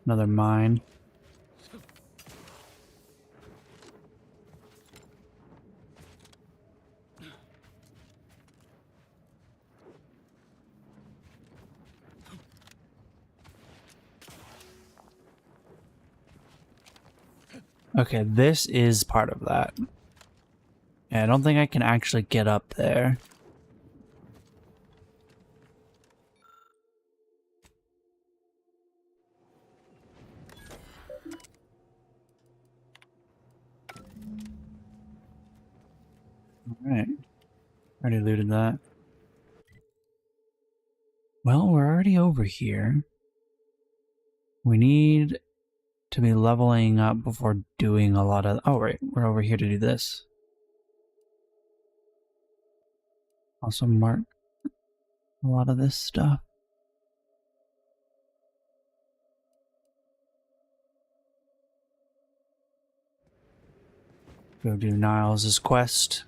Another mine. Okay, this is part of that. Yeah, I don't think I can actually get up there. Alright. Already looted that. Well, we're already over here. We need to be leveling up before doing a lot of... Oh, right. We're over here to do this. Also mark a lot of this stuff. Go do Niles' quest.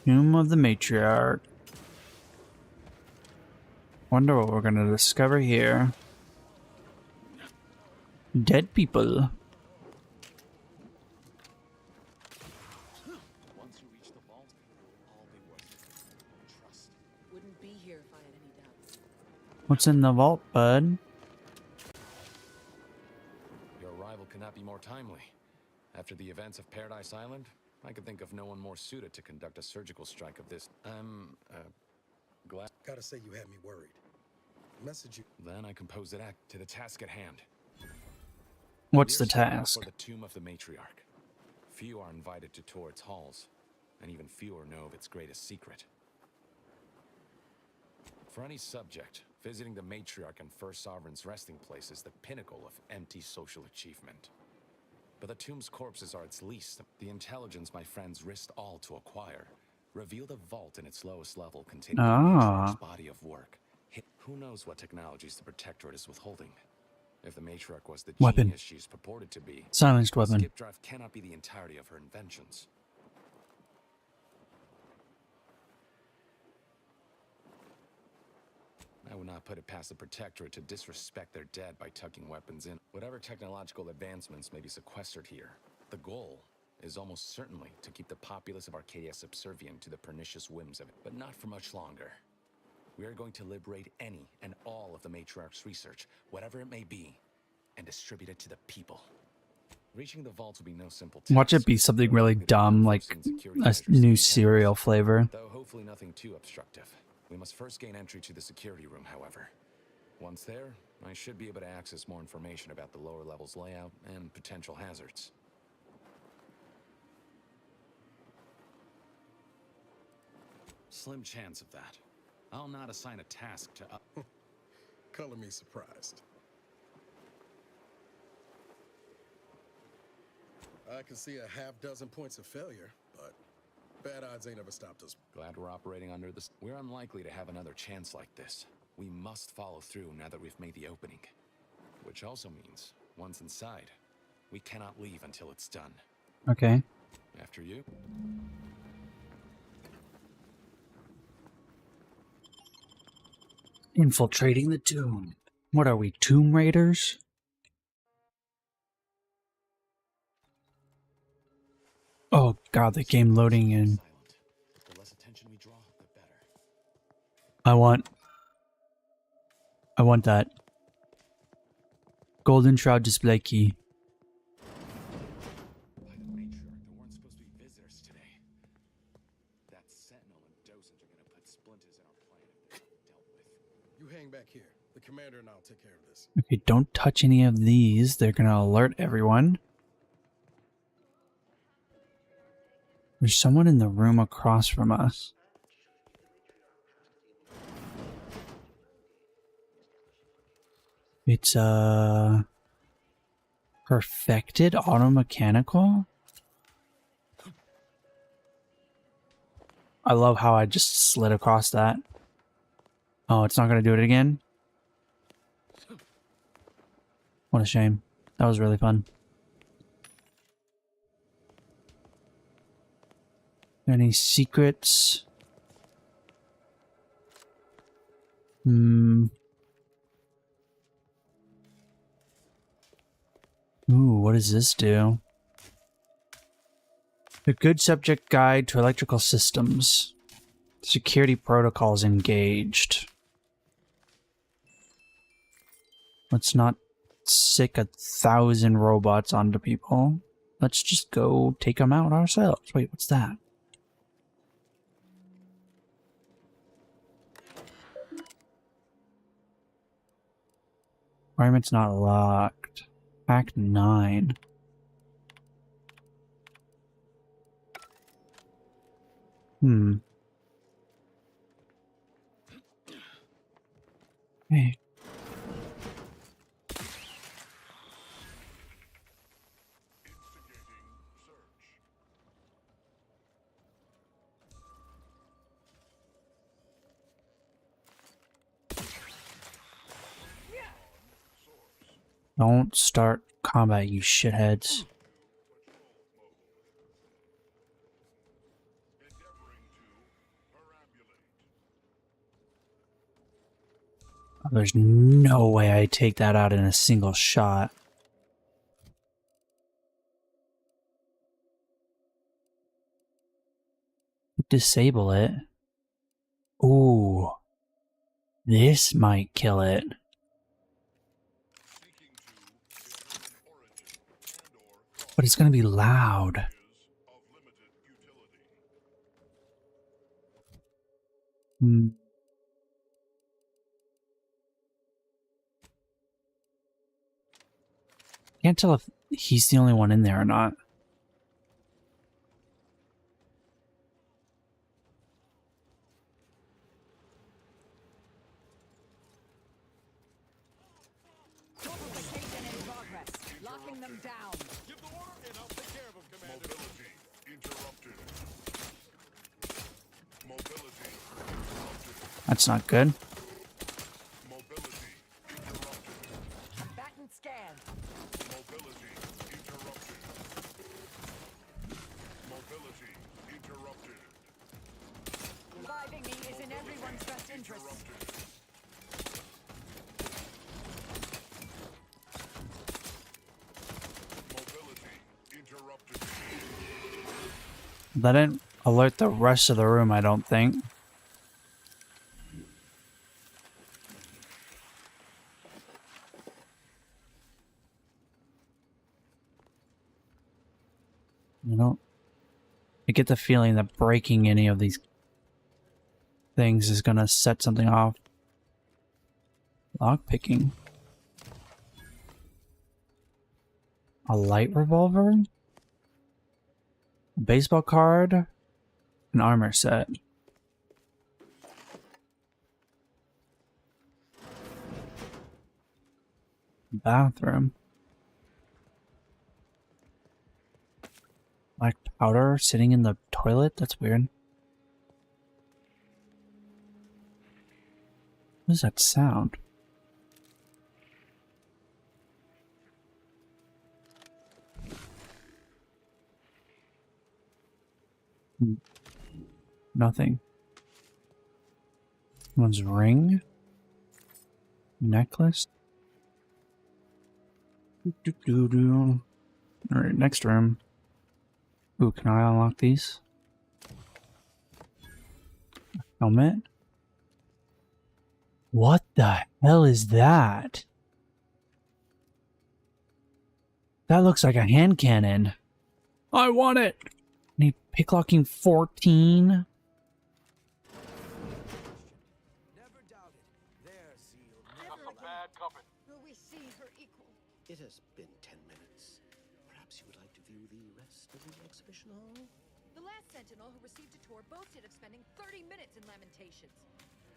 Tomb of the Matriarch. Wonder what we're gonna discover here. Dead people. Once you reach the vault, all be worth it. Trust. Wouldn't be here if I had any doubts. What's in the vault, bud? Your arrival cannot be more timely. After the events of Paradise Island, I could think of no one more suited to conduct a surgical strike of this. I'm glad. Gotta say you had me worried. Message you. Then I composed an act to the task at hand. What's the We're setting out task? For the Tomb of the Matriarch. Few are invited to tour its halls, and even fewer know of its greatest secret. For any subject, visiting the Matriarch and First Sovereign's resting place is the pinnacle of empty social achievement. But the tomb's corpses are its least. The intelligence my friends risked all to acquire revealed a vault in its lowest level containing the Matriarch's body of work. Who knows what technologies the Protectorate is withholding? If the Matriarch was the genius she's purported to be, Silenced weapon. Skip drive cannot be the entirety of her inventions. I would not put it past the Protectorate to disrespect their dead by tucking weapons in. Whatever technological advancements may be sequestered here, the goal is almost certainly to keep the populace of Arcadia subservient to the pernicious whims of it, but not for much longer. We are going to liberate any and all of the Matriarch's research, whatever it may be, and distribute it to the people. Reaching the vault will be no simple task. Watch it be something really dumb, like a new cereal flavor. Though hopefully nothing too obstructive. We must first gain entry to the security room, however. Once there, I should be able to access more information about the lower level's layout and potential hazards. Slim chance of that. I'll not assign a task to... Color me surprised. I can see a half dozen points of failure, but bad odds ain't ever stopped us. Glad we're operating under this. We're unlikely to have another chance like this. We must follow through now that we've made the opening. Which also means, once inside, we cannot leave until it's done. Okay. After you. Infiltrating the tomb. What are we, Tomb Raiders? Oh god, the game loading in. I want that. Golden Shroud display key. By the Matriarch, there weren't supposed to be visitors today. That Sentinel and Docent are gonna put splinters in our plan if they're dealt with. You hang back here. The commander and I'll take care of this. Okay, don't touch any of these. They're gonna alert everyone. There's someone in the room across from us. It's perfected automechanical? I love how I just slid across that. Oh, it's not gonna do it again? What a shame. That was really fun. Any secrets? Ooh, what does this do? The Good Subject Guide to Electrical Systems. Security protocols engaged. Let's not sick 1,000 robots onto people. Let's just go take them out ourselves. Wait, what's that? Environment's not locked. Act 9. Hey. Don't start combat, you shitheads. There's no way I take that out in a single shot. Disable it. Ooh. This might kill it. But it's gonna be loud. Can't tell if he's the only one in there or not. Fortification in progress. Locking them down. Give the order and I'll take care of them, Commander. Mobility interrupted. Mobility interrupted. That's not good. Mobility interrupted. Batten scan. Mobility interrupted. Mobility interrupted. Reviving me is in everyone's best interest. That didn't alert the rest of the room, I don't think. I get the feeling that breaking any of these things is gonna set something off. Lockpicking. A light revolver? A baseball card? An armor set. Bathroom. Black powder sitting in the toilet? That's weird. What is that sound? Nothing. Someone's ring? Necklace? Alright, next room. Ooh, can I unlock these? Helmet? What the hell is that? That looks like a hand cannon. I want it! Need picklocking 14? Will we see her equal? It has been 10 minutes. Perhaps you would like to view the rest of the exhibition hall? The last Sentinel who received a tour boasted of spending 30 minutes in Lamentations.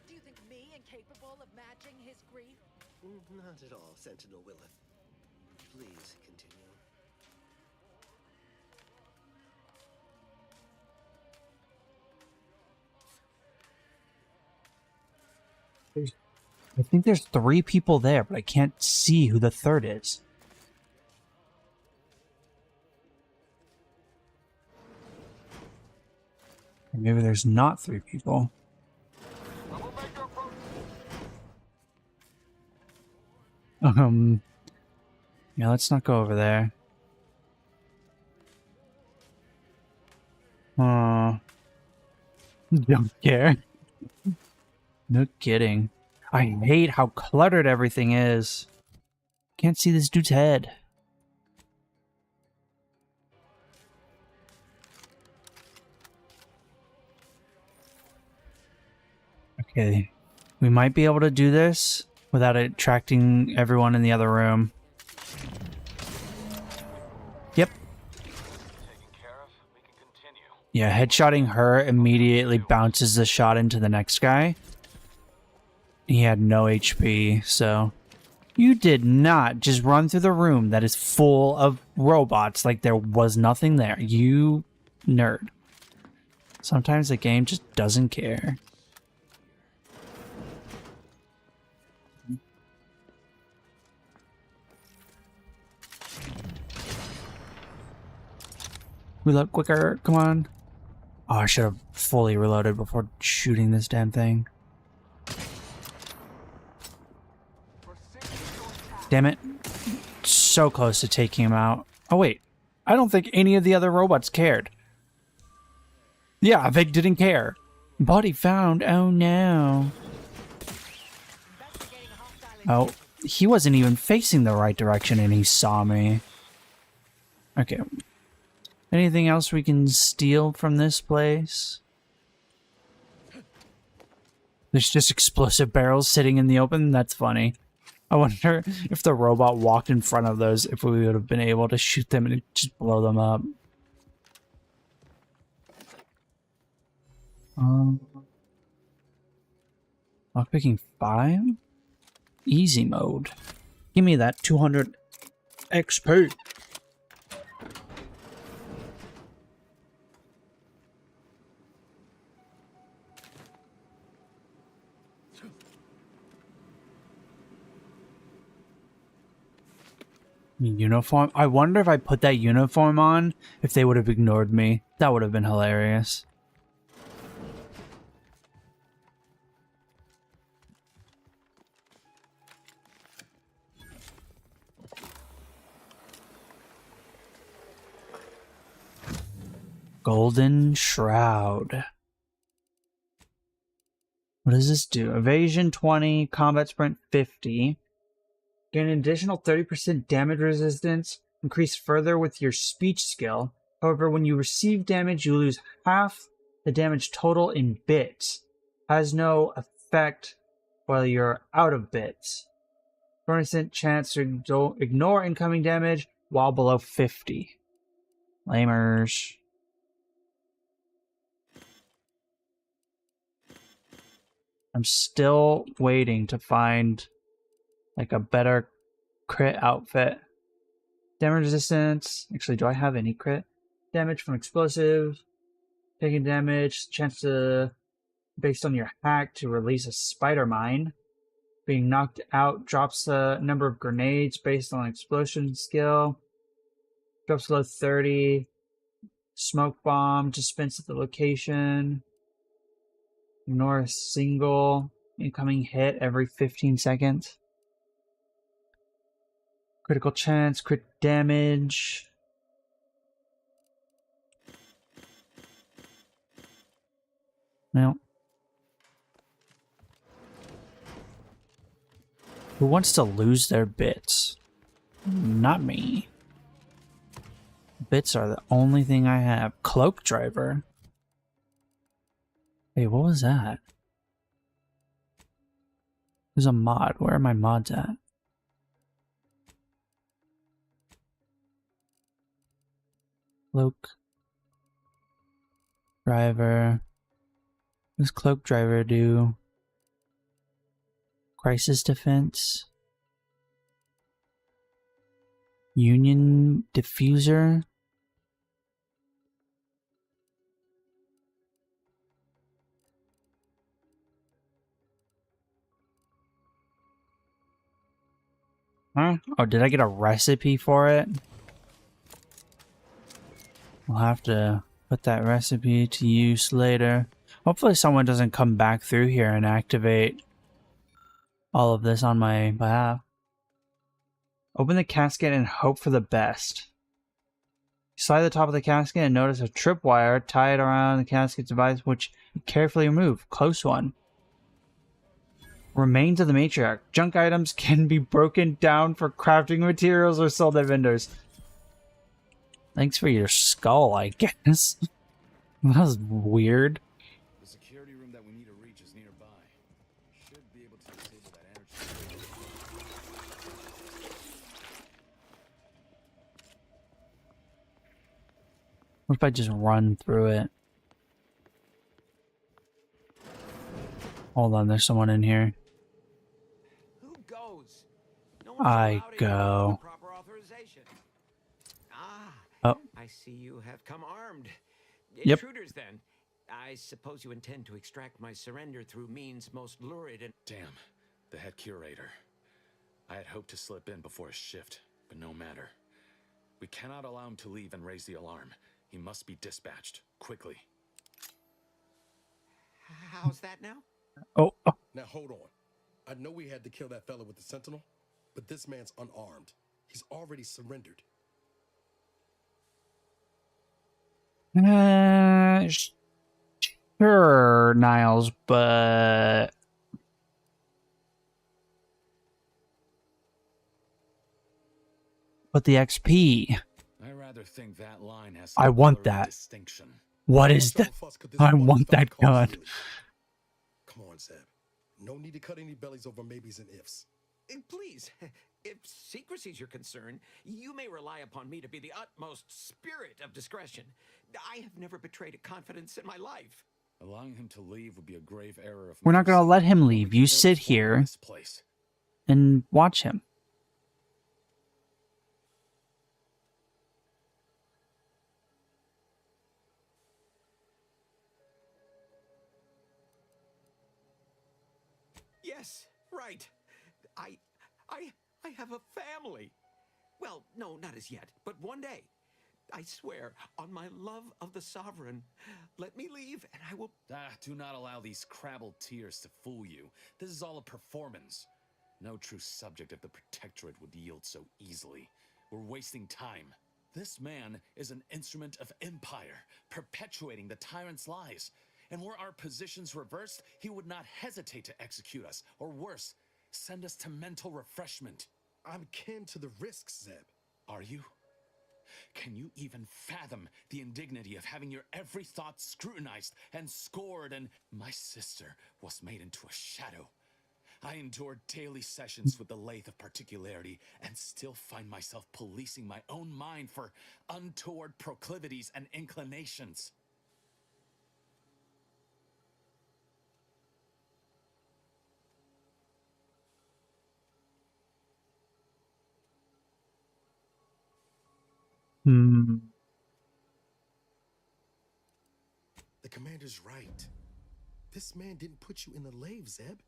Do you think me incapable of matching his grief? Not at all, Sentinel Willith. Please continue. I think there's 3 people there, but I can't see who the third is. Maybe there's not 3 people. Yeah, let's not go over there. Don't care. No kidding. I hate how cluttered everything is. Can't see this dude's head. Okay. We might be able to do this without attracting everyone in the other room. Yep. Yeah, headshotting her immediately bounces the shot into the next guy. He had no HP, so... You did not just run through the room that is full of robots like there was nothing there. You nerd. Sometimes the game just doesn't care. Reload quicker, come on. Oh, I should have fully reloaded before shooting this damn thing. Damn it. So close to taking him out. Oh wait, I don't think any of the other robots cared. Yeah, they didn't care. Body found, oh no. Oh, he wasn't even facing the right direction and he saw me. Okay. Anything else we can steal from this place? There's just explosive barrels sitting in the open? That's funny. I wonder if the robot walked in front of those, if we would have been able to shoot them and just blow them up. Lockpicking 5? Easy mode. Give me that 200 XP. Uniform? I wonder if I put that uniform on, if they would have ignored me. That would have been hilarious. Golden Shroud. What does this do? Evasion 20, combat sprint 50. Gain an additional 30% damage resistance, increase further with your speech skill. However, when you receive damage, you lose half the damage total in bits. Has no effect while you're out of bits. 20% chance to ignore incoming damage while below 50. Lamers. I'm still waiting to find like a better crit outfit. Damage resistance. Actually, do I have any crit? Damage from explosive. Taking damage. Chance to, based on your hack, to release a spider mine. Being knocked out drops the number of grenades based on explosion skill. Drops below 30. Smoke bomb dispense at the location. Ignore a single incoming hit every 15 seconds. Critical chance, crit damage. No. Who wants to lose their bits? Not me. Bits are the only thing I have. Cloak driver. Hey, what was that? There's a mod. Where are my mods at? Cloak driver. What does cloak driver do? Crisis defense. Union diffuser. Huh? Oh, did I get a recipe for it? We'll have to Put that recipe to use later. Hopefully someone doesn't come back through here and activate all of this on my behalf. Open the casket and hope for the best. Slide the top of the casket and notice a tripwire tied around the casket device, which you carefully remove. Close one. Remains of the matriarch. Junk items can be broken down for crafting materials or sold at vendors. Thanks for your skull, I guess. That was weird. The security room that we need to reach is nearby. Should be able to disable that energy. What if I just run through it? Hold on, there's someone in here. Who goes? No I go. Proper authorization. Ah, oh. I see you have come armed. Yep. Intruders, then. I suppose you intend to extract my surrender through means most lurid and... Damn, the head curator. I had hoped to slip in before his shift, but no matter. We cannot allow him to leave and raise the alarm. He must be dispatched, quickly. How's that now? Oh. Now hold on. I know we had to kill that fella with the Sentinel, but this man's unarmed. He's already surrendered. Sure, Niles, but the XP. I rather think that line has I want that. Distinction. What is that? I want that gun. Come on, Zeb. No need to cut any bellies over maybes and ifs. Please, if secrecy's your concern, you may rely upon me to be the utmost spirit of discretion. I have never betrayed a confidence in my life. Allowing him to leave would be a grave error. We're not going to let him leave. You sit here and watch him. Yes, right. I have a family. Well, no, not as yet, but one day. I swear, on my love of the Sovereign, let me leave and I will... do not allow these crabbled tears to fool you. This is all a performance. No true subject of the Protectorate would yield so easily. We're wasting time. This man is an instrument of empire, perpetuating the tyrant's lies. And were our positions reversed, he would not hesitate to execute us, or worse, send us to mental refreshment. I'm kin to the risks, Zeb. Are you? Can you even fathom the indignity of having your every thought scrutinized and scored? And my sister was made into a shadow. I endured daily sessions with the lathe of particularity and still find myself policing my own mind for untoward proclivities and inclinations. The commander's right. This man didn't put you in the lathe, Zeb.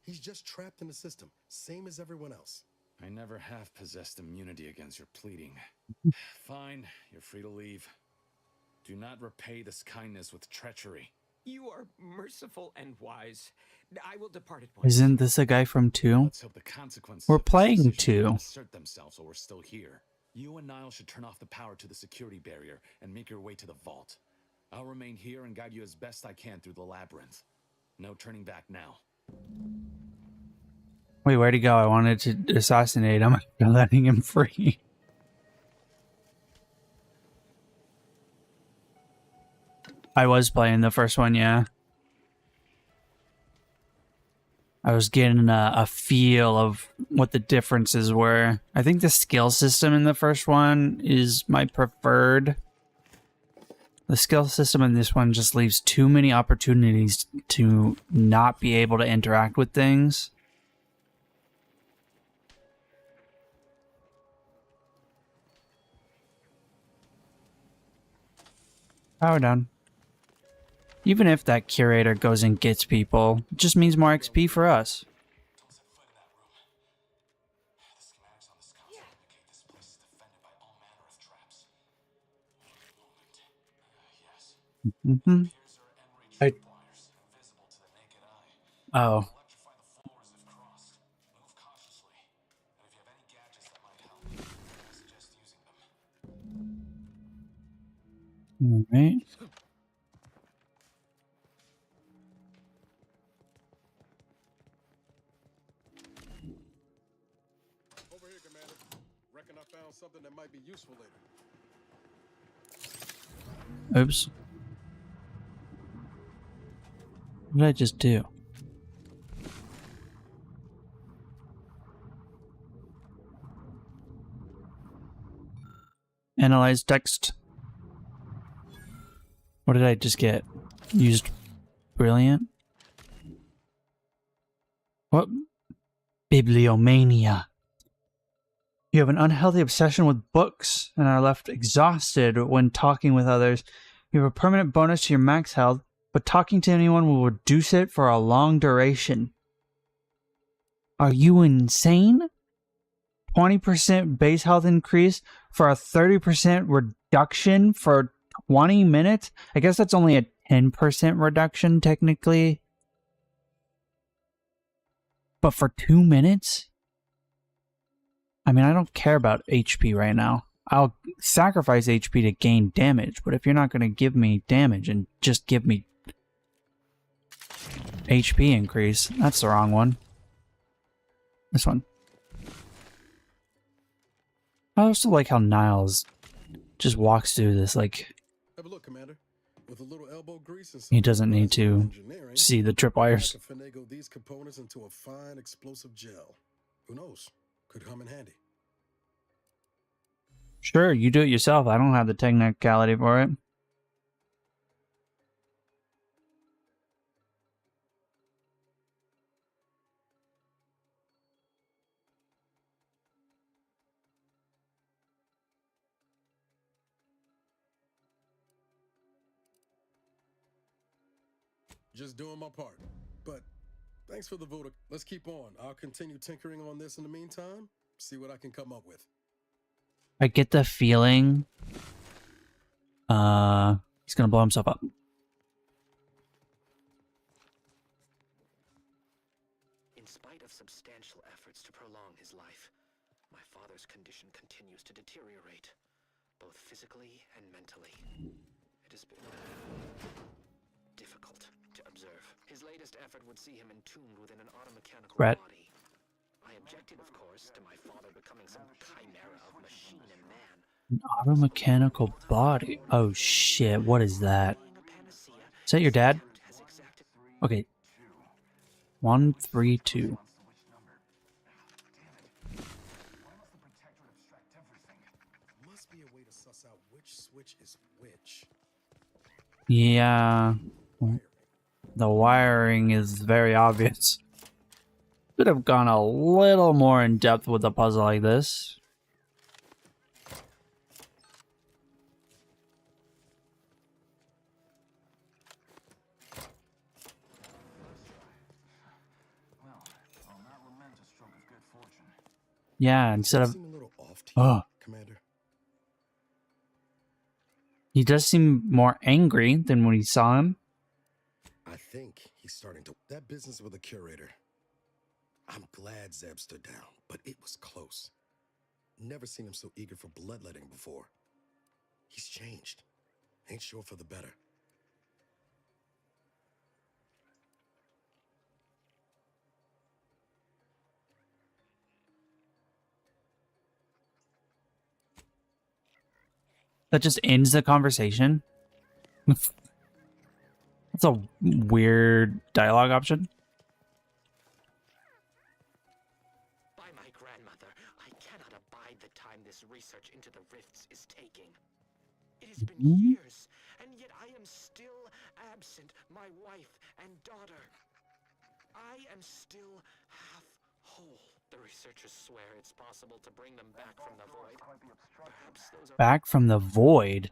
He's just trapped in the system, same as everyone else. I never have possessed immunity against your pleading. Fine, you're free to leave. Do not repay this kindness with treachery. You are merciful and wise. I will depart at once. Isn't this a guy from 2? Let's hope the consequences We're of this playing decision 2. assert themselves while we're still here. You and Niall should turn off the power to the security barrier and make your way to the vault. I'll remain here and guide you as best I can through the labyrinth. No turning back now. Wait, where'd he go? I wanted to assassinate him. I'm letting him free. I was playing the first one, yeah. I was getting a feel of what the differences were. I think the skill system in the first one is my preferred. The skill system in this one just leaves too many opportunities to not be able to interact with things. Power down. Even if that curator goes and gets people, it just means more XP for us. Mm-hmm. Oh. All right. Over here, Commander. Reckon I found something that might be useful later. Oops. What did I just do? Analyze text. What did I just get? Used brilliant? What? Bibliomania. You have an unhealthy obsession with books and are left exhausted when talking with others. You have a permanent bonus to your max health, but talking to anyone will reduce it for a long duration. Are you insane? 20% base health increase for a 30% reduction for 20 minutes? I guess that's only a 10% reduction technically. But for 2 minutes? I mean, I don't care about HP right now. I'll sacrifice HP to gain damage, but if you're not going to give me damage and just give me HP increase, that's the wrong one. This one. I also like how Niles just walks through this like Have a look, Commander. With a little elbow grease and he doesn't need to see the tripwires. I can finagle these components into a fine explosive gel. Who knows? Could come in handy. Sure, you do it yourself. I don't have the technicality for it. Just doing my part. But thanks for the vote. Let's keep on. I'll continue tinkering on this in the meantime. See what I can come up with. I get the feeling he's gonna blow himself up. In spite of substantial efforts to prolong his life, my father's condition continues to deteriorate, both physically and mentally. It has been difficult to observe. His latest effort would see him entombed within an automechanical body. I objected, of course, to my father becoming some chimera of machine and man. An automechanical body. Oh shit, what is that? Is that your dad? Okay. 132. Must be a way to suss out which switch is which. Yeah. The wiring is very obvious. Could have gone a little more in depth with a puzzle like this. Yeah, instead of Commander. He does seem more angry than when he saw him. I think he's starting to that business with a curator. I'm glad Zeb stood down, but it was close. Never seen him so eager for bloodletting before. He's changed. Ain't sure for the better. That just ends the conversation. That's a weird dialogue option. By my grandmother, I cannot abide the time this research into the rifts is taking. It has been years, and yet I am still absent my wife and daughter. I am still half whole. The researchers swear it's possible to bring them back from the void. Perhaps those are Back from the void?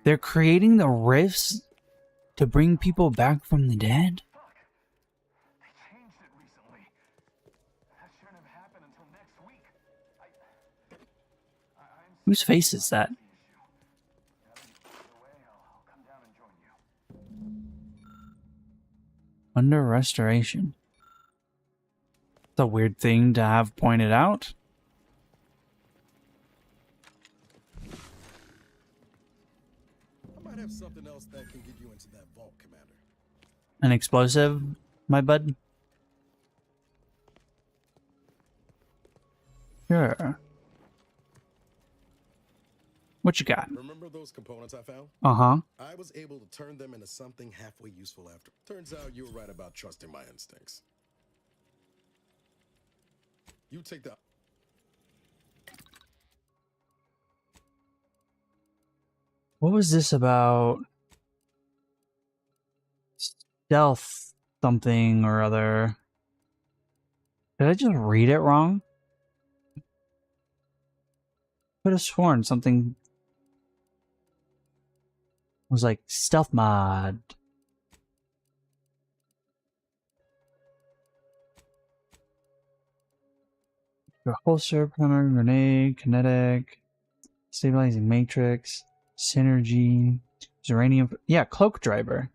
They're creating the rifts to bring people back from the dead? Whose face is that? Under restoration. It's a weird thing to have pointed out. I might have something else that can get you into that vault, Commander. An explosive, my bud? Sure. What you got? Remember those components I found? Uh-huh. I was able to turn them into something halfway useful after. Turns out you were right about trusting my instincts. You take the... What was this about? Stealth something or other. Did I just read it wrong? Could have sworn something was like stealth mod. Your holster, primary grenade, kinetic, stabilizing matrix, synergy, uranium. Yeah, cloak driver.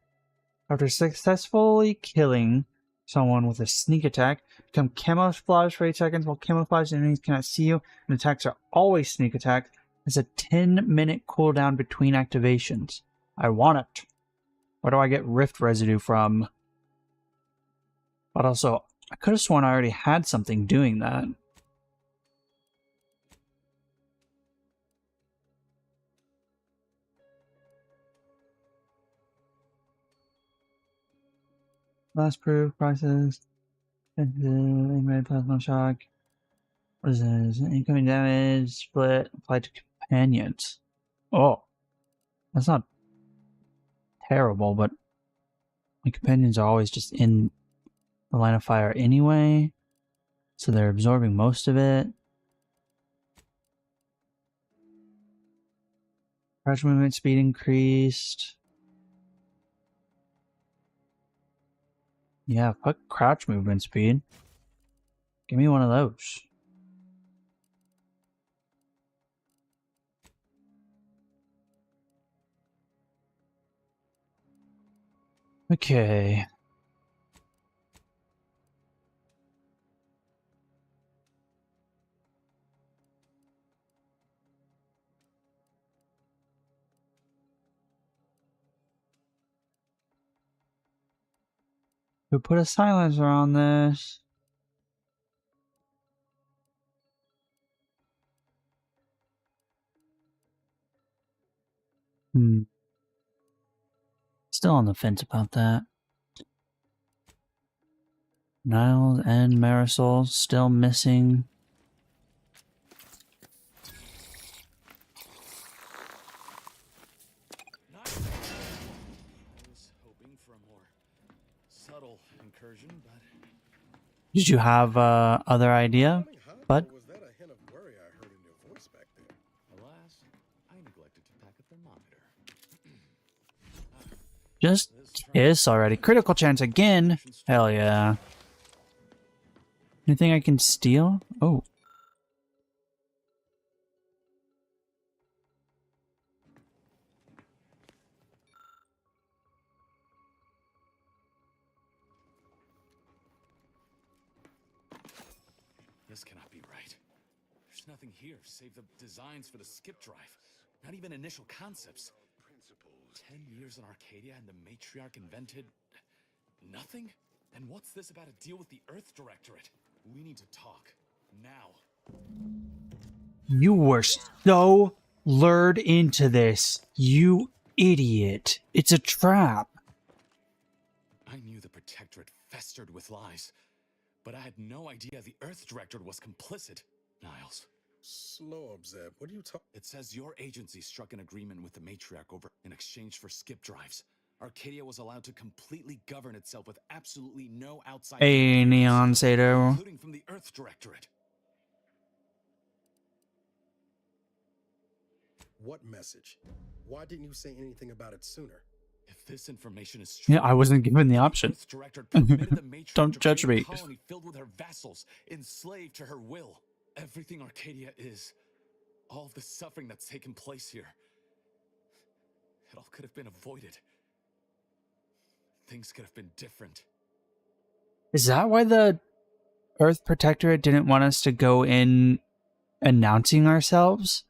After successfully killing someone with a sneak attack, become camouflage for 8 seconds while camouflaged enemies cannot see you, and attacks are always sneak attacks. There's a 10-minute cooldown between activations. I want it. Where do I get rift residue from? But also, I could have sworn I already had something doing that. Last proof, prices, incoming plasma shock. What is this? Incoming damage, split, applied to companions. Oh, that's not terrible, but my companions are always just in the line of fire anyway, so they're absorbing most of it. Crouch movement speed increased. Yeah, fuck crouch movement speed. Give me one of those. Okay. We put a silencer on this. Still on the fence about that. Niles and Marisol still missing. I was hoping for a more subtle incursion, but Did you have other idea, bud? Was that a hint of worry I heard in your voice back there? alas, I neglected to pack a thermometer. Just kiss already. Critical chance again. Hell yeah. Anything I can steal? Oh. This cannot be right. There's nothing here save the designs for the skip drive. Not even initial concepts. 10 years in Arcadia and the matriarch invented nothing? And what's this about a deal with the Earth Directorate? We need to talk. Now. You were so lured into this. You idiot. It's a trap. I knew the Protectorate festered with lies, but I had no idea the Earth Directorate was complicit. Niles. Slow up, Zeb. What are you talking? It says your agency struck an agreement with the matriarch over in exchange for skip drives. Arcadia was allowed to completely govern itself with absolutely no outside Hey, Neon Sato. including from the Earth Directorate. What message? Why didn't you say anything about it sooner? If this information is true, Yeah, I wasn't given the option. Earth Directorate permitted the matriarch Don't to judge create me. a colony filled with her vassals, enslaved to her will. Everything Arcadia is, all of the suffering that's taken place here, it all could have been avoided. Things could have been different. Is that why the Earth Protectorate didn't want us to go in announcing ourselves?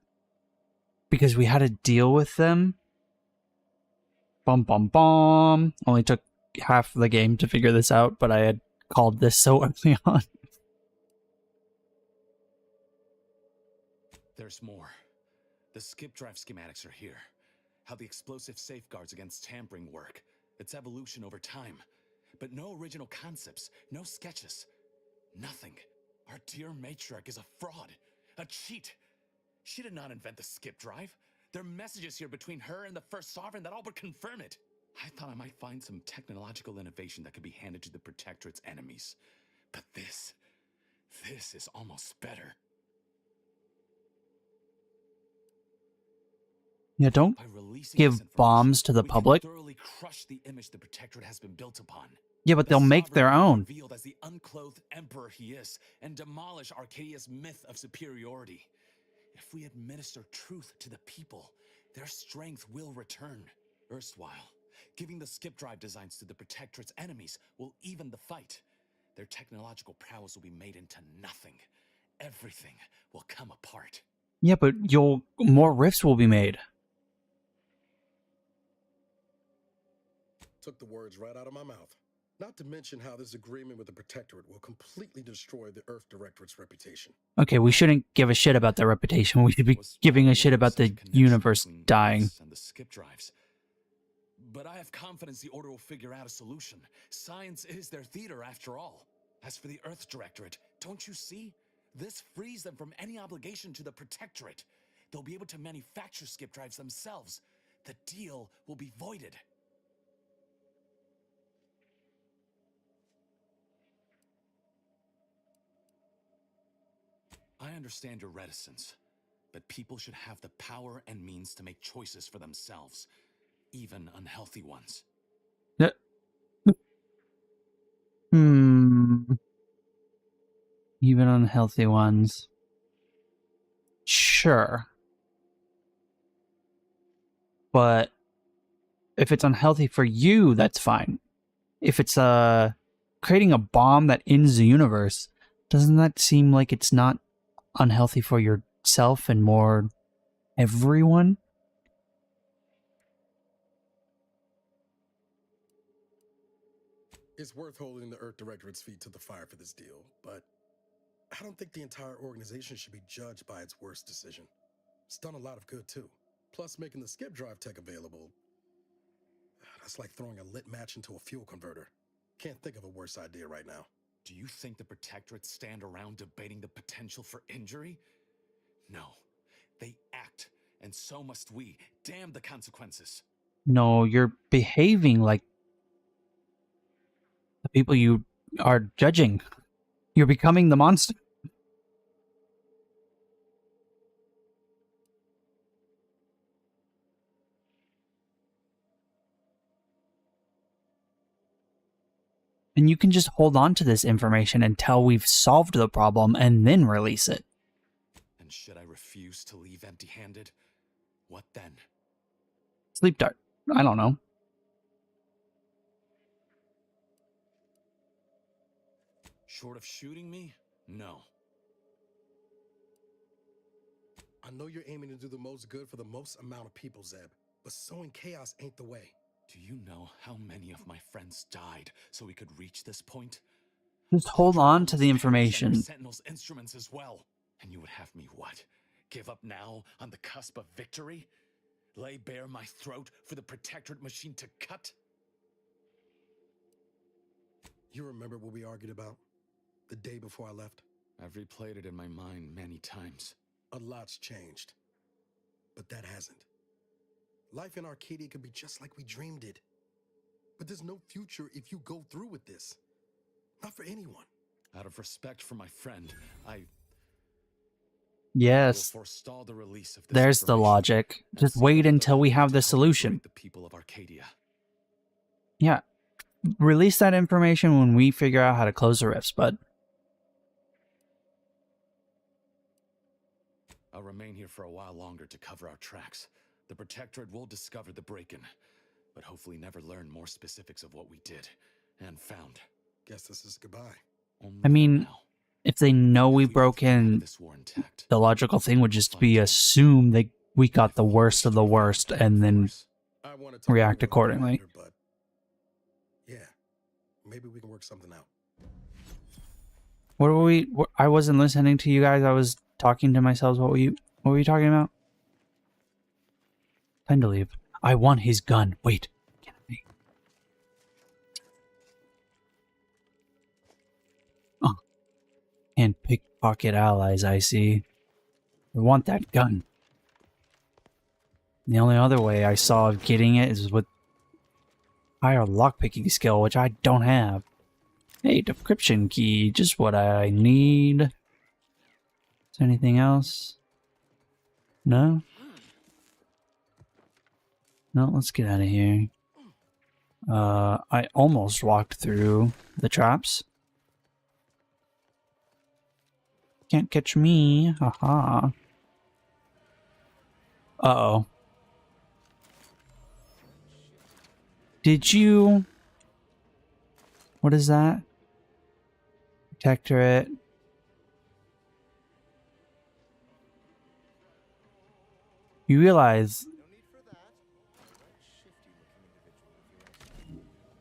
Because we had to deal with them? Bum bum bum. Only took half the game to figure this out, but I had called this so early on. There's more. The skip drive schematics are here. How the explosive safeguards against tampering work. Its evolution over time. But no original concepts, no sketches. Nothing. Our dear matriarch is a fraud. A cheat. She did not invent the skip drive. There are messages here between her and the First Sovereign that all but confirm it. I thought I might find some technological innovation that could be handed to the Protectorate's enemies. But this is almost better. Yeah, don't give bombs to the public. Thoroughly crush the image the Protectorate has been built upon. Yeah, but they'll make their own. Revealed as the unclothed emperor he is, and demolish Arcadia's myth of superiority. If we administer truth to the people, their strength will return. Erstwhile, giving the skip drive designs to the Protectorate's enemies will even the fight. Their technological prowess will be made into nothing. Everything will come apart. Yeah, but more rifts will be made. Took the words right out of my mouth. Not to mention how this agreement with the Protectorate will completely destroy the Earth Directorate's reputation. Okay, we shouldn't give a shit about their reputation. We should be giving a shit about the universe dying. And the skip drives. But I have confidence the Order will figure out a solution. Science is their theater after all. As for the Earth Directorate, don't you see? This frees them from any obligation to the Protectorate. They'll be able to manufacture skip drives themselves. The deal will be voided. I understand your reticence, but people should have the power and means to make choices for themselves, even unhealthy ones. Even unhealthy ones. Sure. But if it's unhealthy for you, that's fine. If it's creating a bomb that ends the universe, doesn't that seem like it's not unhealthy for yourself and more everyone? It's worth holding the Earth Directorate's feet to the fire for this deal, but I don't think the entire organization should be judged by its worst decision. It's done a lot of good too. Plus, making the skip drive tech available, that's like throwing a lit match into a fuel converter. Can't think of a worse idea right now. Do you think the Protectorate stand around debating the potential for injury? No. They act, and so must we. Damn the consequences. No, you're behaving like the people you are judging. You're becoming the monster. And you can just hold on to this information until we've solved the problem and then release it. And should I refuse to leave empty-handed? What then? Sleep dart. I don't know. Short of shooting me? No. I know you're aiming to do the most good for the most amount of people, Zeb, but sowing chaos ain't the way. Do you know how many of my friends died so we could reach this point? Just hold on to the information. Sentinel's instruments as well. And you would have me what? Give up now on the cusp of victory? Lay bare my throat for the Protectorate machine to cut? You remember what we argued about the day before I left? I've replayed it in my mind many times. A lot's changed, but that hasn't. Life in Arcadia could be just like we dreamed it. But there's no future if you go through with this. Not for anyone. Out of respect for my friend, I Yes. will forestall the release of this There's the logic. Just wait until we have the solution. the people of Arcadia. Yeah. Release that information when we figure out how to close the rifts, bud. I'll remain here for a while longer to cover our tracks. The Protectorate will discover the break-in, but hopefully never learn more specifics of what we did and found. Guess this is goodbye. I mean, if they know we broke in, the logical thing would just be assume that we got the worst of the worst and then react accordingly. Later, but yeah, maybe we can work something out. What were we? I wasn't listening to you guys. I was talking to myself. What were you talking about? Time to leave. I want his gun. Wait. Can it be? Oh. And pickpocket allies, I see. I want that gun. The only other way I saw of getting it is with higher lockpicking skill, which I don't have. Hey, decryption key, just what I need. Is there anything else? No? No, let's get out of here. I almost walked through the traps. Can't catch me. Haha. Uh-oh. Did you... What is that? Protectorate. You realize...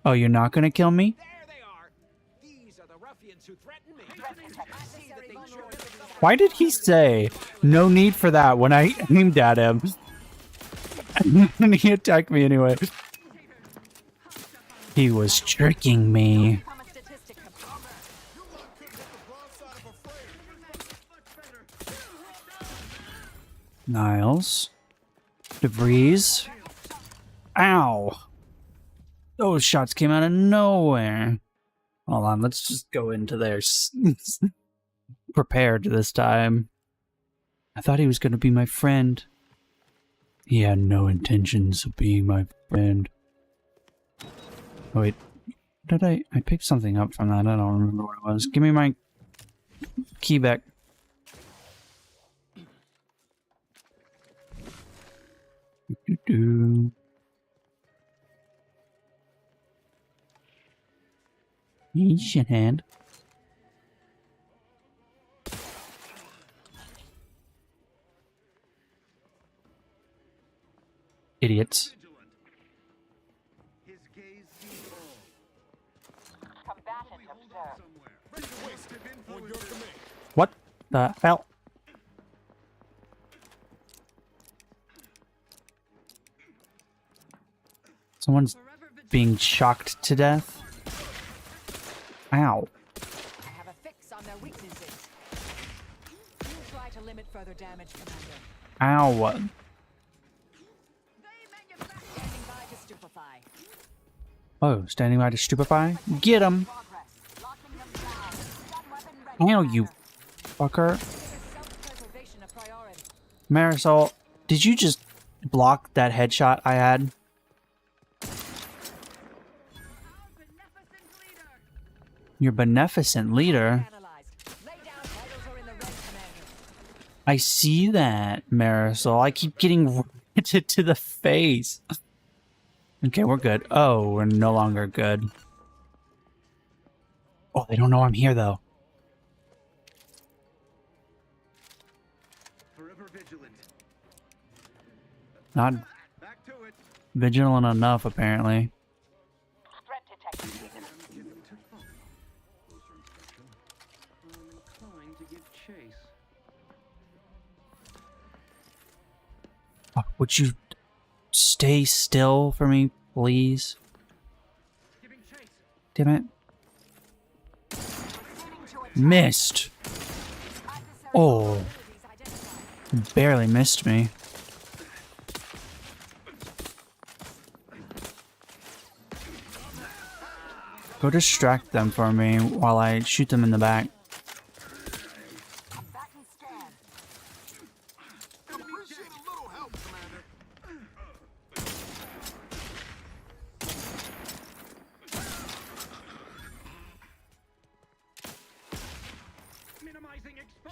Oh, you're not gonna kill me? Why did he say no need for that when I aimed at him? And he attacked me anyway. He was tricking me. Niles. Debris. Ow. Those shots came out of nowhere. Hold on, let's just go into there prepared this time. I thought he was going to be my friend. He had no intentions of being my friend. Oh, wait. Did I picked something up from that? I don't remember what it was. Give me my key back. You shithead. Idiots. What the hell? Someone's being shocked to death. Ow. I have a fix on their weaknesses. You try to limit further damage, Commander. Ow. Standing by to stupefy. Oh, standing by to stupefy? Get him! Ow, you fucker. Marisol, did you just block that headshot I had? Your beneficent leader? I see that, Marisol. I keep getting hit to the face. Okay, we're good. Oh, we're no longer good. Oh, they don't know I'm here, though. Not vigilant enough, apparently. Oh, would you stay still for me, please? Damn it. Missed. Oh. Barely missed me. Go distract them for me while I shoot them in the back.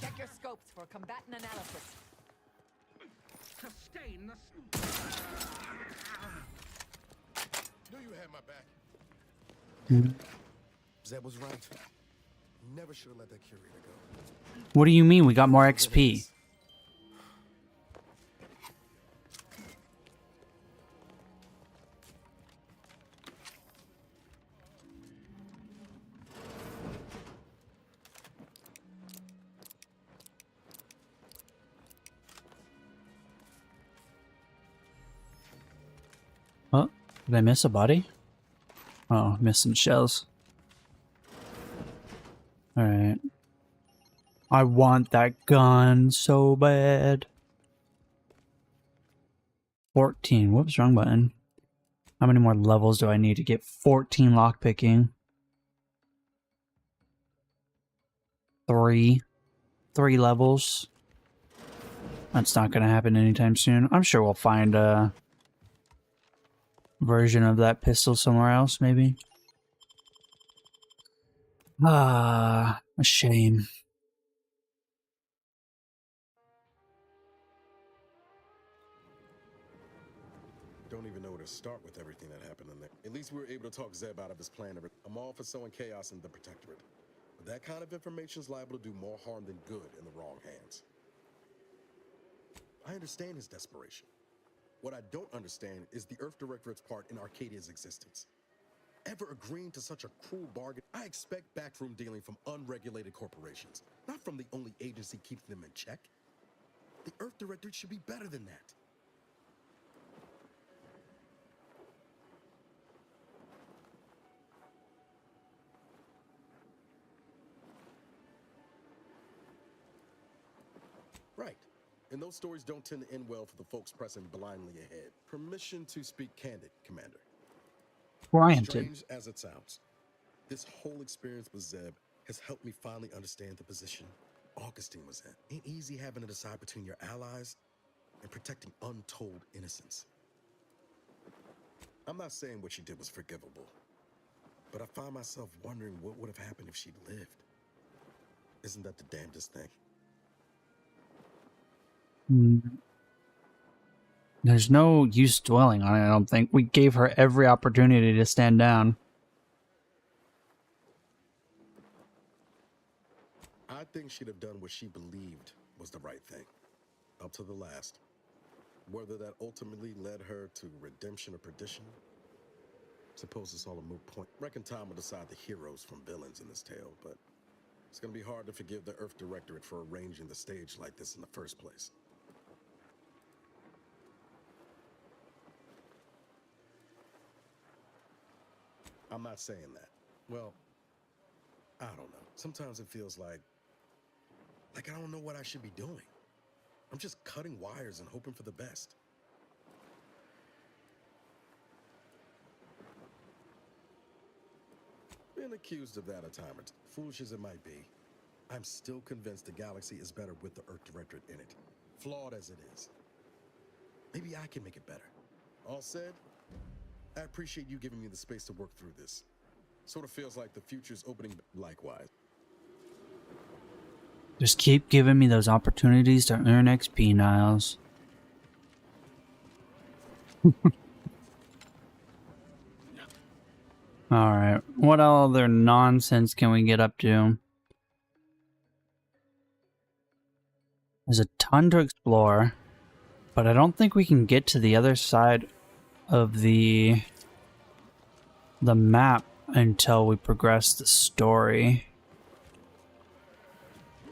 Check your scopes for combatant analysis. Sustain the... Knew you had my back. Zeb was right. Never should have let that curator go. What do you mean we got more XP? Oh, did I miss a body? Oh, missed some shells. Alright. I want that gun so bad. 14. Whoops, wrong button. How many more levels do I need to get 14 lockpicking? 3 levels. That's not going to happen anytime soon. I'm sure we'll find a version of that pistol somewhere else, maybe. Ah, a shame. Don't even know where to start with everything that happened in there. At least we were able to talk Zeb out of his plan. I'm all for sowing chaos in the Protectorate. But that kind of information is liable to do more harm than good in the wrong hands. I understand his desperation. What I don't understand is the Earth Directorate's part in Arcadia's existence. Ever agreeing to such a cruel bargain? I expect backroom dealing from unregulated corporations, not from the only agency keeping them in check. The Earth Directorate should be better than that. Right. And those stories don't tend to end well for the folks pressing blindly ahead. Permission to speak candid, Commander. Granted. Strange as it sounds, this whole experience with Zeb has helped me finally understand the position Augustine was in. Ain't easy having to decide between your allies and protecting untold innocence. I'm not saying what she did was forgivable, but I find myself wondering what would have happened if she'd lived. Isn't that the damnedest thing? There's no use dwelling on it, I don't think. We gave her every opportunity to stand down. I think she'd have done what she believed was the right thing, up to the last. Whether that ultimately led her to redemption or perdition, suppose it's all a moot point. Reckon time will decide the heroes from villains in this tale, but it's gonna be hard to forgive the Earth Directorate for arranging the stage like this in the first place. I'm not saying that. Well, I don't know. Sometimes it feels like I don't know what I should be doing. I'm just cutting wires and hoping for the best. Been accused of that a time or two. Foolish as it might be, I'm still convinced the galaxy is better with the Earth Directorate in it. Flawed as it is. Maybe I can make it better. All said, I appreciate you giving me the space to work through this. Sort of feels like the future's opening likewise. Just keep giving me those opportunities to earn XP, Niles. Alright, what other nonsense can we get up to? There's a ton to explore, but I don't think we can get to the other side of the map until we progress the story.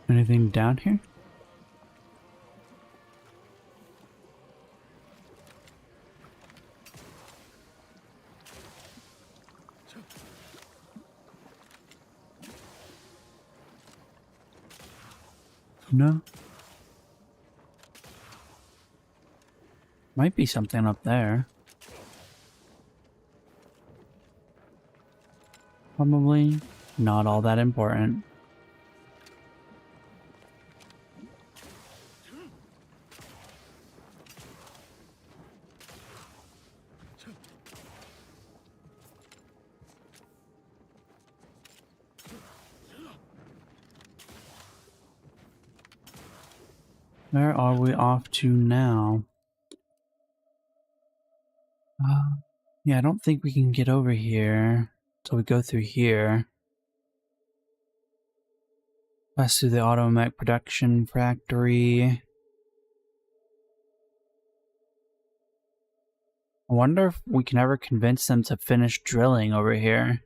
Anything down here? No. Might be something up there. Probably not all that important. Where are we off to now? Yeah, I don't think we can get over here until we go through here. Pass through the automech production factory. I wonder if we can ever convince them to finish drilling over here.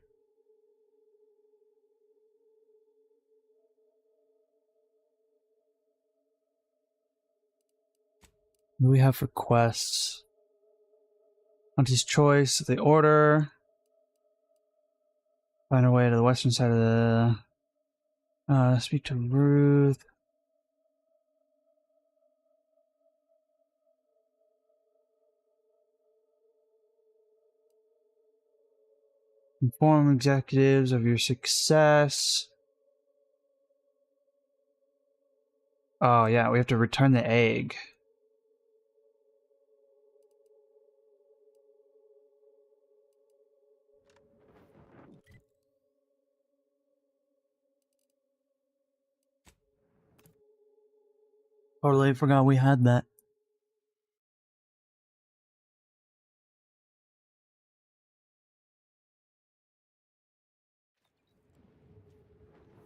What do we have for quests? Auntie's Choice, the Order. Find a way to the western side of the... speak to Ruth. Inform executives of your success. Oh yeah, we have to return the egg. Totally forgot we had that.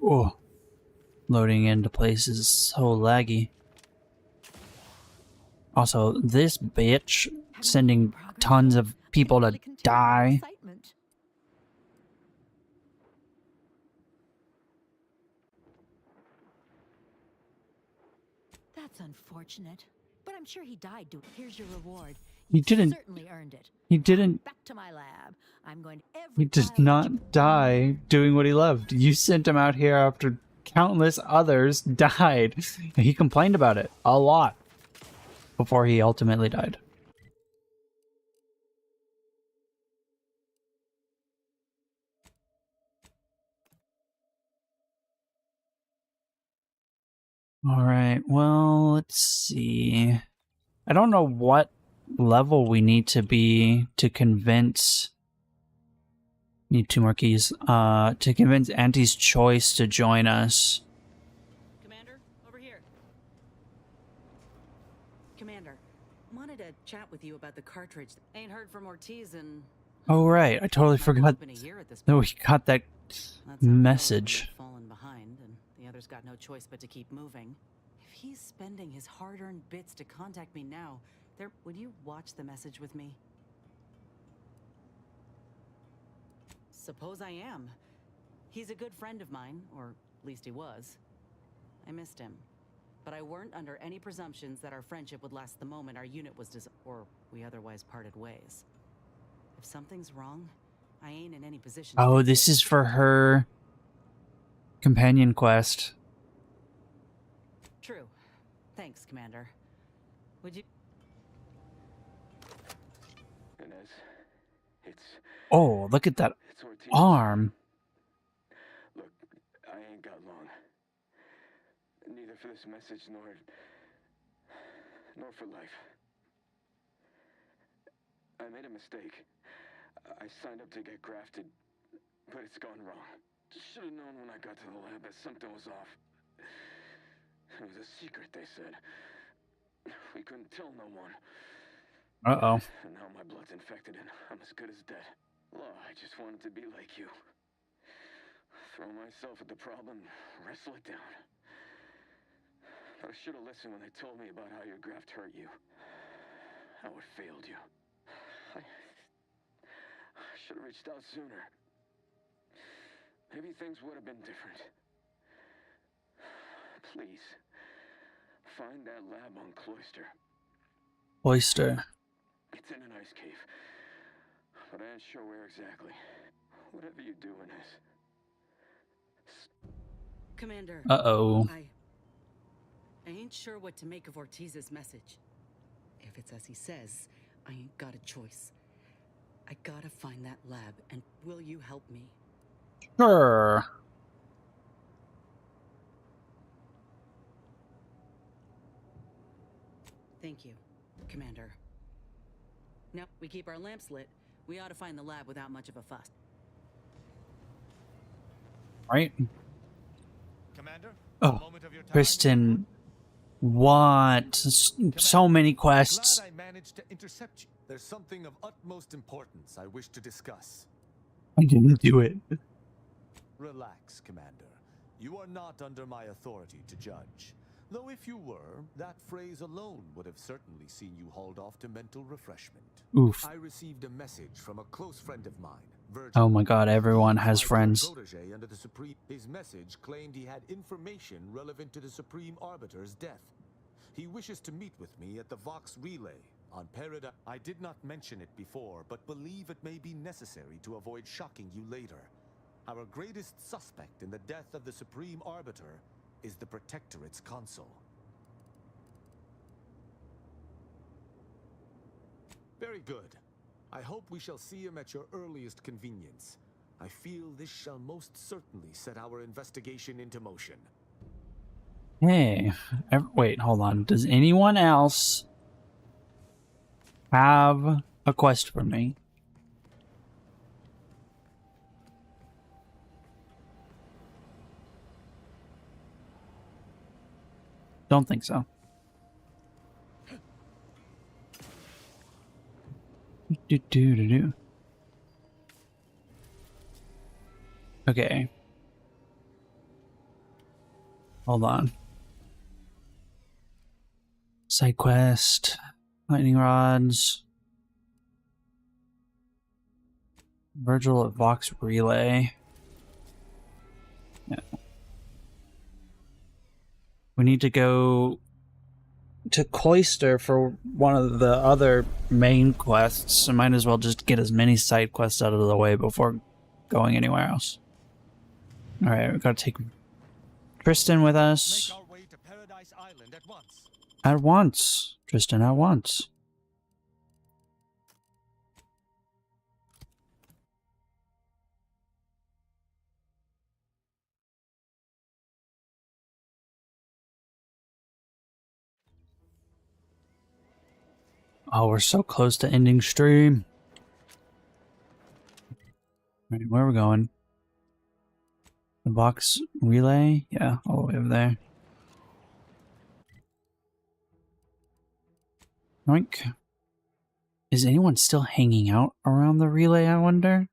Oh, loading into places so laggy. Also, this bitch sending tons of people to die. That's unfortunate, but I'm sure he died. Here's your reward. He didn't. Certainly earned it. He didn't. Back to my lab. I'm going to He did not die doing what he loved. You sent him out here after countless others died. He complained about it a lot before he ultimately died. Alright, well, let's see. I don't know what level we need to be to convince... Need 2 more keys. To convince Auntie's Choice to join us. Commander, over here. Commander, wanted to chat with you about the cartridge. Ain't heard from Ortiz and... Oh right, I totally forgot that we got that message. Fallen behind, and the other's got no choice but to keep moving. If he's spending his hard-earned bits to contact me now, would you watch the message with me? Suppose I am. He's a good friend of mine, or at least he was. I missed him, but I weren't under any presumptions that our friendship would last the moment our unit was or we otherwise parted ways. If something's wrong, I ain't in any position. Oh, this is for her companion quest. True. Thanks, Commander. Would you... Inez, it's... Oh, look at that arm. Look, I ain't got long. Neither for this message nor for life. I made a mistake. I signed up to get grafted, but it's gone wrong. Should have known when I got to the lab that something was off. It was a secret, they said. We couldn't tell no one. Uh-oh. And now my blood's infected and I'm as good as dead. I just wanted to be like you. Throw myself at the problem, wrestle it down. But I should have listened when they told me about how your graft hurt you. How it failed you. I should have reached out sooner. Maybe things would have been different. Please, find that lab on Cloister. Cloister. It's in an ice cave. But I ain't sure where exactly. Whatever you do, Inez. Commander. Uh-oh. I ain't sure what to make of Ortiz's message. If it's as he says, I ain't got a choice. I gotta find that lab, and will you help me? Sure. Thank you, Commander. Now, we keep our lamps lit. We ought to find the lab without much of a fuss. Right? Commander, oh, Kristen. What? So many quests. I'm glad I managed to intercept you. There's something of utmost importance I wish to discuss. I didn't do it. Relax, Commander. You are not under my authority to judge. Though if you were, that phrase alone would have certainly seen you hauled off to mental refreshment. Oof. I received a message from a close friend of mine, Virgil. Oh my god, everyone has friends. Protege under the Supreme. His message claimed he had information relevant to the Supreme Arbiter's death. He wishes to meet with me at the Vox Relay on Paradise. I did not mention it before, but believe it may be necessary to avoid shocking you later. Our greatest suspect in the death of the Supreme Arbiter is the Protectorate's consul. Very good. I hope we shall see him at your earliest convenience. I feel this shall most certainly set our investigation into motion. Hey, wait, hold on. Does anyone else have a quest for me? Don't think so. Okay. Hold on. Side quest. Lightning rods. Virgil at Vox Relay. Yeah. We need to go to Cloister for one of the other main quests. So might as well just get as many side quests out of the way before going anywhere else. Alright, we gotta take Tristan with us. Make our way to Paradise Island at once. At once. Tristan, at once. Oh, we're so close to ending stream. All right, where are we going? The Vox Relay? Yeah, all the way over there. Yoink. Is anyone still hanging out around the relay, I wonder?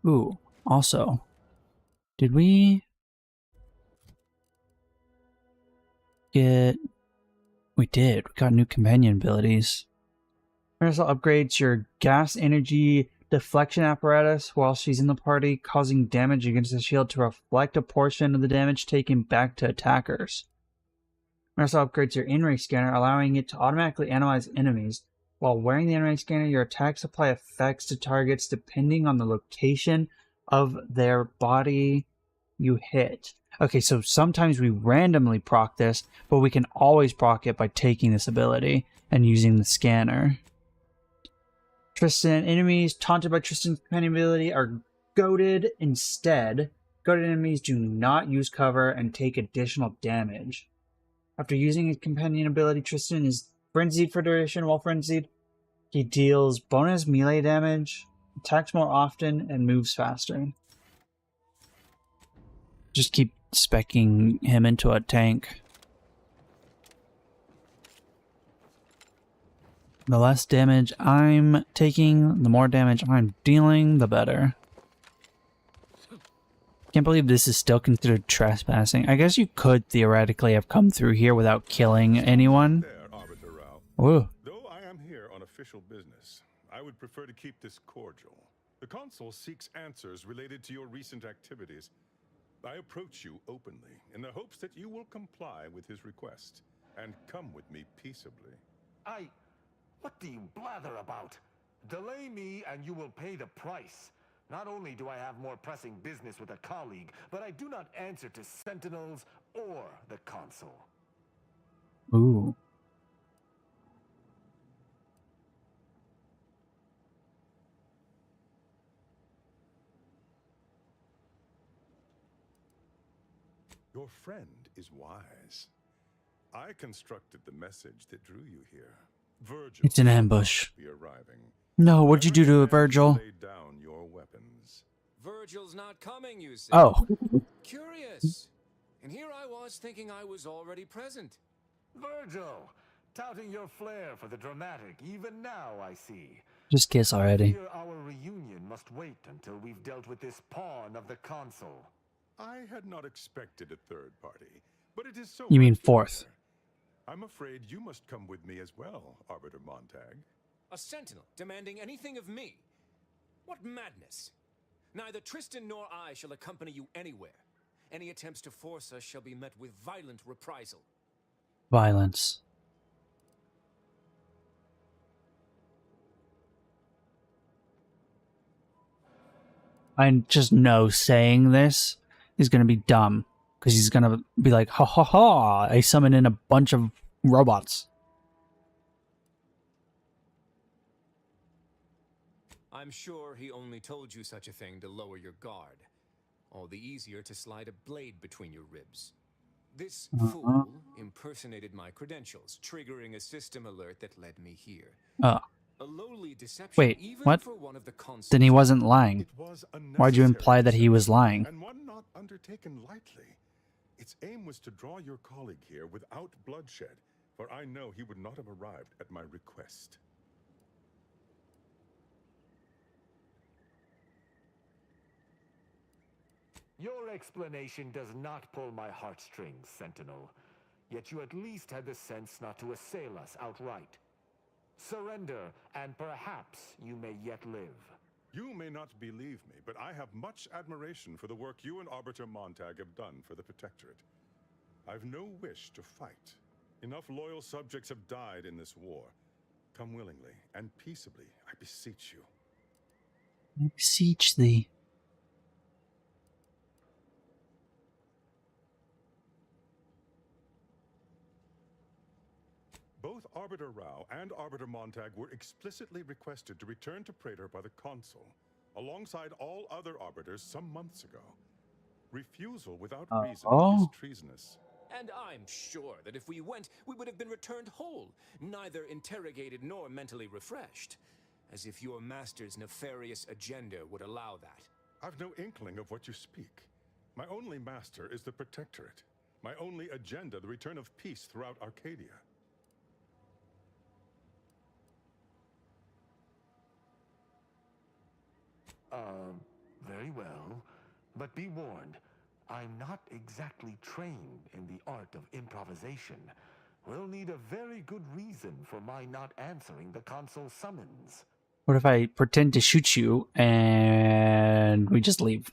Ooh, also, did we get... We did. We got new companion abilities. Marissa upgrades your gas energy deflection apparatus while she's in the party, causing damage against the shield to reflect a portion of the damage taken back to attackers. Marissa upgrades your in-ray scanner, allowing it to automatically analyze enemies. While wearing the in-ray scanner, your attacks apply effects to targets depending on the location of their body you hit. Okay, so sometimes we randomly proc this, but we can always proc it by taking this ability and using the scanner. Tristan, enemies taunted by Tristan's companion ability are goaded instead. Goaded enemies do not use cover and take additional damage. After using his companion ability, Tristan is frenzied for duration. While frenzied, he deals bonus melee damage, attacks more often, and moves faster. Just keep speccing him into a tank. The less damage I'm taking, the more damage I'm dealing, the better. Can't believe this is still considered trespassing. I guess you could theoretically have come through here without killing anyone. There, Arbiter Rao. Whoa. Though I am here on official business, I would prefer to keep this cordial. The consul seeks answers related to your recent activities. I approach you openly in the hopes that you will comply with his request and come with me peaceably. What do you blather about? Delay me and you will pay the price. Not only do I have more pressing business with a colleague, but I do not answer to sentinels or the consul. Ooh. Your friend is wise. I constructed the message that drew you here. Virgil, It's an ambush. be arriving. No, what'd you do to Virgil? Lay down your weapons. Virgil's not coming, you see. Oh. Curious. And here I was thinking I was already present. Virgil, touting your flair for the dramatic, even now I see. Just kiss already. Fear our reunion must wait until we've dealt with this pawn of the console. I had not expected a third party, but it is so You mean much fourth? better. I'm afraid you must come with me as well, Arbiter Montag. A sentinel demanding anything of me? What madness! Neither Tristan nor I shall accompany you anywhere. Any attempts to force us shall be met with violent reprisal. Violence. I just know saying this is going to be dumb. Because he's going to be like, ha ha ha, I summon in a bunch of robots. I'm sure he only told you such a thing to lower your guard. All the easier to slide a blade between your ribs. This fool impersonated my credentials, triggering a system alert that led me here. A lowly deception, Wait, even what? for one of the consuls. Then he wasn't lying. Why'd you imply that he was lying? And one not undertaken lightly. Its aim was to draw your colleague here without bloodshed, for I know he would not have arrived at my request. Your explanation does not pull my heartstrings, Sentinel. Yet you at least had the sense not to assail us outright. Surrender, and perhaps you may yet live. You may not believe me, but I have much admiration for the work you and Arbiter Montag have done for the Protectorate. I've no wish to fight. Enough loyal subjects have died in this war. Come willingly and peaceably, I beseech you. I beseech thee. Both Arbiter Rao and Arbiter Montag were explicitly requested to return to Praetor by the Consul, alongside all other Arbiters some months ago. Refusal without reason is treasonous. And I'm sure that if we went, we would have been returned whole, neither interrogated nor mentally refreshed. As if your master's nefarious agenda would allow that. I've no inkling of what you speak. My only master is the Protectorate. My only agenda, the return of peace throughout Arcadia. Very well. But be warned, I'm not exactly trained in the art of improvisation. We'll need a very good reason for my not answering the Consul's summons. What if I pretend to shoot you and we just leave?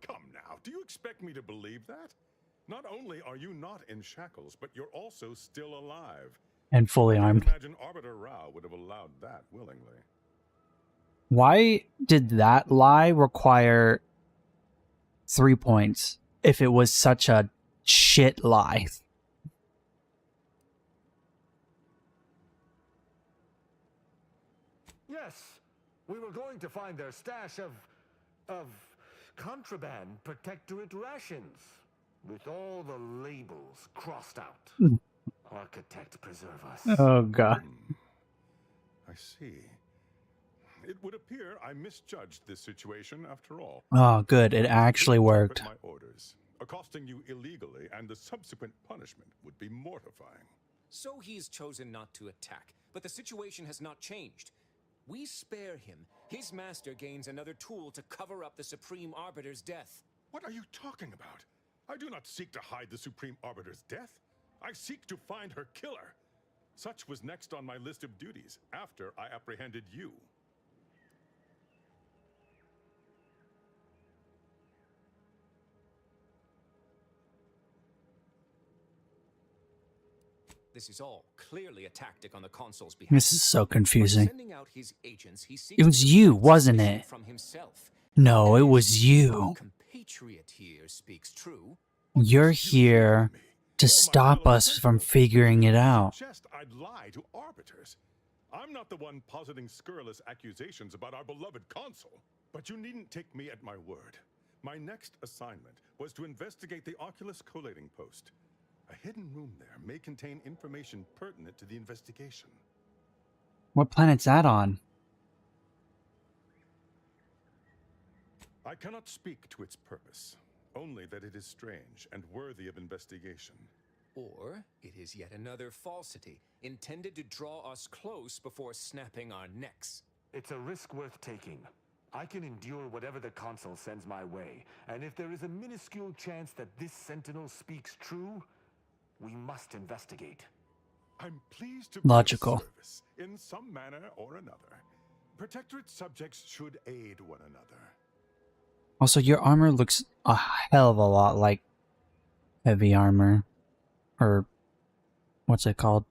Come now, do you expect me to believe that? Not only are you not in shackles, but you're also still alive. And fully I armed. imagine Arbiter Rao would have allowed that willingly. Why did that lie require 3 points if it was such a shit lie? Yes, we were going to find their stash of contraband Protectorate rations, with all the labels crossed out. Architect preserve us. Oh, God. I see. It would appear I misjudged this situation after all. Oh, good. It actually worked. My orders. Accosting you illegally and the subsequent punishment would be mortifying. So he's chosen not to attack, but the situation has not changed. We spare him. His master gains another tool to cover up the Supreme Arbiter's death. What are you talking about? I do not seek to hide the Supreme Arbiter's death. I seek to find her killer. Such was next on my list of duties after I apprehended you. This is all clearly a tactic on the Consul's behalf. This is so confusing. By sending out his agents, he seeks It was to you, prevent wasn't suspicion it? From himself. No, it was you. Compatriot here speaks true. You're here to stop us from figuring it out. Suggest I'd lie to arbiters. I'm not the one positing scurrilous accusations about our beloved Consul. But you needn't take me at my word. My next assignment was to investigate the Oculus collating post. A hidden room there may contain information pertinent to the investigation. What planet's that on? I cannot speak to its purpose, only that it is strange and worthy of investigation. Or it is yet another falsity, intended to draw us close before snapping our necks. It's a risk worth taking. I can endure whatever the Consul sends my way, and if there is a minuscule chance that this Sentinel speaks true, we must investigate. I'm pleased to Logical. be of service in some manner or another. Protectorate subjects should aid one another. Also, your armor looks a hell of a lot like heavy armor. Or, what's it called?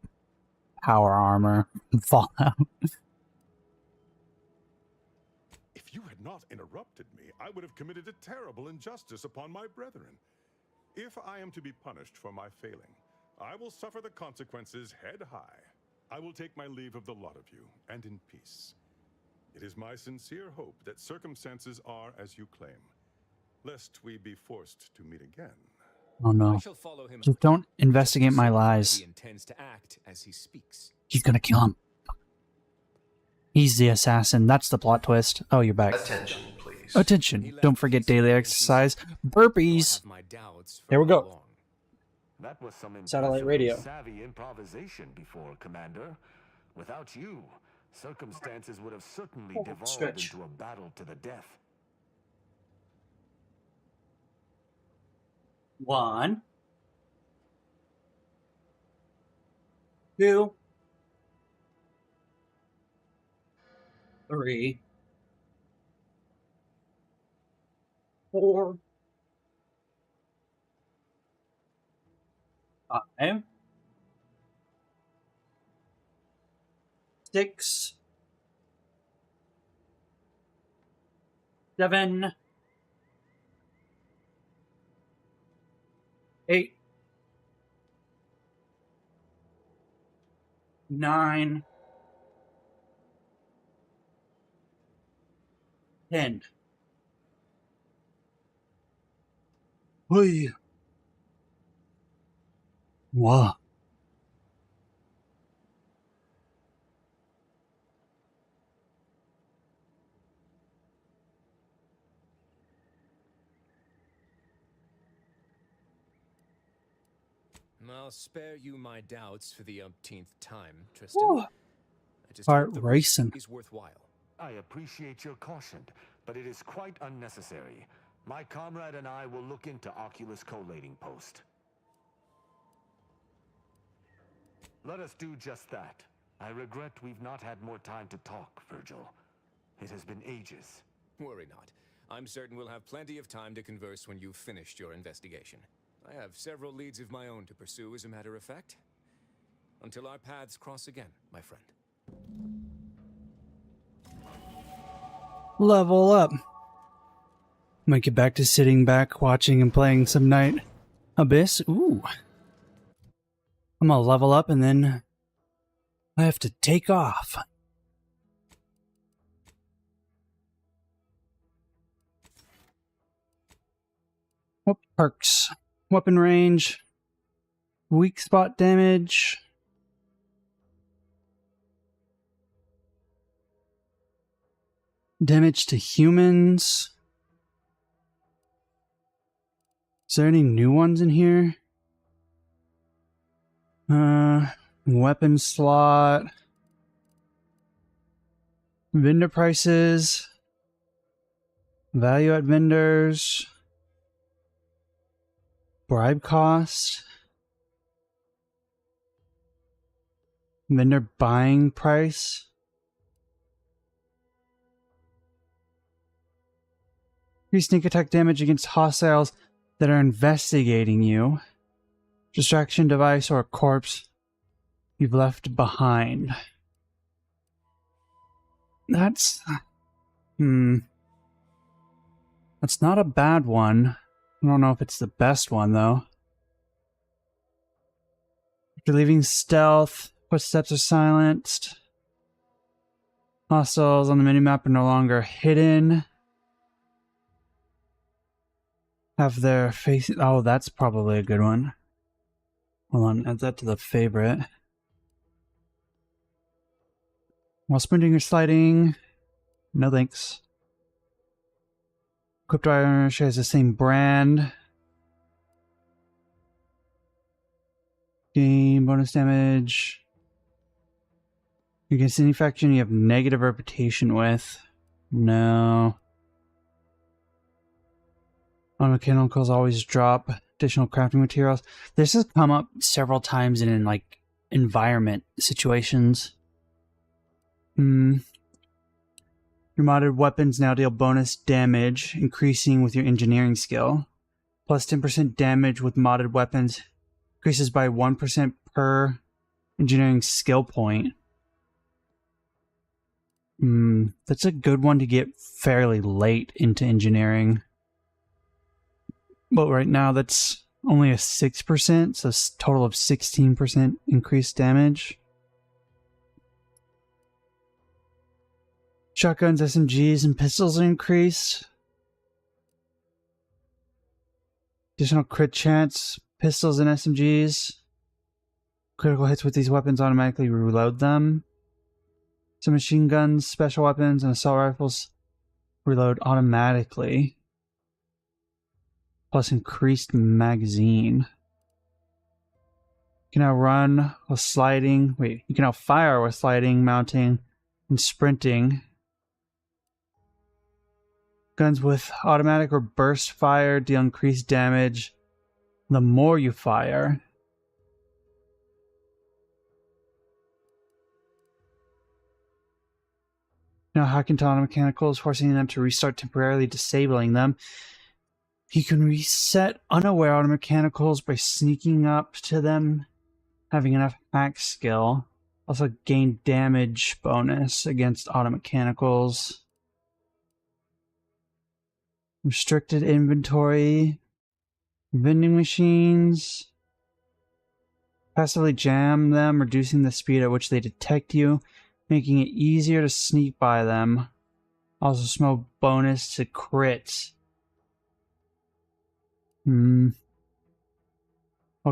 Power armor. Fallout. If you had not interrupted me, I would have committed a terrible injustice upon my brethren. If I am to be punished for my failing, I will suffer the consequences head high. I will take my leave of the lot of you, and in peace. It is my sincere hope that circumstances are as you claim, lest we be forced to meet again. Oh no. I shall follow him. Just don't investigate my lies. He intends to act as he speaks. He's gonna kill him. He's the assassin. That's the plot twist. Oh, you're back. Attention, please. Attention. Don't forget daily exercise. Burpees. There we go. That was some Satellite impressively radio. savvy improvisation before, Commander. Without you, circumstances would have certainly devolved stretch. into a battle to the death. 1, 2, 3, 4, 5, 6, 7, 8, 9, 10. Hey. Wow. I'll spare you my doubts for the umpteenth time, Tristan. Ooh. I just Heart hope the racing. risk is worthwhile. I appreciate your caution, but it is quite unnecessary. My comrade and I will look into Oculus collating post. Let us do just that. I regret we've not had more time to talk, Virgil. It has been ages. Worry not. I'm certain we'll have plenty of time to converse when you've finished your investigation. I have several leads of my own to pursue, as a matter of fact. Until our paths cross again, my friend. Level up. Might get back to sitting back, watching and playing some Night Abyss. Ooh. I'm gonna level up and then I have to take off. What perks? Weapon range. Weak spot damage. Damage to humans. Is there any new ones in here? Weapon slot. Vendor prices. Value at vendors. Bribe cost. Vendor buying price. Increase sneak attack damage against hostiles that are investigating you. Distraction device or corpse you've left behind. That's... That's not a bad one. I don't know if it's the best one, though. After leaving stealth, footsteps are silenced. Hostiles on the minimap are no longer hidden. Have their face... Oh, that's probably a good one. Hold on, add that to the favorite. While sprinting or sliding... No thanks. Equipped iron shares the same brand. Gain bonus damage. Against any faction you have negative reputation with. No. On mechanicals always drop additional crafting materials. This has come up several times in like environment situations. Your modded weapons now deal bonus damage, increasing with your engineering skill. Plus 10% damage with modded weapons increases by 1% per engineering skill point. That's a good one to get fairly late into engineering. But right now that's only a 6%, so it's a total of 16% increased damage. Shotguns, SMGs, and pistols increase. Additional crit chance, pistols and SMGs. Critical hits with these weapons automatically reload them. Some machine guns, special weapons, and assault rifles reload automatically. Plus increased magazine. You can now run while sliding. Wait, you can now fire while sliding, mounting, and sprinting. Guns with automatic or burst fire deal increased damage the more you fire. Now hack into auto mechanicals, forcing them to restart, temporarily disabling them. You can reset unaware auto mechanicals by sneaking up to them, having enough hack skill. Also gain damage bonus against auto mechanicals. Restricted inventory. Vending machines. Passively jam them, reducing the speed at which they detect you, making it easier to sneak by them. Also small bonus to crits. While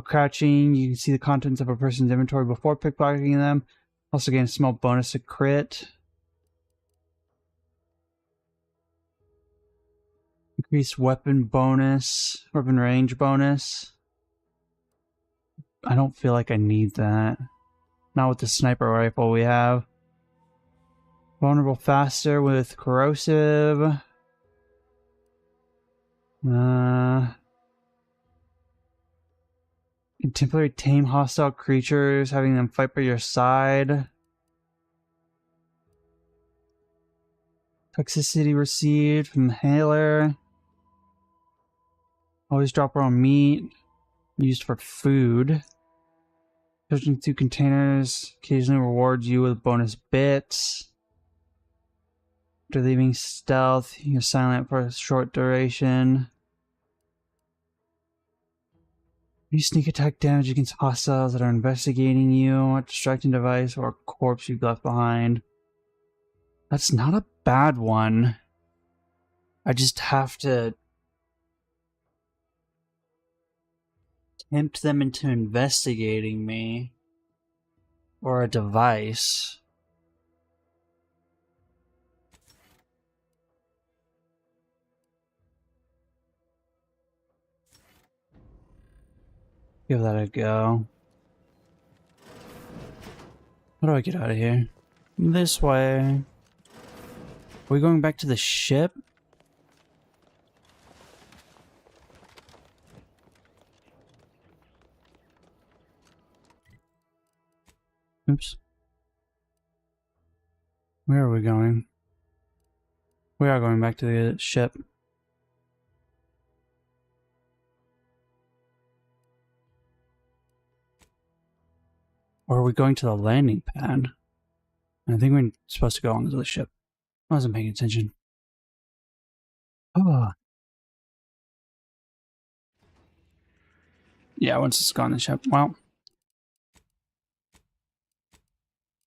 crouching, you can see the contents of a person's inventory before pickpocketing them. Also gain a small bonus to crit. Increased weapon bonus, weapon range bonus. I don't feel like I need that. Not with the sniper rifle we have. Vulnerable faster with corrosive. Temporary tame hostile creatures, having them fight by your side. Toxicity received from the Hailer. Always drop raw meat. Used for food. Searching through containers occasionally rewards you with bonus bits. After leaving stealth, you're silent for a short duration. You sneak attack damage against hostiles that are investigating you, a distracting device, or a corpse you've left behind. That's not a bad one. I just have to tempt them into investigating me. Or a device. Give that a go. How do I get out of here? This way. Are we going back to the ship? Oops. Where are we going? We are going back to the ship. Or are we going to the landing pad? I think we're supposed to go onto the ship. I wasn't paying attention. Oh. Yeah, once it's gone, the ship. Well.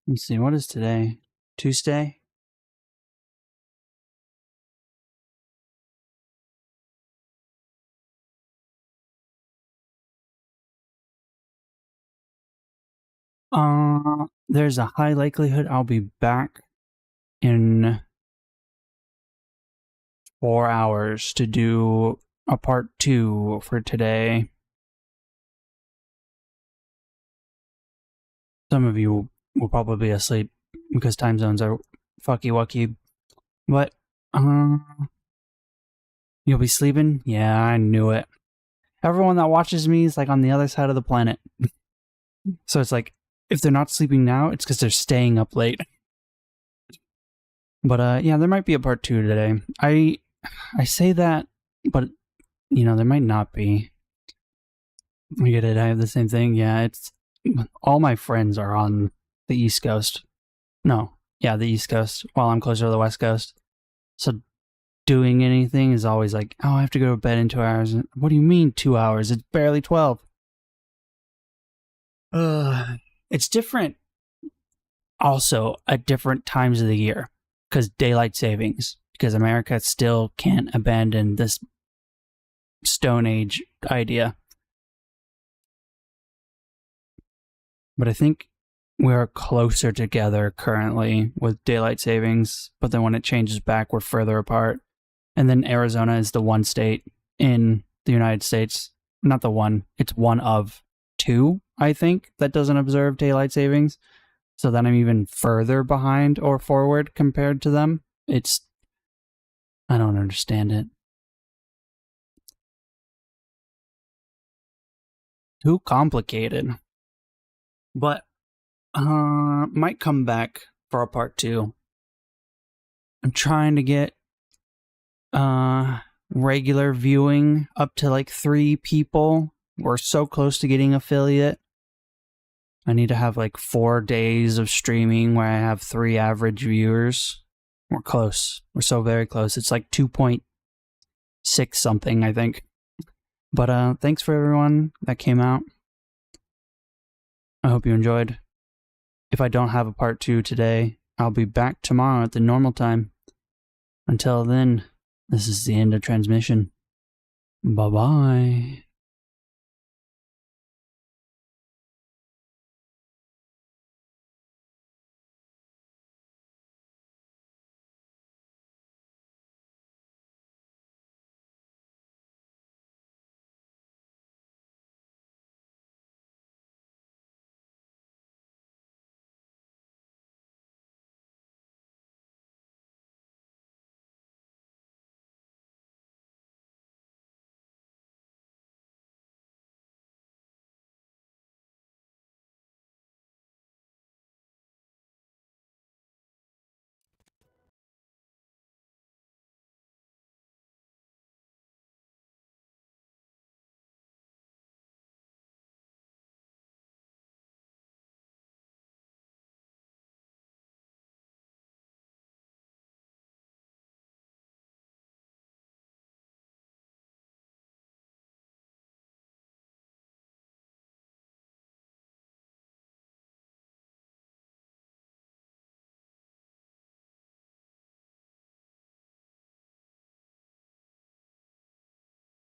Let's see, what is today? Tuesday? There's a high likelihood I'll be back in 4 hours to do a part 2 for today. Some of you will probably be asleep because time zones are fucky wucky. But, you'll be sleeping? Yeah, I knew it. Everyone that watches me is like on the other side of the planet. So it's like, if they're not sleeping now, it's because they're staying up late. But, yeah, there might be a part 2 today. I say that, but, you know, there might not be. I get it, I have the same thing. Yeah, it's... all my friends are on the East Coast. No, yeah, the East Coast, while I'm closer to the West Coast. So doing anything is always like, oh, I have to go to bed in 2 hours. What do you mean 2 hours? It's barely 12. It's different also at different times of the year because daylight savings, because America still can't abandon this Stone Age idea. But I think we're closer together currently with daylight savings, but then when it changes back, we're further apart. And then Arizona is the one state in the United States, not the one, it's one of 2, I think, that doesn't observe daylight savings. So then I'm even further behind or forward compared to them. I don't understand it. Too complicated. But, might come back for a part 2. I'm trying to get, regular viewing up to like 3 people. We're so close to getting affiliate. I need to have like 4 days of streaming where I have 3 average viewers. We're close. We're so very close. It's like 2.6 something, I think. But, thanks for everyone that came out. I hope you enjoyed. If I don't have a part 2 today, I'll be back tomorrow at the normal time. Until then, this is the end of transmission. Bye-bye.